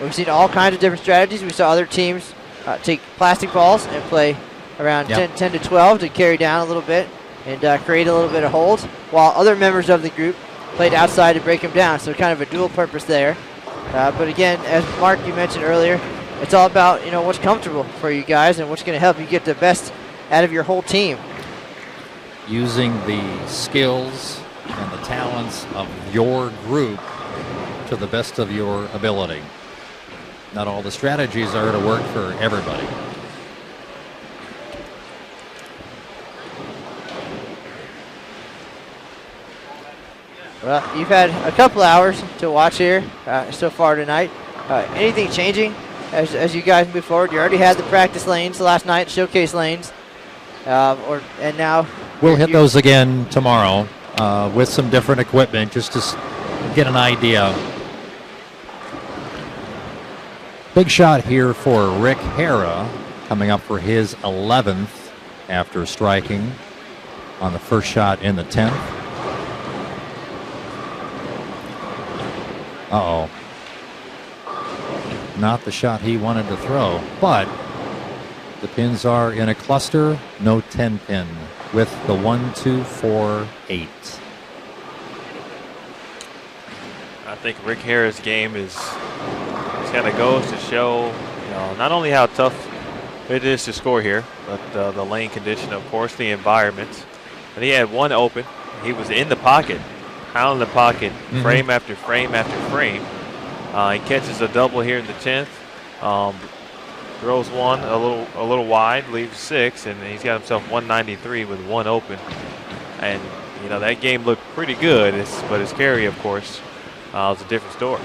we've seen all kinds of different strategies. We saw other teams take plastic balls and play around 10 to 12 to carry down a little bit and create a little bit of hold, while other members of the group played outside to break them down. So kind of a dual purpose there. But again, as Mark, you mentioned earlier, it's all about what's comfortable for you guys and what's going to help you get the best out of your whole team.
Using the skills and the talents of your group to the best of your ability. Not all the strategies are to work for everybody.
Well, you've had a couple hours to watch here so far tonight. Anything changing as you guys move forward? You already had the practice lanes last night, showcase lanes, and now
we'll hit those again tomorrow with some different equipment just to get an idea. Big shot here for Rick Hara, coming up for his 11th after striking on the first shot in the 10th. Uh-oh. Not the shot he wanted to throw, but the pins are in a cluster, no 10 pin with the 1, 2, 4, 8.
I think Rick Hara's game kind of goes to show, not only how tough it is to score here, but the lane condition, of course, the environment. and he had one open. He was in the pocket, pounding the pocket, frame after frame after frame. He catches a double here in the 10th. Throws one a little wide, leaves 6, and he's got himself 193 with one open. And you know that game looked pretty good, but his carry, of course, was a different story.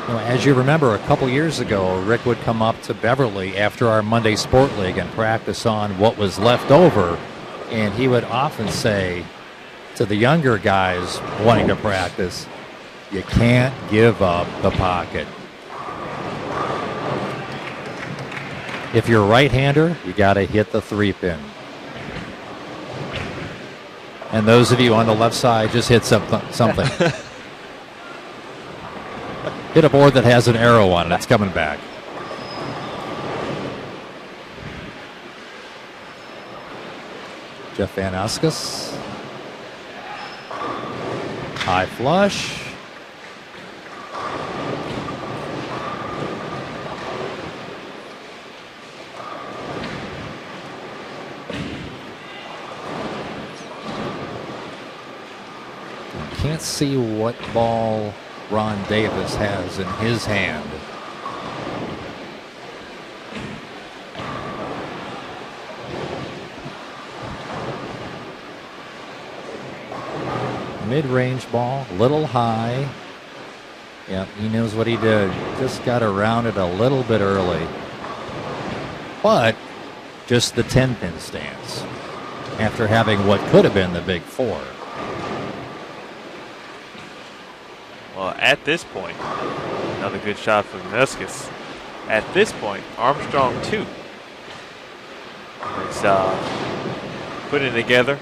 You know, as you remember, a couple years ago, Rick would come up to Beverly after our Monday Sport League and practice on what was left over, and he would often say to the younger guys wanting to practice, you can't give up the pocket. If you're a right-hander, you got to hit the 3-pin. And those of you on the left side, just hit something. Hit a board that has an arrow on it. It's coming back. Jeff Van Askus. High flush. Can't see what ball Ron Davis has in his hand. Mid-range ball, little high. Yeah, he knows what he did. Just got around it a little bit early. But just the 10-pin stance after having what could have been the big 4.
Well, at this point, another good shot from Neskus. At this point, Armstrong 2 is putting together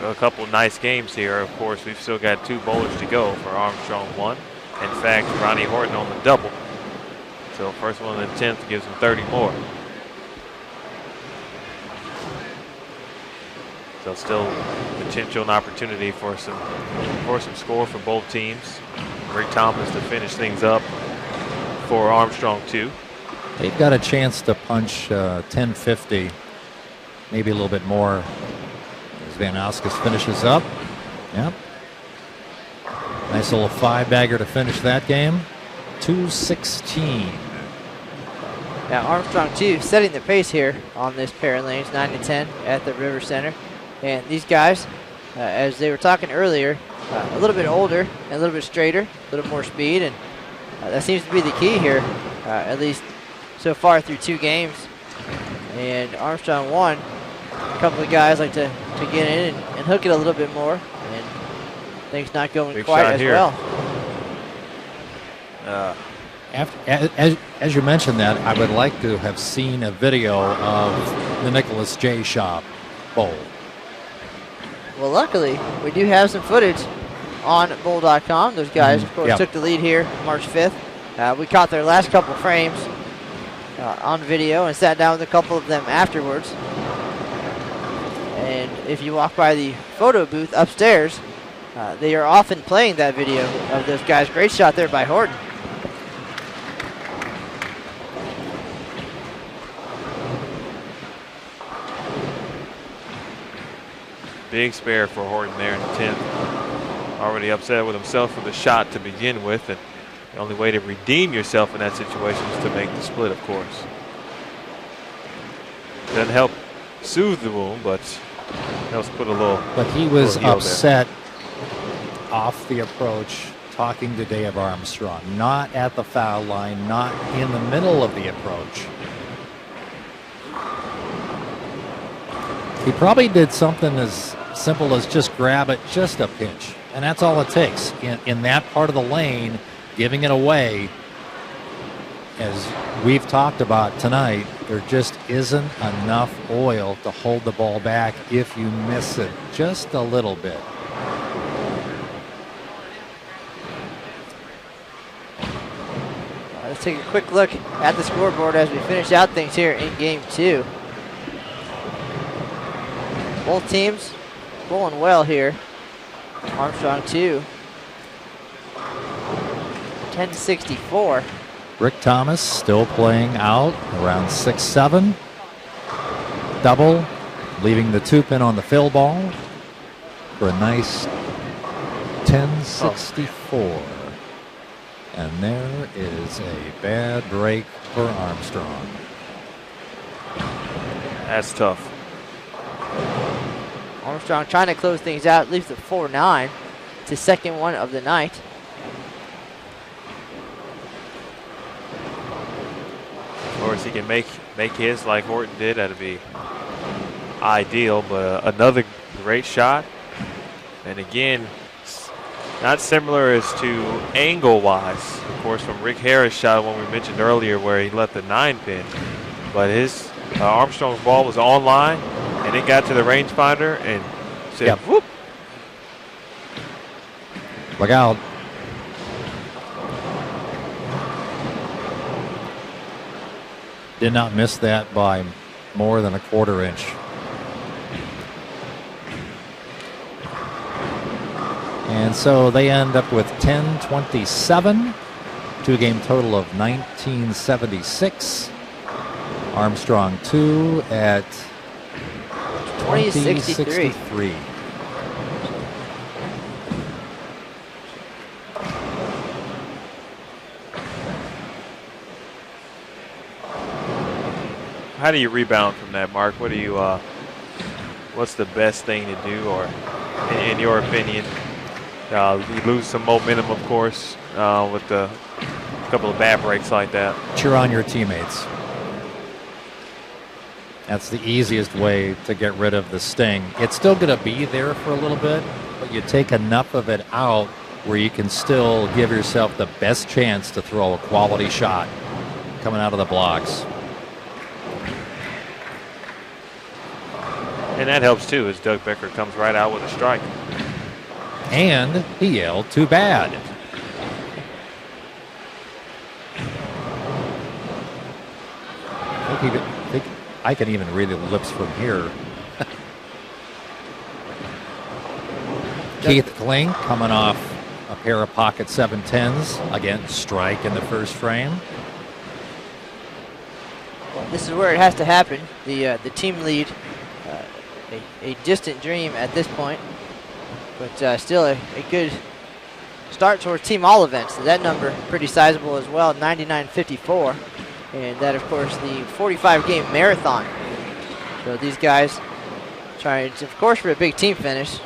a couple nice games here. Of course, we've still got 2 bowlers to go for Armstrong 1. In fact, Ronnie Horton on the double. So first one in the 10th gives him 30 more. So still potential and opportunity for some score for both teams. Rick Thomas to finish things up for Armstrong 2.
They've got a chance to punch 1050, maybe a little bit more as Van Askus finishes up. Yep. Nice little 5-bagger to finish that game. 216.
Now Armstrong 2 setting the pace here on this pair of lanes, 9-10 at the River Center. And these guys, as they were talking earlier, a little bit older and a little bit straighter, a little more speed, and that seems to be the key here, at least so far through 2 games. And Armstrong 1, a couple of guys like to get in and hook it a little bit more, and things not going
Big
quite
shot
as
here.
well.
As you mentioned that, I would like to have seen a video of the Nicholas J. Shop bowl.
Well, luckily, we do have some footage on bowl.com. Those guys, of course, took the lead here March 5th. We caught their last couple frames on video and sat down with a couple of them afterwards. And if you walk by the photo booth upstairs, they are often playing that video of those guys. Great shot there by Horton.
Big spare for Horton there in the 10th. Already upset with himself for the shot to begin with, and the only way to redeem yourself in that situation is to make the split, of course. Doesn't help soothe the wound, but helps put a little.
But he was
heel
upset off the approach, talking to Dave Armstrong, not at the foul line, not in the middle of the approach. He probably did something as simple as just grab it just a pinch, and that's all it takes. In that part of the lane, giving it away, as we've talked about tonight, there just isn't enough oil to hold the ball back if you miss it just a little bit.
Let's take a quick look at the scoreboard as we finish out things here in Game 2. Both teams bowling well here. Armstrong 2, 10-64.
Rick Thomas still playing out around 6-7. Double, leaving the 2-pin on the fill ball. for a nice 1064. And there is a bad break for Armstrong.
That's tough.
Armstrong trying to close things out, leaves the 4-9. It's his second one of the night.
Of course, he can make his like Horton did. That'd be ideal, but another great shot. And again, not similar as to angle-wise, of course, from Rick Harris' shot one we mentioned earlier where he left the 9-pin. But his Armstrong's ball was online, and it got to the rangefinder and said, whoop.
Look out. Did not miss that by more than a quarter inch. And so they end up with 10-27, two-game total of 1976. Armstrong 2 at 2063.
How do you rebound from that, Mark? What do you? What's the best thing to do, or in your opinion? You lose some momentum, of course, with a couple of bad breaks like that.
Cheer on your teammates. That's the easiest way to get rid of the sting. It's still going to be there for a little bit, but you take enough of it out where you can still give yourself the best chance to throw a quality shot coming out of the blocks.
And that helps too, as Doug Becker comes right out with a strike.
And he yelled, "Too bad." I think I can even read the lips from here. Keith Kling coming off a pair of pocket 710s. Again, strike in the first frame.
Well, this is where it has to happen. The team lead, a distant dream at this point, but still a good start towards team all events. So that number pretty sizable as well, 99.54. And that, of course, the 45-game marathon. So these guys trying, of course, for a big team finish,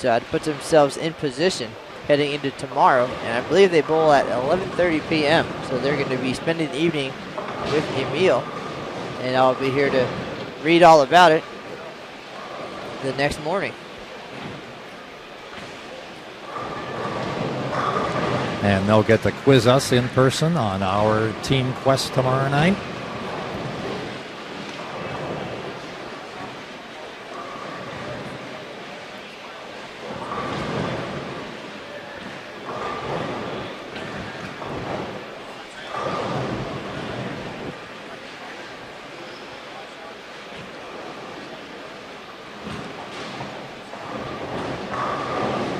but to put themselves in position heading into tomorrow. And I believe they bowl at 11:30 p.m. So they're going to be spending the evening with Emil. And I'll be here to read all about it the next morning.
And they'll get to quiz us in person on our team quest tomorrow night.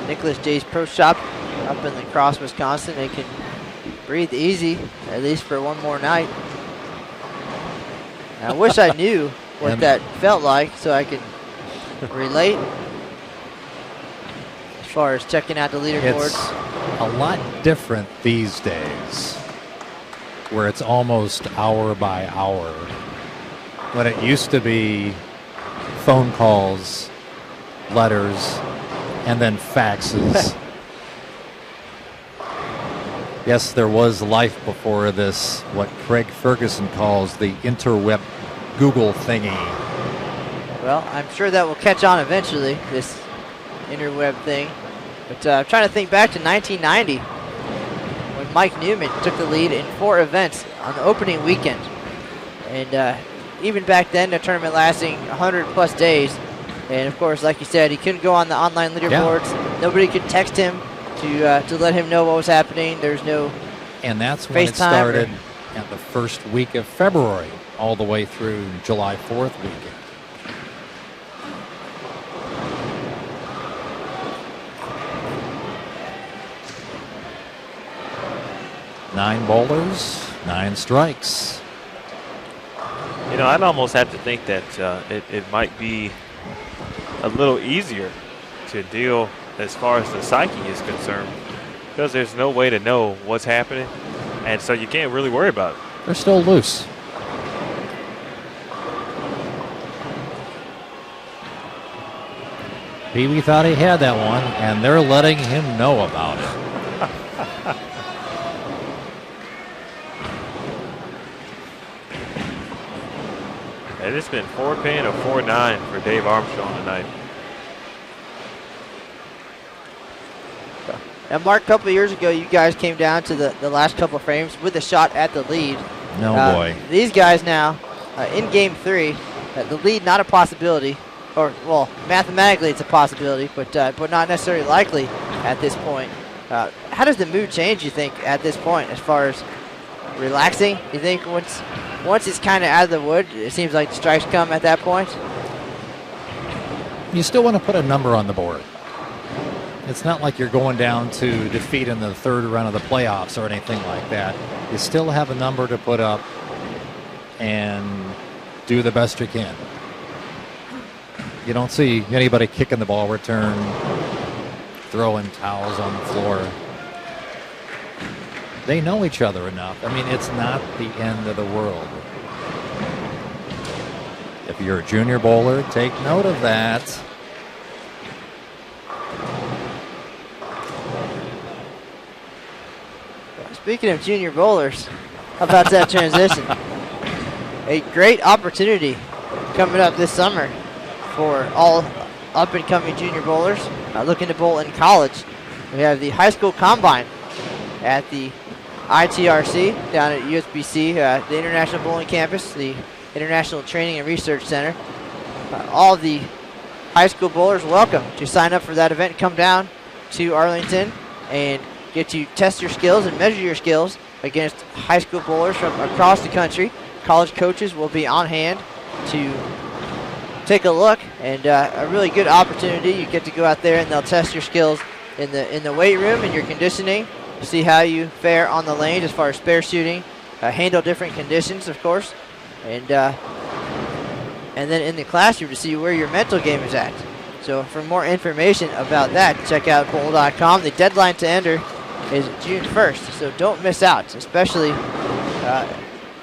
Nicholas J's Pro Shop up in La Crosse, Wisconsin. They can breathe easy, at least for one more night. I wish I knew what that felt like so I could relate as far as checking out the leaderboards.
It's a lot different these days, where it's almost hour by hour. When it used to be phone calls, letters, and then faxes. Yes, there was life before this, what Craig Ferguson calls the interweb Google thingy.
Well, I'm sure that will catch on eventually, this interweb thing. But I'm trying to think back to 1990 when Mike Newman took the lead in 4 events on the opening weekend. And even back then, the tournament lasting 100-plus days. And, of course, like you said, he couldn't go on the online leaderboards. Yeah. Nobody could text him to let him know what was happening. There's no
And that's when it started at the first week of February, all the way through July 4th weekend. Nine bowlers, 9 strikes.
You know, I'd almost have to think that it might be a little easier to deal as far as the psyche is concerned, because there's no way to know what's happening, and so you can't really worry about it.
They're still loose. Pee-wee thought he had that one, and they're letting him know about it.
And it's been 4-pin or 4-9 for Dave Armstrong tonight.
Now, Mark, a couple of years ago, you guys came down to the last couple of frames with a shot at the lead.
No boy.
These guys now, in Game 3, the lead not a possibility. Or, well, mathematically it's a possibility, but not necessarily likely at this point. How does the mood change, you think, at this point, as far as relaxing? You think once it's kind of out of the wood, it seems like the strikes come at that point?
You still want to put a number on the board. It's not like you're going down to defeat in the third round of the playoffs or anything like that. You still have a number to put up and do the best you can. You don't see anybody kicking the ball return, throwing towels on the floor. They know each other enough. I mean, it's not the end of the world. If you're a junior bowler, take note of that.
Speaking of junior bowlers, how about that transition? A great opportunity coming up this summer for all up-and-coming junior bowlers looking to bowl in college. We have the high school combine at the ITRC down at USBC, the International Bowling Campus, the International Training and Research Center. All of the high school bowlers welcome to sign up for that event. Come down to Arlington and get to test your skills and measure your skills against high school bowlers from across the country. College coaches will be on hand to take a look, and a really good opportunity. You get to go out there and they'll test your skills in the weight room and your conditioning, see how you fare on the lane as far as spare shooting, handle different conditions, of course, and then in the classroom to see where your mental game is at. So for more information about that, check out bowl.com. The deadline to enter is June 1st, so don't miss out, especially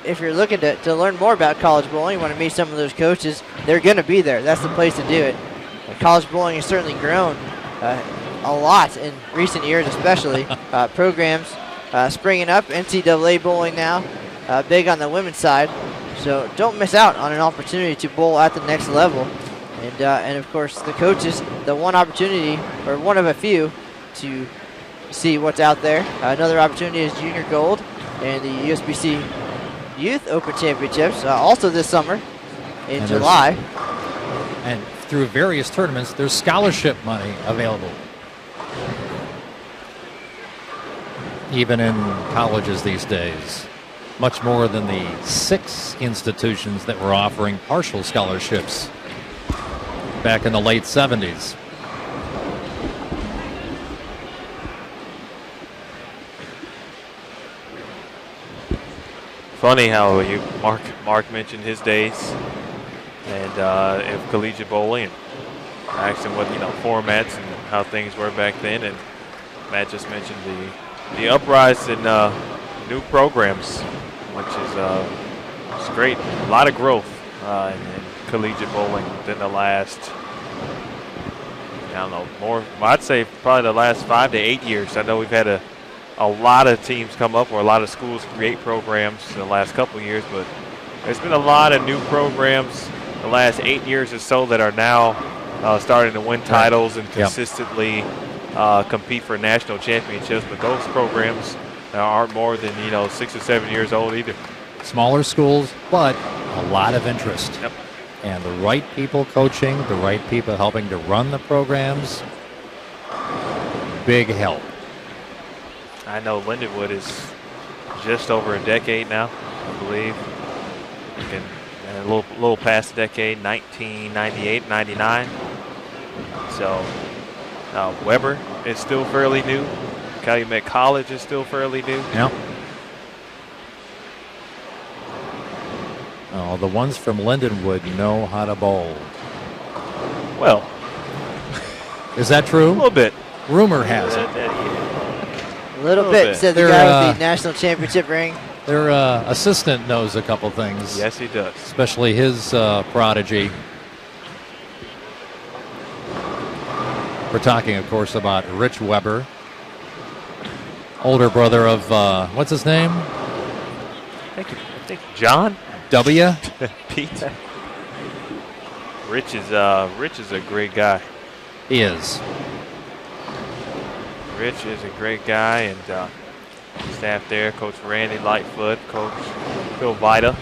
if you're looking to learn more about college bowling, you want to meet some of those coaches, they're going to be there. That's the place to do it. College bowling has certainly grown a lot in recent years, especially. Programs springing up, NCAA bowling now, big on the women's side. So don't miss out on an opportunity to bowl at the next level. And of course, the coaches, the one opportunity, or one of a few, to see what's out there. Another opportunity is Junior Gold and the USBC Youth Open Championships, also this summer in July.
And through various tournaments, there's scholarship money available. Even in colleges these days. Much more than the 6 institutions that were offering partial scholarships back in the late 70s.
Funny how Mark mentioned his days and in collegiate bowling, and I asked him what formats and how things were back then, and Matt just mentioned the uprise in new programs, which is great. A lot of growth in collegiate bowling within the last, I'd say probably the last 5 to 8 years. I know we've had a lot of teams come up, or a lot of schools create programs in the last couple of years, but there's been a lot of new programs the last 8 years or so that are now starting to win titles and consistently compete for national championships. But those programs aren't more than 6 or 7 years old either.
Smaller schools, but a lot of interest.
Yep.
And the right people coaching, the right people helping to run the programs, big help.
I know Lindenwood is just over a decade now, I believe. And a little past a decade, 1998, 99. So Weber is still fairly new. Calumet College is still fairly new.
Yeah. Oh, the ones from Lindenwood know how to bowl.
Well,
Is that true?
A little bit.
Rumor has it.
A little bit, said the
They're,
guy with the national championship ring.
Their assistant knows a couple things.
Yes, he does.
Especially his prodigy. We're talking, of course, about Rich Weber, older brother of, what's his name?
I think John?
W?
Pete. Rich is a great guy.
He is.
Rich is a great guy, and staff there, Coach Randy Lightfoot, Coach Phil Vida.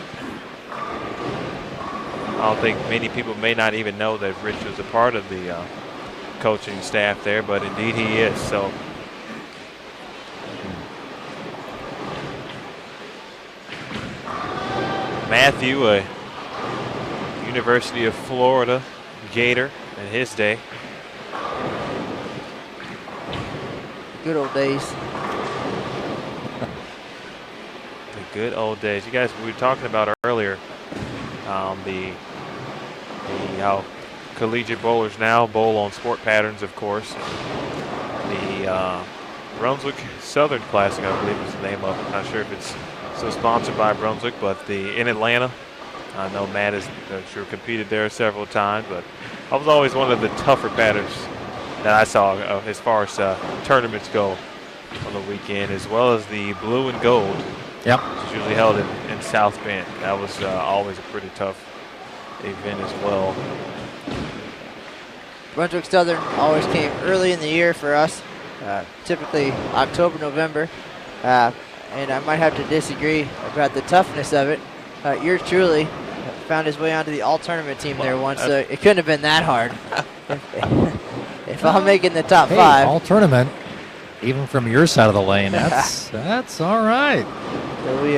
I don't think many people may not even know that Rich was a part of the coaching staff there, but indeed he is. So Matthew, a University of Florida Gator in his day.
Good old days.
The good old days. You guys, we were talking about earlier the how collegiate bowlers now bowl on Sport Patterns, of course. The Brunswick Southern Classic, I believe is the name of it. I'm not sure if it's still sponsored by Brunswick, but in Atlanta. I know Matt has sure competed there several times, but I was always one of the tougher batters that I saw as far as tournaments go on the weekend, as well as the blue and gold.
Yep.
Which is usually held in South Bend. That was always a pretty tough event as well.
Brunswick Southern always came early in the year for us, typically October, November, and I might have to disagree about the toughness of it. Yours truly found his way onto the all-tournament team there once, so it couldn't have been that hard. If I'm making the top 5.
All-tournament, even from your side of the lane, that's all right.
So we,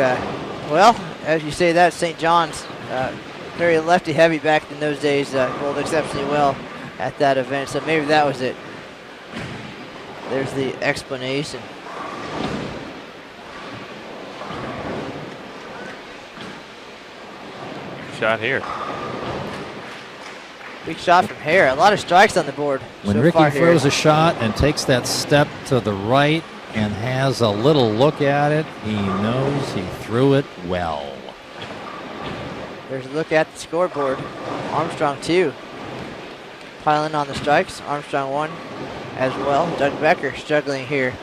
well, as you say that, St. John's, very lefty-heavy back in those days, bowled exceptionally well at that event, so maybe that was it. There's the explanation.
Shot here.
Big shot from Hare. A lot of strikes on the board.
When
so
Ricky
far
throws
here.
a shot and takes that step to the right and has a little look at it, he knows he threw it well.
There's a look at the scoreboard. Armstrong 2. Piling on the strikes. Armstrong 1 as well. Doug Becker struggling here.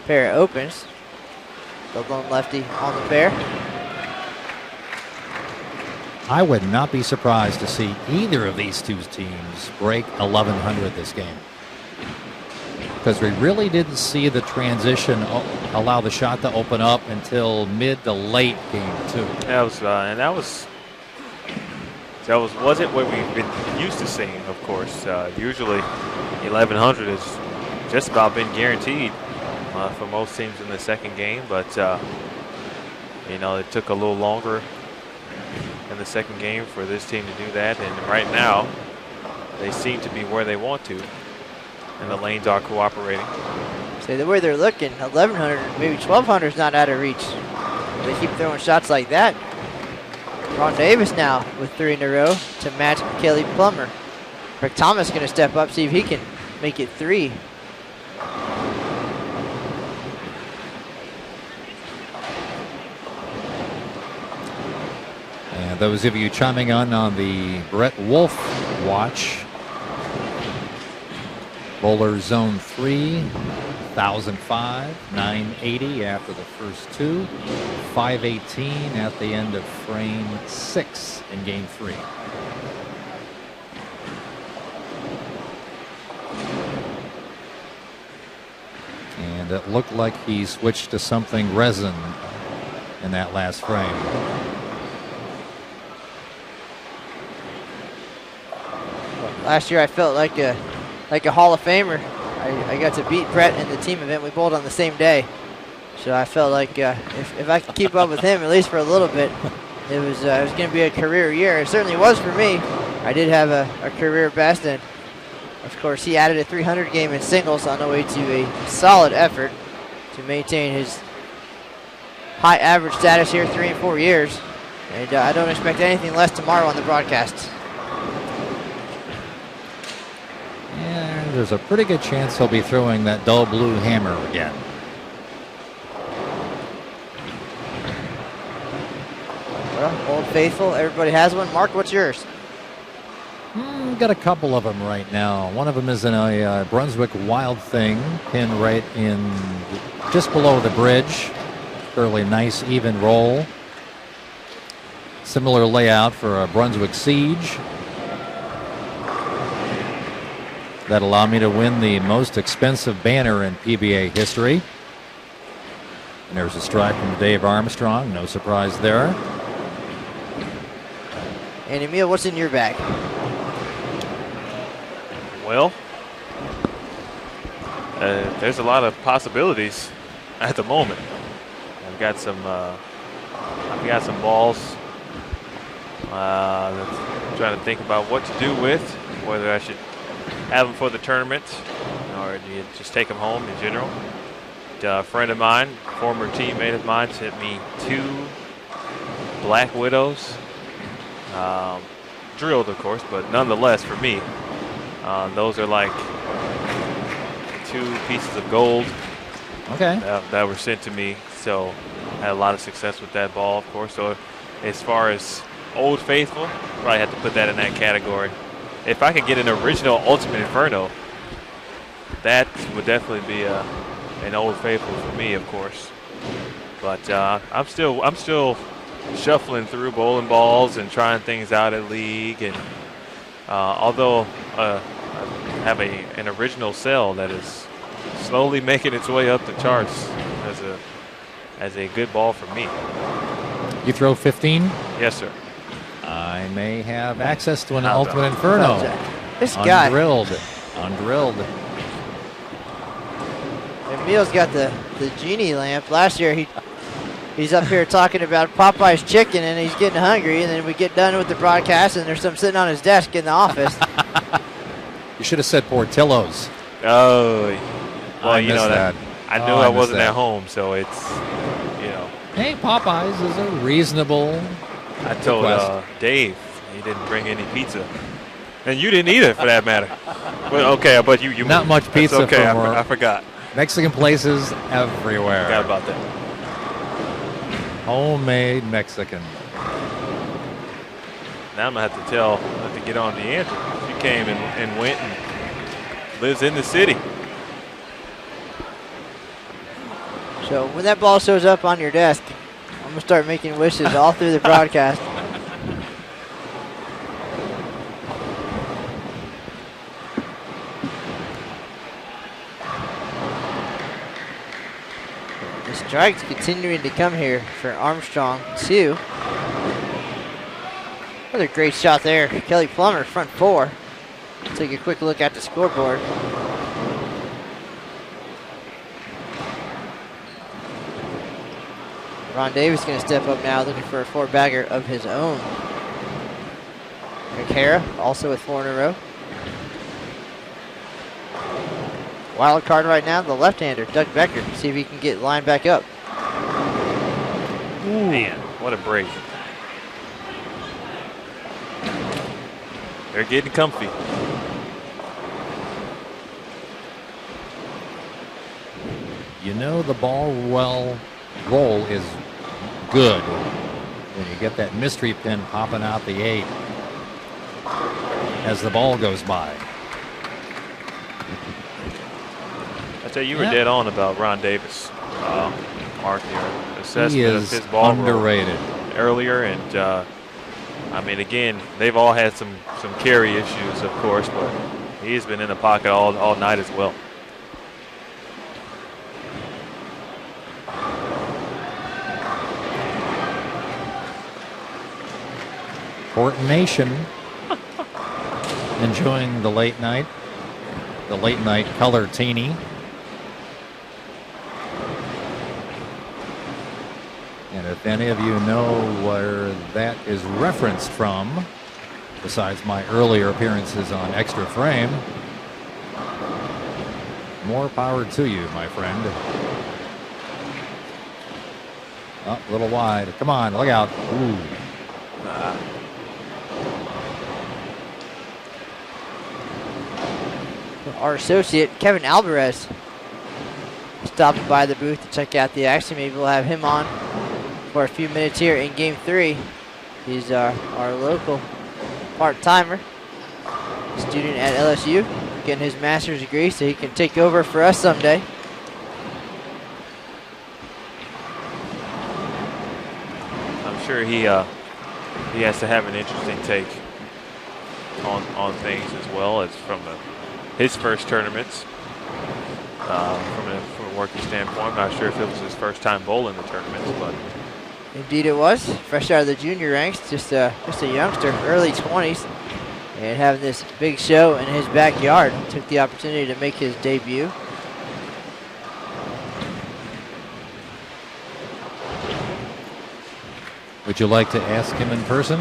Pair opens. The lone lefty on the pair.
I would not be surprised to see either of these two teams break 1100 this game, because we really didn't see the transition allow the shot to open up until mid to late game 2.
That wasn't what we've been used to seeing. Of course, usually 1100 is just about been guaranteed for most teams in the second game, but it took a little longer in the second game for this team to do that, and right now they seem to be where they want to, and the lanes are cooperating.
So the way they're looking, 1100, maybe 1200 is not out of reach. They keep throwing shots like that. Ron Davis now with 3 in a row to match Kelly Plummer. Rick Thomas going to step up, see if he can make it 3.
And those of you chiming on the Brett Wolf watch, bowler zone 3, 1005, 980 after the first 2, 518 at the end of frame 6 in game 3. And it looked like he switched to something resin in that last frame.
Last year I felt like a Hall of Famer. I got to beat Brett in the team event. We bowled on the same day. So I felt like if I could keep up with him, at least for a little bit, it was going to be a career year. It certainly was for me. I did have a career best, and of course he added a 300 game in singles on the way to a solid effort to maintain his high average status here 3 and 4 years. And I don't expect anything less tomorrow on the broadcast.
there's a pretty good chance he'll be throwing that dull blue hammer again.
Well, Old Faithful, everybody has one. Mark, what's yours?
Got a couple of them right now. One of them is in a Brunswick Wild Thing, pinned right in just below the bridge. Fairly nice, even roll. Similar layout for a Brunswick Siege. That allowed me to win the most expensive banner in PBA history. And there's a strike from Dave Armstrong. No surprise there.
And Emil, what's in your bag?
Well, there's a lot of possibilities at the moment. I've got some balls. Trying to think about what to do with, whether I should have them for the tournament or do you just take them home in general. A friend of mine, former teammate of mine, sent me 2 Black Widows. Drilled, of course, but nonetheless, for me, those are like 2 pieces of gold.
Okay.
That were sent to me. So I had a lot of success with that ball, of course. So as far as Old Faithful, probably have to put that in that category. If I could get an original Ultimate Inferno, that would definitely be an Old Faithful for me, of course. But I'm still shuffling through bowling balls and trying things out at league. And although I have an original cell that is slowly making its way up the charts as a good ball for me.
You throw 15?
Yes, sir.
I may have access to an Ultimate Inferno.
This guy.
Undrilled.
Emil's got the genie lamp. Last year he's up here talking about Popeye's chicken and he's getting hungry, and then we get done with the broadcast and there's some sitting on his desk in the office.
You should have said Portillo's.
Oh, well,
I
you know
that.
I knew I wasn't at home, so it's, you know.
Hey, Popeyes is a reasonable
I told Dave he didn't bring any pizza, and you didn't either, for that matter. Well, okay, but you
not
moved.
much pizza.
That's okay,
from
I forgot.
Mexican places everywhere.
Forgot about that.
Homemade Mexican.
Now I'm gonna have to get on DeAndre. She came and went and lives in the city.
So when that ball shows up on your desk, I'm going to start making wishes all through the broadcast. The strike's continuing to come here for Armstrong, too. Another great shot there. Kelly Plummer, front 4. Take a quick look at the scoreboard. Ron Davis going to step up now, looking for a 4-bagger of his own. McHara also with 4 in a row. Wild card right now, the left-hander, Doug Becker. See if he can get lined back up.
Ooh. Man, what a break. They're getting comfy.
You know the ball roll is good when you get that mystery pin popping out the 8 as the ball goes by.
I tell you were dead on about Ron Davis, Mark. Your assessment of his ball
underrated
earlier, and I mean, again, they've all had some carry issues, of course, but he's been in the pocket all night as well.
Horton Nation enjoying the late night color teeny. And if any of you know where that is referenced from, besides my earlier appearances on Extra Frame, more power to you, my friend. Oh, a little wide. Come on, look out. Ooh.
our associate, Kevin Alvarez, stopping by the booth to check out the action. Maybe we'll have him on for a few minutes here in Game 3. He's our local part-timer, student at LSU, getting his master's degree so he can take over for us someday.
I'm sure he has to have an interesting take on things as well as from his first tournaments. From a working standpoint, I'm not sure if it was his first time bowling the tournaments, but
indeed it was. Fresh out of the junior ranks, just a youngster, early 20s, and having this big show in his backyard. Took the opportunity to make his debut.
Would you like to ask him in person?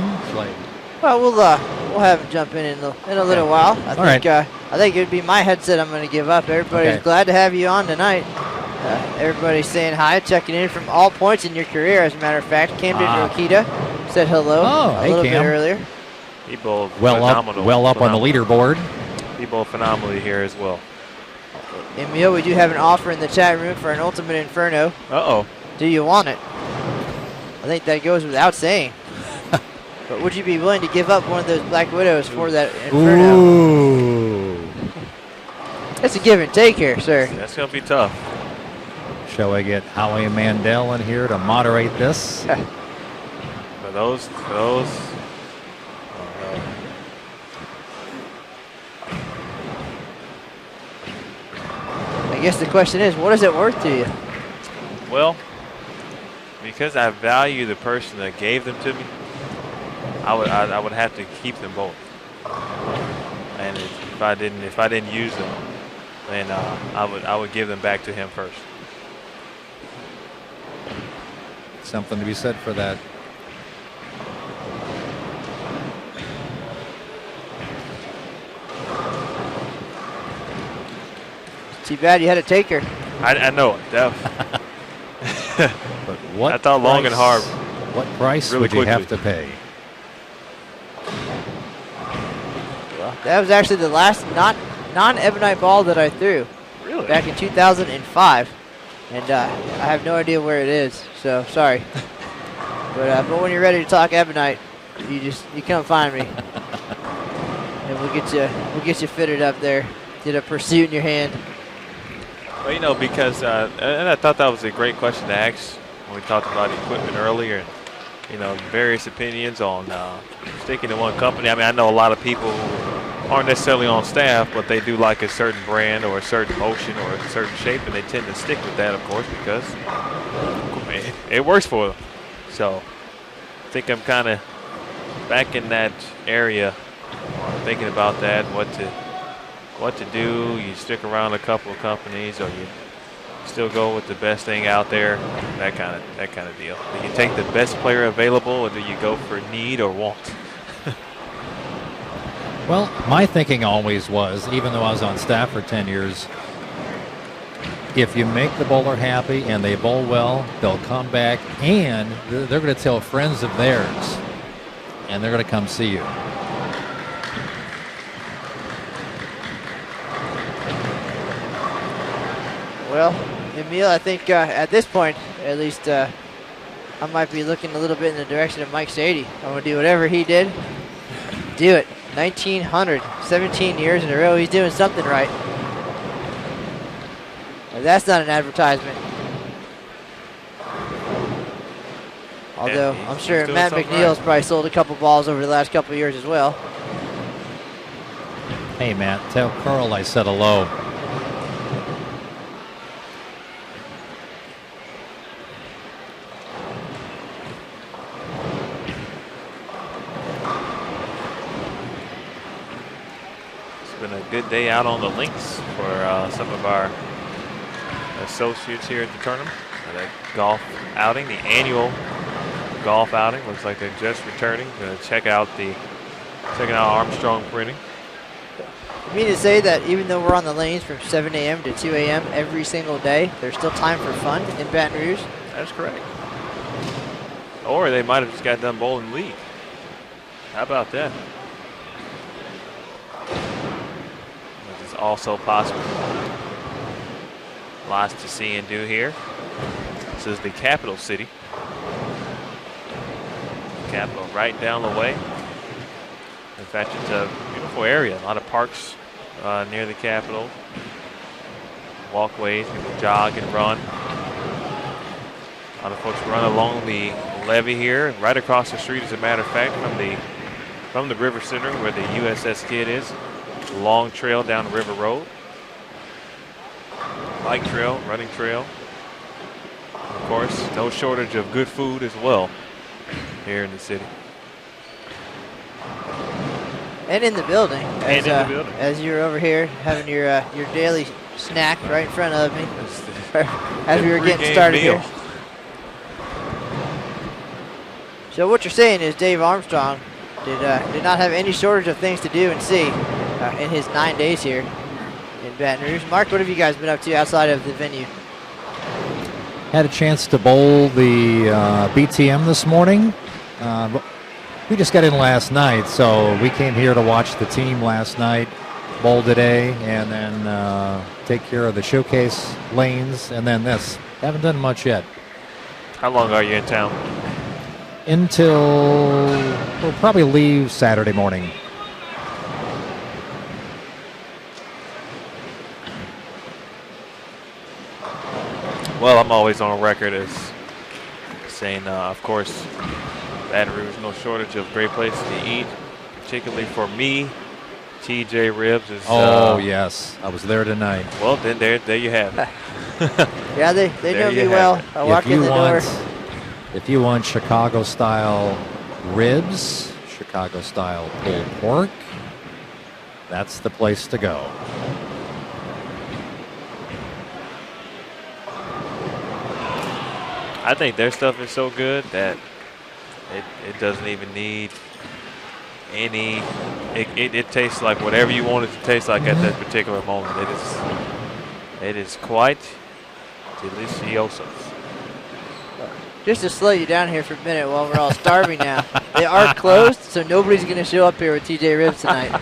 Well, we'll have him jump in a little while. I think it would be my headset I'm going to give up. Everybody's glad to have you on tonight. Everybody's saying hi, checking in from all points in your career. As a matter of fact, Camden Rokita said hello a little bit earlier.
He bowled
well up on the leaderboard.
He bowled phenomenally here as well.
Emil, we do have an offer in the chat room for an Ultimate Inferno.
Uh-oh.
Do you want it? I think that goes without saying. But would you be willing to give up one of those Black Widows for that Inferno?
Ooh.
That's a give and take here, sir.
That's going to be tough.
Shall I get Howie Mandel in here to moderate this?
For those.
I guess the question is, what is it worth to you?
Well, because I value the person that gave them to me, I would have to keep them both. And if I didn't use them, then I would give them back to him first.
Something to be said for that.
Too bad you had a taker.
I know it.
But what
I thought long and hard.
What price
really
would you
quickly
have to pay?
Well, that was actually the last non-ebonite ball that I threw.
Really?
Back in 2005. And I have no idea where it is, so sorry. but when you're ready to talk ebonite, you come find me. And we'll get you fitted up there. Get a pursuit in your hand.
Well, you know, because and I thought that was a great question to ask when we talked about equipment earlier, and you know, various opinions on sticking to one company. I mean, I know a lot of people aren't necessarily on staff, but they do like a certain brand or a certain motion or a certain shape, and they tend to stick with that, of course, because it works for them. So I think I'm kind of back in that area, thinking about that, what to do. You stick around a couple of companies, or you still go with the best thing out there, that kind of deal. Do you take the best player available, or do you go for need or want?
Well, my thinking always was, even though I was on staff for 10 years, if you make the bowler happy and they bowl well, they'll come back and they're going to tell friends of theirs, and they're going to come see you.
Well, Emil, I think at this point, at least, I might be looking a little bit in the direction of Mike Sadie. I'm going to do whatever he did. Do it. 1900, 17 years in a row. He's doing something right. And that's not an advertisement. Although I'm sure Matt McNeil's probably sold a couple balls over the last couple of years as well.
Hey, Matt, tell Carl I said hello.
Good day out on the links for some of our associates here at the tournament. That golf outing, the annual golf outing. Looks like they're just returning. Going to checking out Armstrong Printing.
You mean to say that even though we're on the lanes from 7 a.m. to 2 a.m. every single day, there's still time for fun in Baton Rouge?
That's correct. Or they might have just got done bowling league. How about that? is also possible. Lots to see and do here. This is the capital city. Capital right down the way. In fact, it's a beautiful area. A lot of parks near the Capitol. Walkways, people jog and run. A lot of folks run along the levee here, right across the street, as a matter of fact, from the River Center where the USS Kid is. Long trail down River Road. Bike trail, running trail. Of course, no shortage of good food as well here in the city.
And in the building.
And in the building.
As you're over here having your daily snack right in front of me as we were getting started here. So what you're saying is Dave Armstrong did not have any shortage of things to do and see in his 9 days here in Baton Rouge. Mark, what have you guys been up to outside of the venue?
Had a chance to bowl the BTM this morning. We just got in last night, so we came here to watch the team last night, bowl today, and then take care of the showcase lanes, and then this. Haven't done much yet.
How long are you in town?
Until we'll probably leave Saturday morning.
Well, I'm always on record as saying, of course, Baton Rouge, no shortage of great places to eat, particularly for me. TJ Ribs is.
Oh yes, I was there tonight.
Well, then there you have it.
Yeah, they know me well. I walk in the door.
If you want Chicago-style ribs, Chicago-style pulled pork, that's the place to go.
I think their stuff is so good that it doesn't even need any. It tastes like whatever you want it to taste like at that particular moment. It is quite delicioso.
Just to slow you down here for a minute while we're all starving now. They are closed, so nobody's going to show up here with TJ Ribs tonight.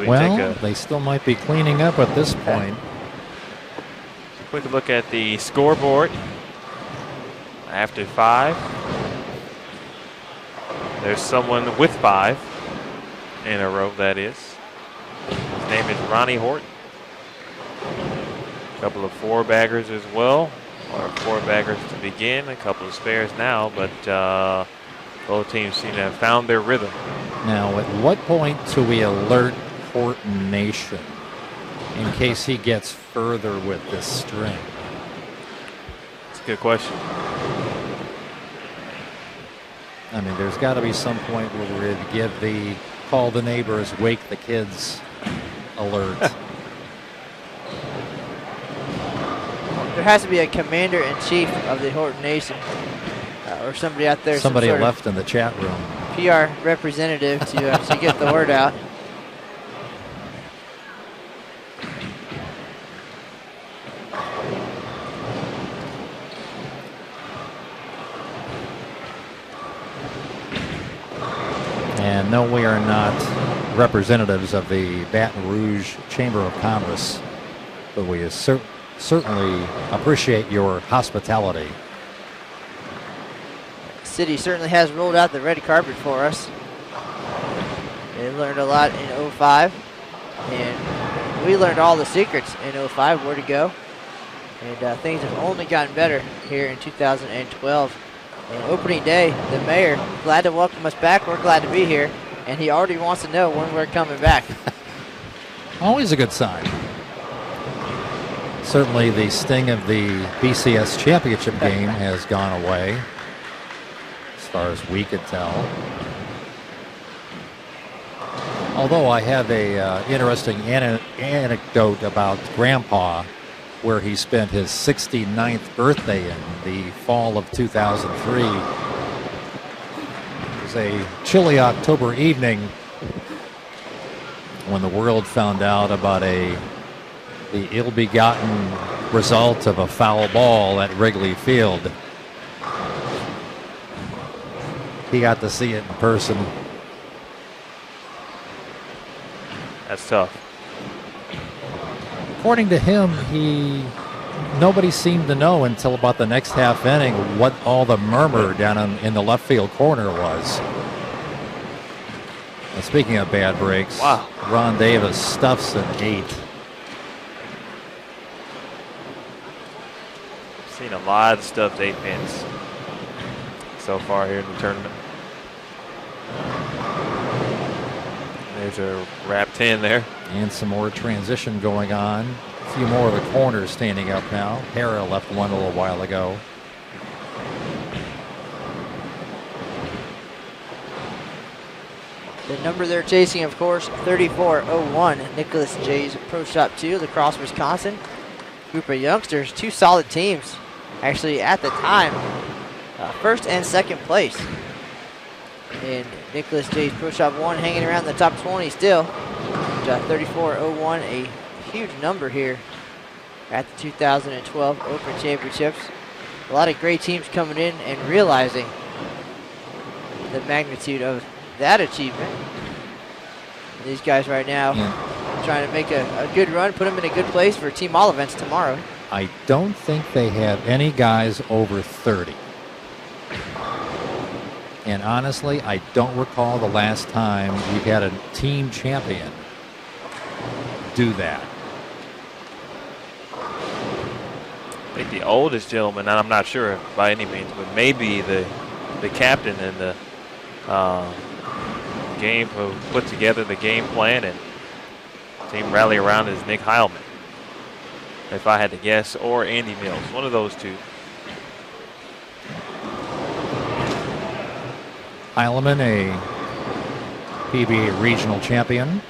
Well, they still might be cleaning up at this point.
Quick look at the scoreboard. After 5, there's someone with 5 in a row, that is. His name is Ronnie Horton. A couple of 4-baggers as well, or 4-baggers to begin, a couple of spares now, but both teams seem to have found their rhythm.
Now, at what point do we alert Horton Nation in case he gets further with this string?
That's a good question.
I mean, there's got to be some point where we give the call the neighbors, wake the kids alert.
There has to be a commander-in-chief of the Horton Nation or somebody out there.
Somebody left in the chat room.
PR representative to get the word out.
And no, we are not representatives of the Baton Rouge Chamber of Commerce, but we certainly appreciate your hospitality.
The city certainly has rolled out the red carpet for us. They learned a lot in 05, and we learned all the secrets in 05, where to go. And things have only gotten better here in 2012. And opening day, the mayor, glad to welcome us back. We're glad to be here. And he already wants to know when we're coming back.
Always a good sign. Certainly the sting of the BCS championship game has gone away, as far as we could tell. Although I have a interesting anecdote about Grandpa, where he spent his 69th birthday in the fall of 2003. It was a chilly October evening when the world found out about the ill-begotten result of a foul ball at Wrigley Field. He got to see it in person.
That's tough.
According to him, nobody seemed to know until about the next half inning what all the murmur down in the left field corner was. And speaking of bad breaks,
wow.
Ron Davis stuffs an 8.
Seen a lot of stuffed 8 pins so far here in the tournament. There's a wrap 10 there.
And some more transition going on. A few more of the corners standing up now. Hara left one a little while ago.
The number they're chasing, of course, 3401, Nicholas J's Pro Shop 2, La Crosse, Wisconsin. Group of youngsters, 2 solid teams. Actually, at the time, first and second place. And Nicholas J's Pro Shop 1 hanging around the top 20 still. 3401, a huge number here at the 2012 Open Championships. A lot of great teams coming in and realizing the magnitude of that achievement. And these guys right now trying to make a good run, put them in a good place for team all events tomorrow.
I don't think they have any guys over 30. And honestly, I don't recall the last time we've had a team champion do that.
I think the oldest gentleman, and I'm not sure by any means, but maybe the captain and the game who put together the game plan and team rally around is Nick Heilman, if I had to guess, or Andy Mills, one of those two.
Heilman, a PBA regional champion,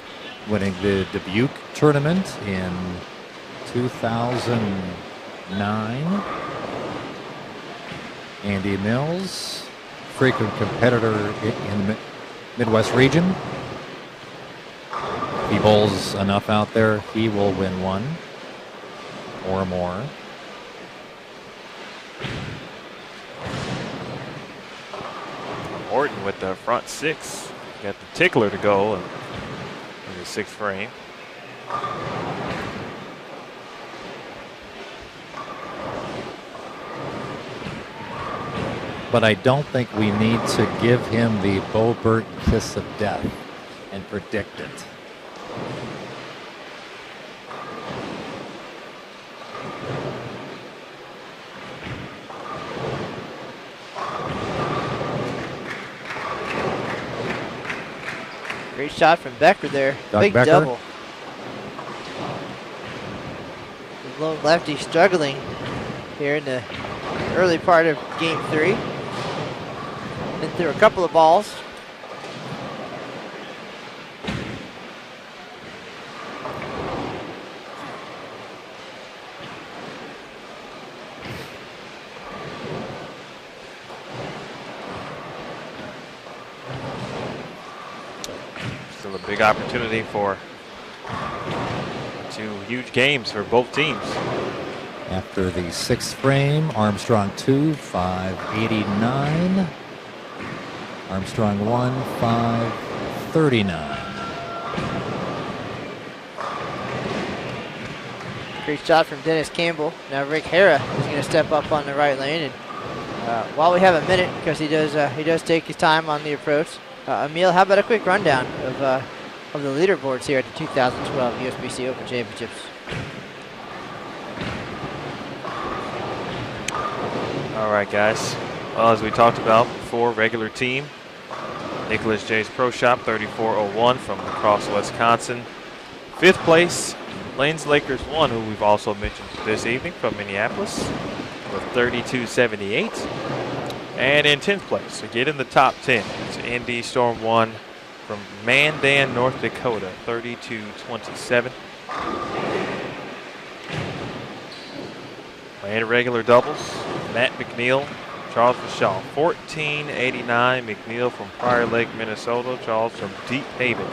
winning the Dubuque tournament in 2009. Andy Mills, frequent competitor in the Midwest region. If he bowls enough out there, he will win one or more.
Horton with the front 6. Got the tickler to go in the 6th frame.
But I don't think we need to give him the Bo Burton kiss of death and predict it.
Great shot from Becker there.
Doug
Big
Becker.
double. The lone lefty struggling here in the early part of game 3. Been through a couple of balls.
Still a big opportunity for 2 huge games for both teams.
After the 6th frame, Armstrong 2, 589. Armstrong 1, 539.
Great shot from Dennis Campbell. Now Rick Hara is going to step up on the right lane. And while we have a minute, because he does take his time on the approach. Emil, how about a quick rundown of the leaderboards here at the 2012 USBC Open Championships?
All right, guys. Well, as we talked about before, regular team. Nicholas J's Pro Shop, 3401 from La Crosse, Wisconsin. 5th place, Lanes Lakers 1, who we've also mentioned this evening, from Minneapolis, with 3278. And in 10th place, again in the top 10, it's ND Storm 1 from Mandan, North Dakota, 3227. And regular doubles, Matt McNeil, Charles Vachon, 1489. McNeil from Prior Lake, Minnesota. Charles from Deep Haven,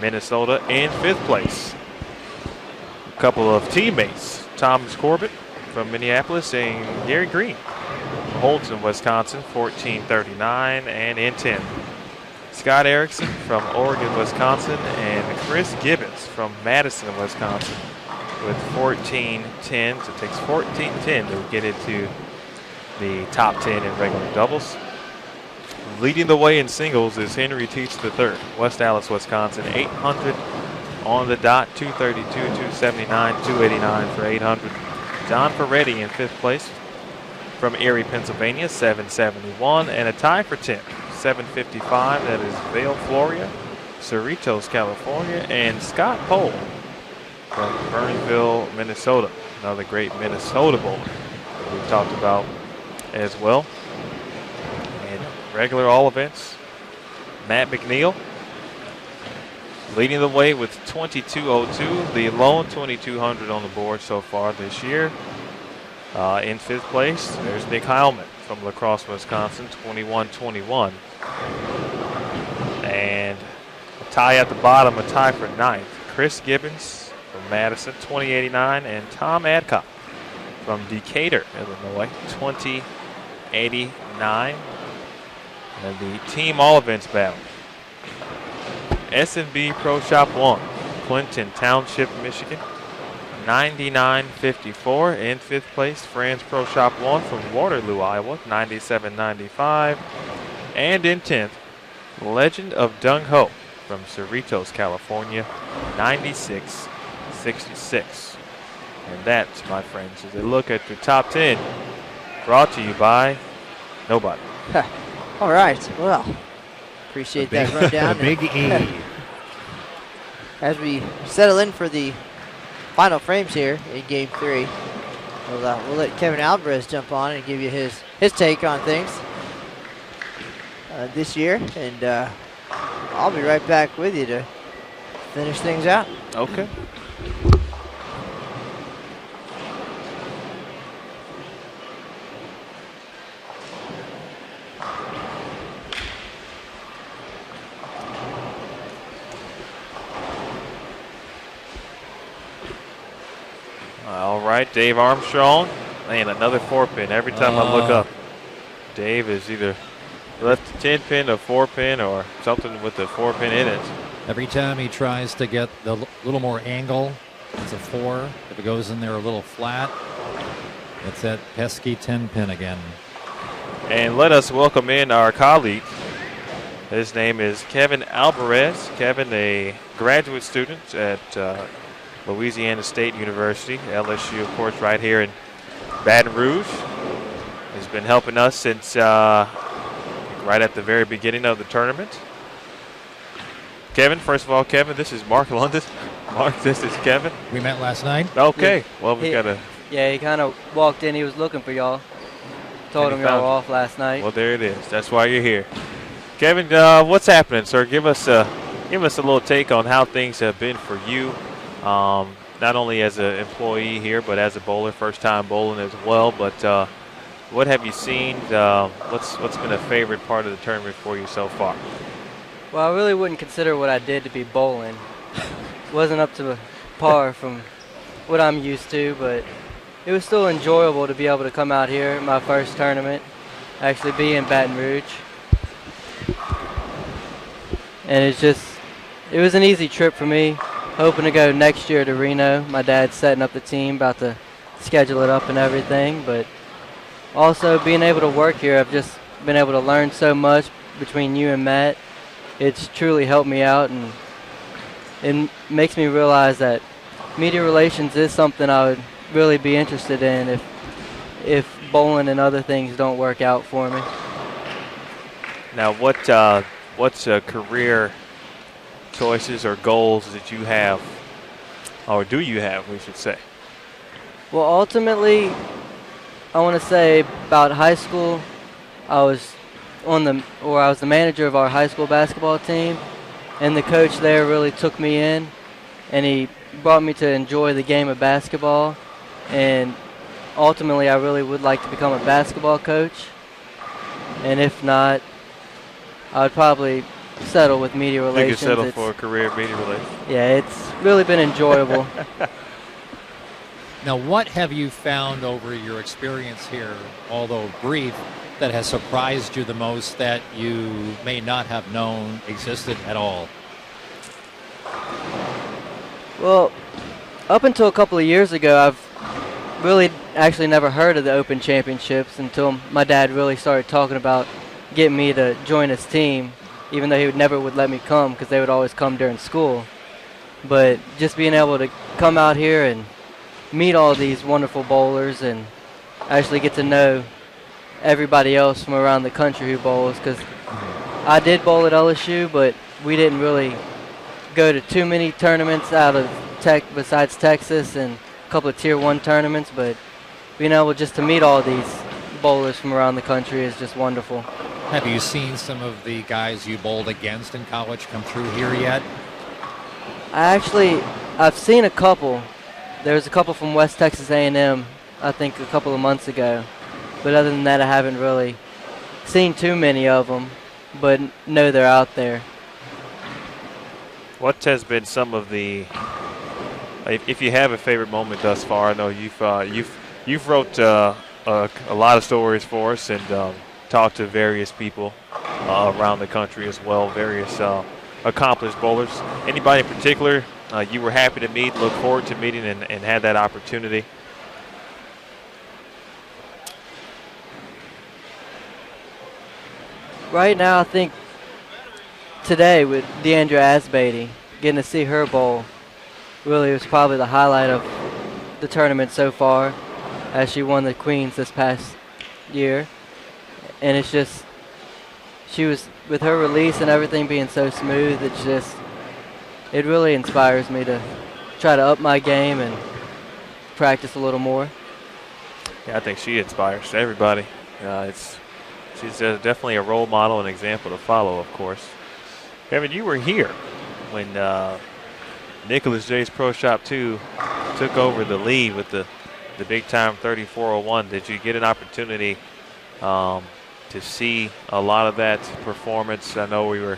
Minnesota, in 5th place. A couple of teammates, Thomas Corbett from Minneapolis and Gary Green from Holton, Wisconsin, 1439. And in 10th, Scott Erickson from Oregon, Wisconsin, and Chris Gibbons from Madison, Wisconsin with 14-10s. It takes 14-10 to get into the top 10 in regular doubles. Leading the way in singles is Henry Teets III, West Allis, Wisconsin, 800 on the dot, 232, 279, 289 for 800. John Peretti in 5th place from Erie, Pennsylvania, 771, and a tie for 10th, 755. That is Vale, Florida, Cerritos, California, and Scott Pohl from Burnsville, Minnesota, another great Minnesota bowler that we've talked about as well. And regular all events, Matt McNeil leading the way with 22.02, the lone 2200 on the board so far this year. In 5th place, there's Nick Heilman from La Crosse, Wisconsin, 21-21. And a tie at the bottom, a tie for 9th. Chris Gibbons from Madison, 2089, and Tom Adcock from Decatur, Illinois, 2089. And the team all events battle. S&B Pro Shop 1, Clinton Township, Michigan, 99.54. In 5th place, Franz Pro Shop 1 from Waterloo, Iowa, 97.95. And in 10th, Legend of Dung Ho from Cerritos, California, 96.66. And that, my friends, is a look at the top 10 brought to you by nobody.
All right. Well, appreciate that rundown.
The Big E.
As we settle in for the final frames here in Game 3, we'll let Kevin Alvarez jump on and give you his take on things this year, and I'll be right back with you to finish things out.
Okay. All right, Dave Armstrong. Man, another 4-pin. Every time I look up, Dave is either left a 10-pin, a 4-pin, or something with the 4-pin in it.
Every time he tries to get the little more angle, it's a 4. If it goes in there a little flat, it's that pesky 10-pin again.
And let us welcome in our colleague. His name is Kevin Alvarez. Kevin, a graduate student at Louisiana State University, LSU, of course, right here in Baton Rouge. He's been helping us since right at the very beginning of the tournament. Kevin, first of all, Kevin, this is Mark London. Mark, this is Kevin.
We met last night.
Okay. Well, we've got a...
Yeah, he kind of walked in. He was looking for y'all. Told him y'all were off last night.
Well, there it is. That's why you're here. Kevin, what's happening, sir? Give us a little take on how things have been for you. Not only as an employee here, but as a bowler, first-time bowling as well. But what have you seen? What's been a favorite part of the tournament for you so far?
Well, I really wouldn't consider what I did to be bowling. Wasn't up to par from what I'm used to, but it was still enjoyable to be able to come out here, my first tournament, actually be in Baton Rouge. And it was an easy trip for me. Hoping to go next year to Reno. My dad's setting up the team, about to schedule it up and everything. But also being able to work here, I've just been able to learn so much between you and Matt. It's truly helped me out, and it makes me realize that media relations is something I would really be interested in if bowling and other things don't work out for me.
Now, what's a career choices or goals that you have, or do you have, we should say?
Well, ultimately, I want to say about high school, I was the manager of our high school basketball team, and the coach there really took me in, and he brought me to enjoy the game of basketball, and ultimately I really would like to become a basketball coach, and if not, I would probably settle with media relations.
You could settle for a career in media relations.
Yeah, it's really been enjoyable.
Now, what have you found over your experience here, although brief, that has surprised you the most that you may not have known existed at all?
Well, up until a couple of years ago, I've really actually never heard of the Open Championships until my dad really started talking about getting me to join his team, even though he never would let me come because they would always come during school. But just being able to come out here and meet all these wonderful bowlers and actually get to know everybody else from around the country who bowls, because I did bowl at LSU, but we didn't really go to too many tournaments out of besides Texas and a couple of Tier 1 tournaments, but being able just to meet all these bowlers from around the country is just wonderful.
Have you seen some of the guys you bowled against in college come through here yet?
I've seen a couple. There was a couple from West Texas A&M, I think a couple of months ago. But other than that, I haven't really seen too many of them, but know they're out there.
What has been some of the, if you have a favorite moment thus far? I know you've wrote a lot of stories for us and talked to various people around the country as well, various accomplished bowlers. Anybody in particular you were happy to meet, look forward to meeting, and had that opportunity?
Right now, I think today with Deandra Asbeatty, getting to see her bowl really was probably the highlight of the tournament so far, as she won the Queens this past year. And it's just, she was, with her release and everything being so smooth, it really inspires me to try to up my game and practice a little more.
Yeah, I think she inspires everybody. She's definitely a role model and example to follow, of course. Kevin, you were here when Nicholas J's Pro Shop 2 took over the lead with the big time 3401. Did you get an opportunity to see a lot of that performance? I know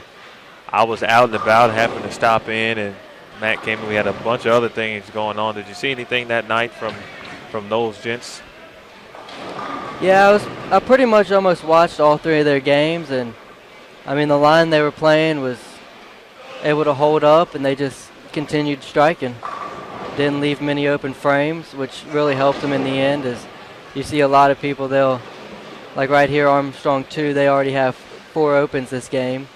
I was out and about, happened to stop in, and Matt came in. We had a bunch of other things going on. Did you see anything that night from those gents?
Yeah, I pretty much almost watched all three of their games, and I mean the line they were playing was able to hold up, and they just continued striking. Didn't leave many open frames, which really helped them in the end. As you see a lot of people, like right here, Armstrong 2, they already have 4 opens this game,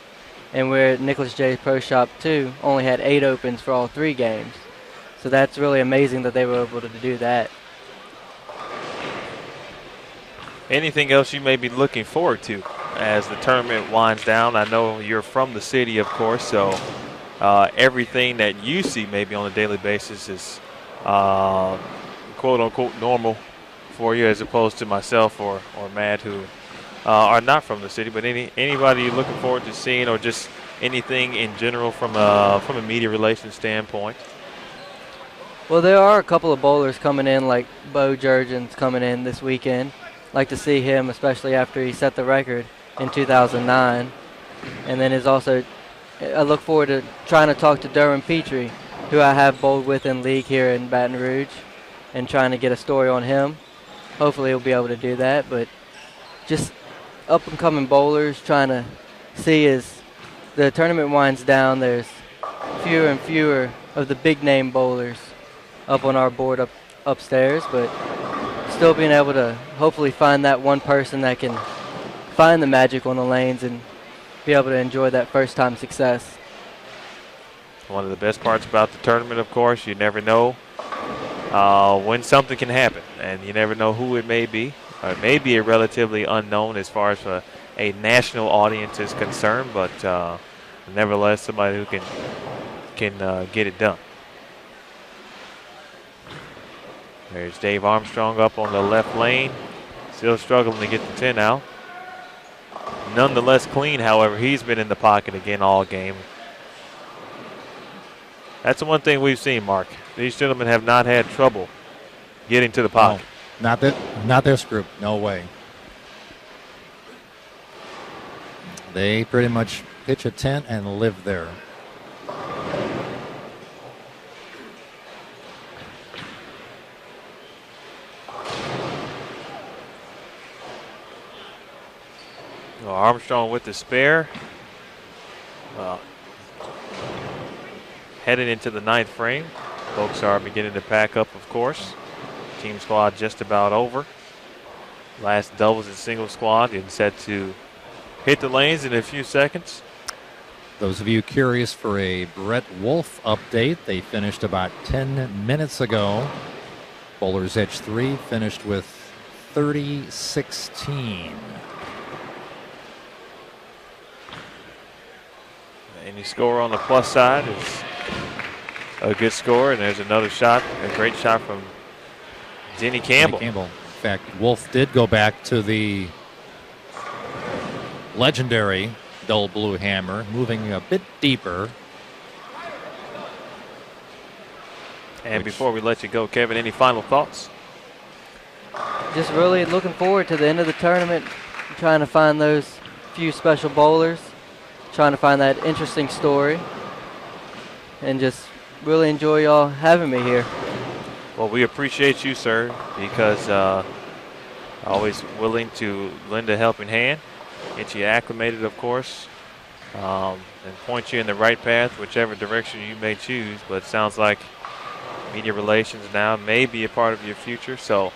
and we're at Nicholas J Pro Shop 2, only had 8 opens for all 3 games. So that's really amazing that they were able to do that.
Anything else you may be looking forward to as the tournament winds down? I know you're from the city, of course, so everything that you see maybe on a daily basis is quote-unquote normal for you, as opposed to myself or Matt, who are not from the city. But anybody you're looking forward to seeing, or just anything in general from a media relations standpoint?
Well, there are a couple of bowlers coming in, like Bo Jurgens coming in this weekend. Like to see him, especially after he set the record in 2009. And then I look forward to trying to talk to Durham Petrie, who I have bowled with in league here in Baton Rouge, and trying to get a story on him. Hopefully he'll be able to do that, but just up-and-coming bowlers, trying to see as the tournament winds down, there's fewer and fewer of the big-name bowlers up on our board upstairs, but still being able to hopefully find that one person that can find the magic on the lanes and be able to enjoy that first-time success.
One of the best parts about the tournament, of course, you never know when something can happen, and you never know who it may be. It may be a relatively unknown as far as a national audience is concerned, but nevertheless somebody who can get it done. There's Dave Armstrong up on the left lane, still struggling to get the 10 out. Nonetheless clean, however, he's been in the pocket again all game. That's the one thing we've seen, Mark. These gentlemen have not had trouble getting to the pocket.
No, not this group. No way. They pretty much pitch a tent and live there.
Well, Armstrong with the spare. Headed into the 9th frame. Folks are beginning to pack up, of course. Team squad just about over. Last doubles and singles squad is set to hit the lanes in a few seconds.
Those of you curious for a Brett Wolf update, they finished about 10 minutes ago. Bowler's Edge 3 finished with 30-16.
Any score on the plus side is a good score, and there's another shot, a great shot from Denny Campbell.
In fact, Wolf did go back to the legendary dull blue hammer, moving a bit deeper.
And before we let you go, Kevin, any final thoughts?
Just really looking forward to the end of the tournament, trying to find those few special bowlers, trying to find that interesting story, and just really enjoy y'all having me here.
Well, we appreciate you, sir, because always willing to lend a helping hand, get you acclimated, of course, and point you in the right path, whichever direction you may choose. But it sounds like media relations now may be a part of your future. So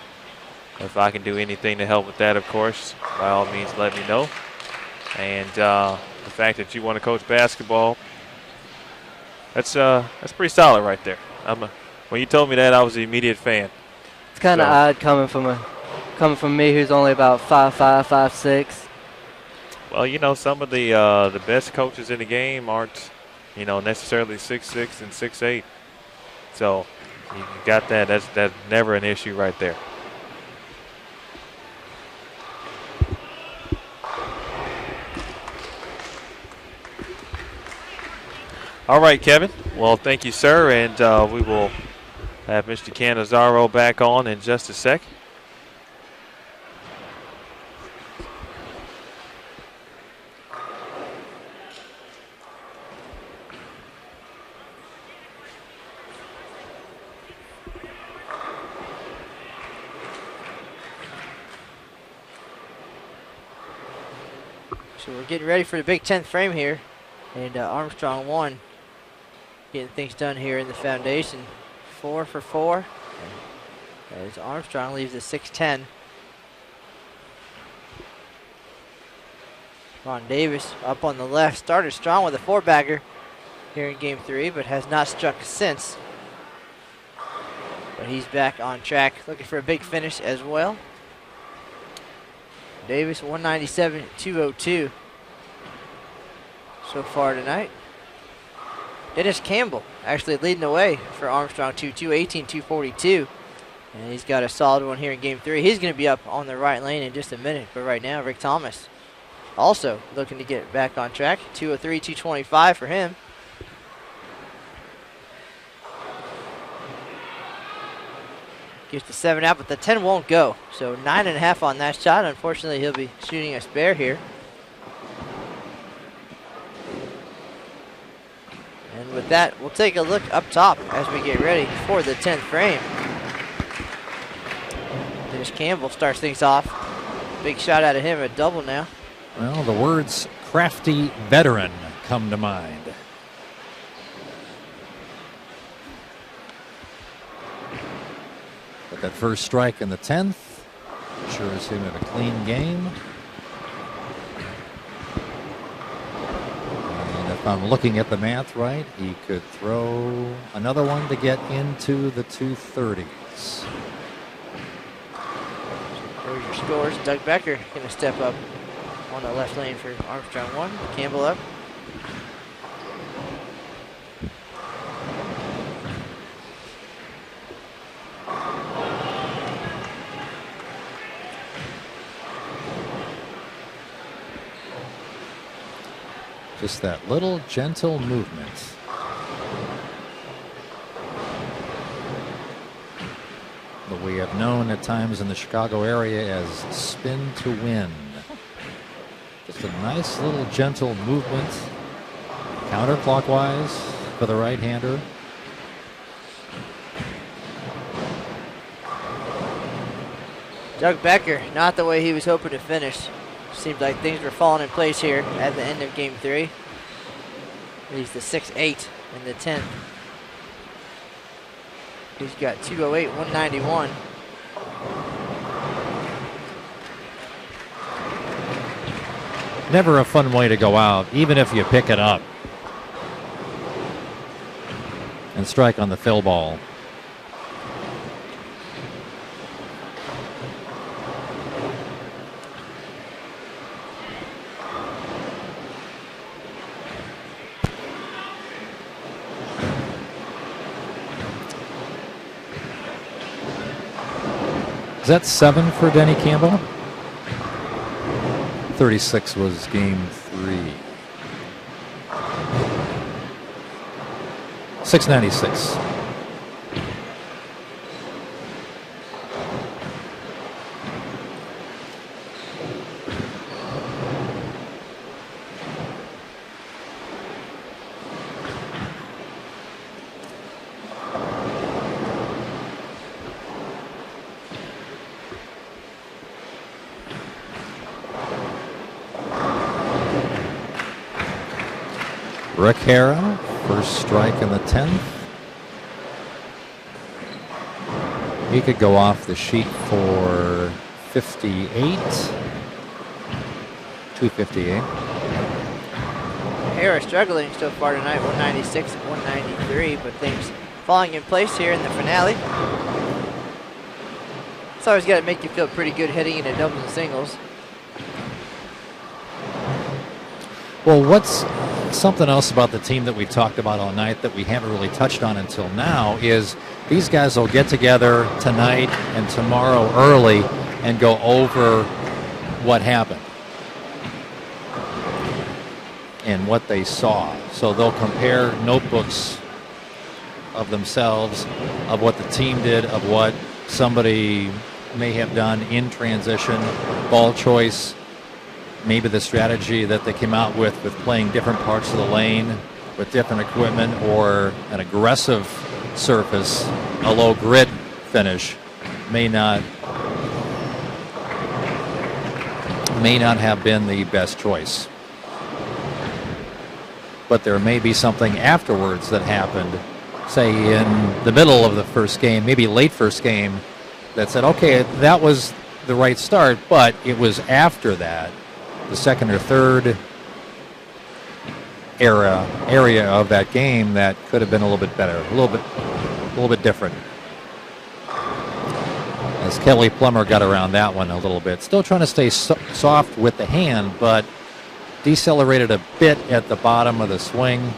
if I can do anything to help with that, of course, by all means, let me know. And the fact that you want to coach basketball, that's pretty solid right there. When you told me that, I was an immediate fan.
It's kind of odd coming from me, who's only about 5'5", 5'6".
Well, you know, some of the best coaches in the game aren't, necessarily 6'6" and 6'8". So you got that. That's never an issue right there. All right, Kevin. Well, thank you, sir, and we will have Mr. Cannizzaro back on in just a sec.
So we're getting ready for the big 10th frame here, and Armstrong 1 getting things done here in the foundation. 4 for 4 as Armstrong leaves the 6-10. Ron Davis up on the left, started strong with a 4-bagger here in game 3, but has not struck since. But he's back on track, looking for a big finish as well. Davis 197, 202 so far tonight. Dennis Campbell actually leading the way for Armstrong 218, 242. And he's got a solid one here in game 3. He's going to be up on the right lane in just a minute. But right now, Rick Thomas also looking to get back on track. 203, 225 for him. Gets the 7 out, but the 10 won't go. So 9.5 on that shot. Unfortunately, he'll be shooting a spare here. And with that, we'll take a look up top as we get ready for the 10th frame. Dennis Campbell starts things off. Big shot out of him, a double now.
Well, the words crafty veteran come to mind. But that first strike in the 10th assures him of a clean game. And if I'm looking at the math right, he could throw another one to get into the 230s.
There's your scores. Doug Becker going to step up on the left lane for Armstrong 1. Campbell up.
Just that little gentle movement. That we have known at times in the Chicago area as spin to win. Just a nice little gentle movement. Counterclockwise for the right-hander.
Doug Becker, not the way he was hoping to finish. Seemed like things were falling in place here at the end of game 3. He's the 6'8" in the 10th. He's got 208, 191.
Never a fun way to go out, even if you pick it up and strike on the fill ball. Is that 7 for Denny Campbell? 36 was game 3. 696. Rick Hara, first strike in the 10th. He could go off the sheet for 58. 258.
Hara struggling so far tonight, 196, 193, but things falling in place here in the finale. It's always got to make you feel pretty good hitting into doubles and singles.
Well, what's something else about the team that we talked about all night that we haven't really touched on until now is these guys will get together tonight and tomorrow early and go over what happened and what they saw. So they'll compare notebooks of themselves, of what the team did, of what somebody may have done in transition, ball choice, maybe the strategy that they came out with playing different parts of the lane with different equipment, or an aggressive surface, a low grid finish may not have been the best choice. But there may be something afterwards that happened, say in the middle of the first game, maybe late first game, that said, okay, that was the right start, but it was after that, the second or third area of that game that could have been a little bit better, a little bit different. As Kelly Plummer got around that one a little bit, still trying to stay soft with the hand, but decelerated a bit at the bottom of the swing.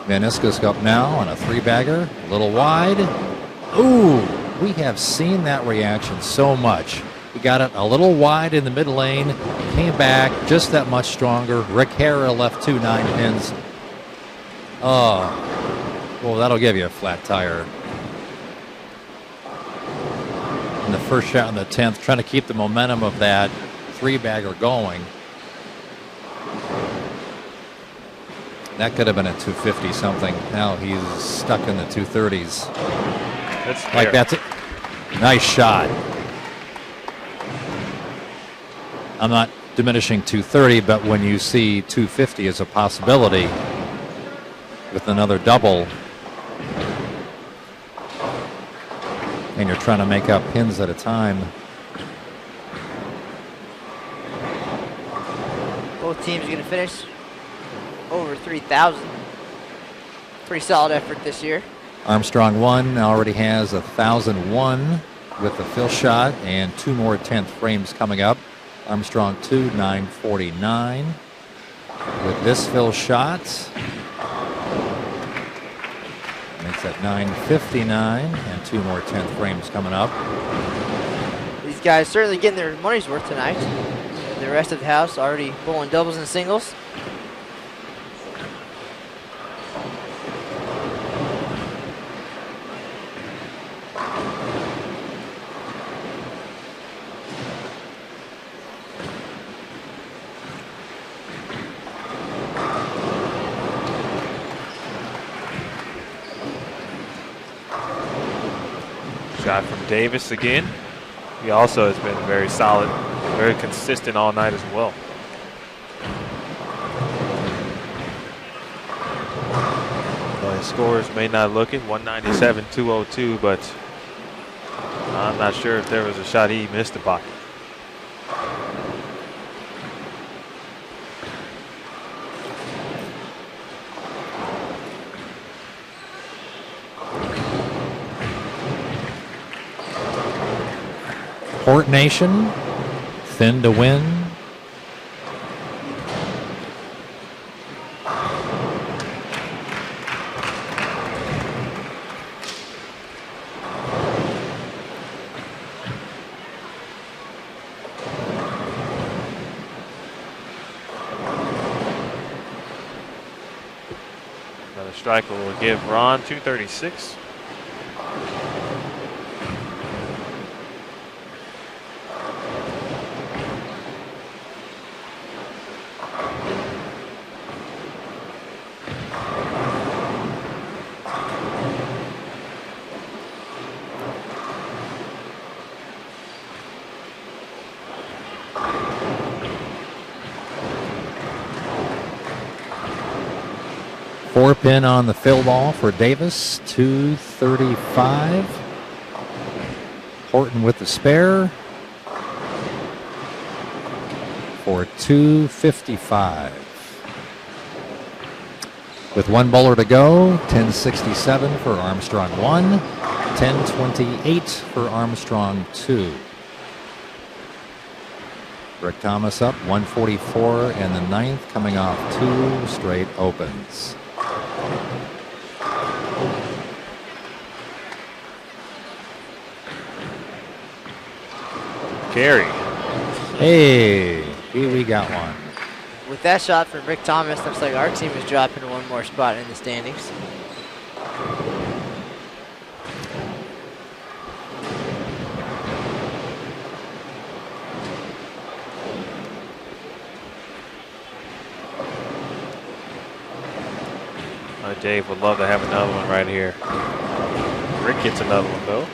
Van Iskis up now on a 3-bagger, a little wide. Ooh, we have seen that reaction so much. He got it a little wide in the mid lane, came back just that much stronger. Rick Hara left 2 9-pins. Oh, well, that'll give you a flat tire. And the first shot in the 10th, trying to keep the momentum of that 3-bagger going. That could have been a 250 something. Now he's stuck in the 230s. That's it. Nice shot. I'm not diminishing 230, but when you see 250 as a possibility with another double, and you're trying to make up pins at a time.
Both teams are going to finish over 3,000. Pretty solid effort this year.
Armstrong 1 already has 1,001 with the fill shot and 2 more 10th frames coming up. Armstrong 2, 949 with this fill shot. Makes that 959 and 2 more 10th frames coming up.
These guys certainly getting their money's worth tonight. The rest of the house already bowling doubles and singles.
Shot from Davis again. He also has been very solid, very consistent all night as well. His scores may not look it, 197-202, but I'm not sure if there was a shot he missed the pocket.
Horton Nation, thin to win.
Another striker will give Ron 236.
Four pin on the fill ball for Davis, 235. Horton with the spare for 255. With one bowler to go, 1067 for Armstrong 1, 1028 for Armstrong 2. Rick Thomas up, 144 in the ninth, coming off 2 straight opens.
Carey.
Hey, here we got one.
With that shot from Rick Thomas, looks like our team is dropping one more spot in the standings.
Dave would love to have another one right here. Rick gets another one though.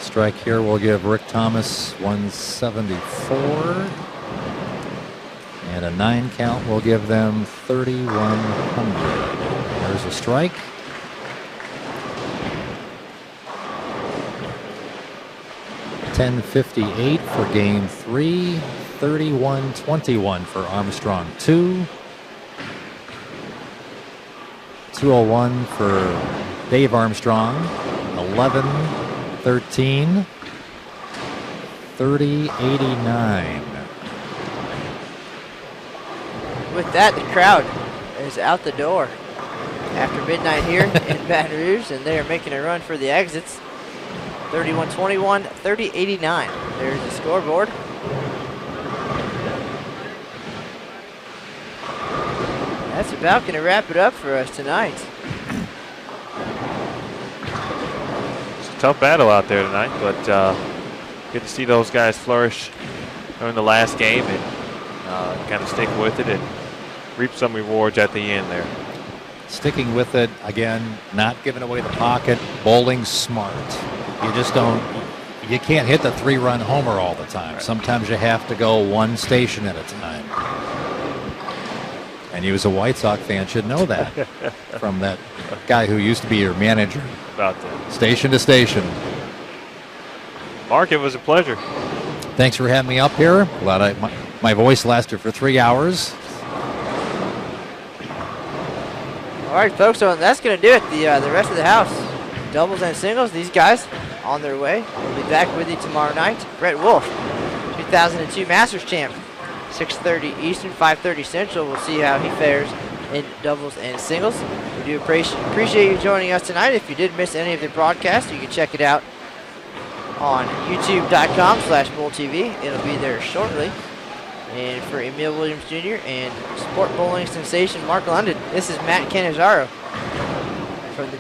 Strike here will give Rick Thomas 174. And a 9 count will give them 3,100. There's a strike. $10.58 for game 3. 31-21 for Armstrong 2. 201 for Dave Armstrong. 11-13. 30-89.
With that, the crowd is out the door after midnight here in Baton Rouge, and they are making a run for the exits. 31-21, 30-89. There's the scoreboard. That's about going to wrap it up for us tonight.
It's a tough battle out there tonight, but good to see those guys flourish during the last game and kind of stick with it and reap some rewards at the end there.
Sticking with it, again, not giving away the pocket, bowling smart. You just don't, you can't hit the 3-run homer all the time. Right. Sometimes you have to go one station at a time. And you as a White Sox fan should know that from that guy who used to be your manager.
About that.
Station to station.
Mark, it was a pleasure.
Thanks for having me up here. Glad my voice lasted for 3 hours.
All right, folks, so that's going to do it. The rest of the house, doubles and singles, these guys on their way. We'll be back with you tomorrow night. Brett Wolf, 2002 Masters champ, 6:30 Eastern, 5:30 Central. We'll see how he fares in doubles and singles. We do appreciate you joining us tonight. If you did miss any of the broadcast, you can check it out on youtube.com/BowlTV. It'll be there shortly. And for Emil Williams Jr. and sport bowling sensation Mark London, this is Matt Cannizzaro from the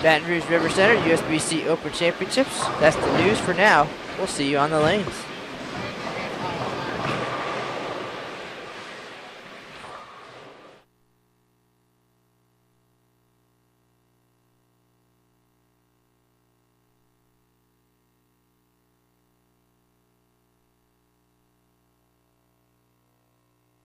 Baton Rouge River Center, USBC Open Championships. That's the news for now. We'll see you on the lanes.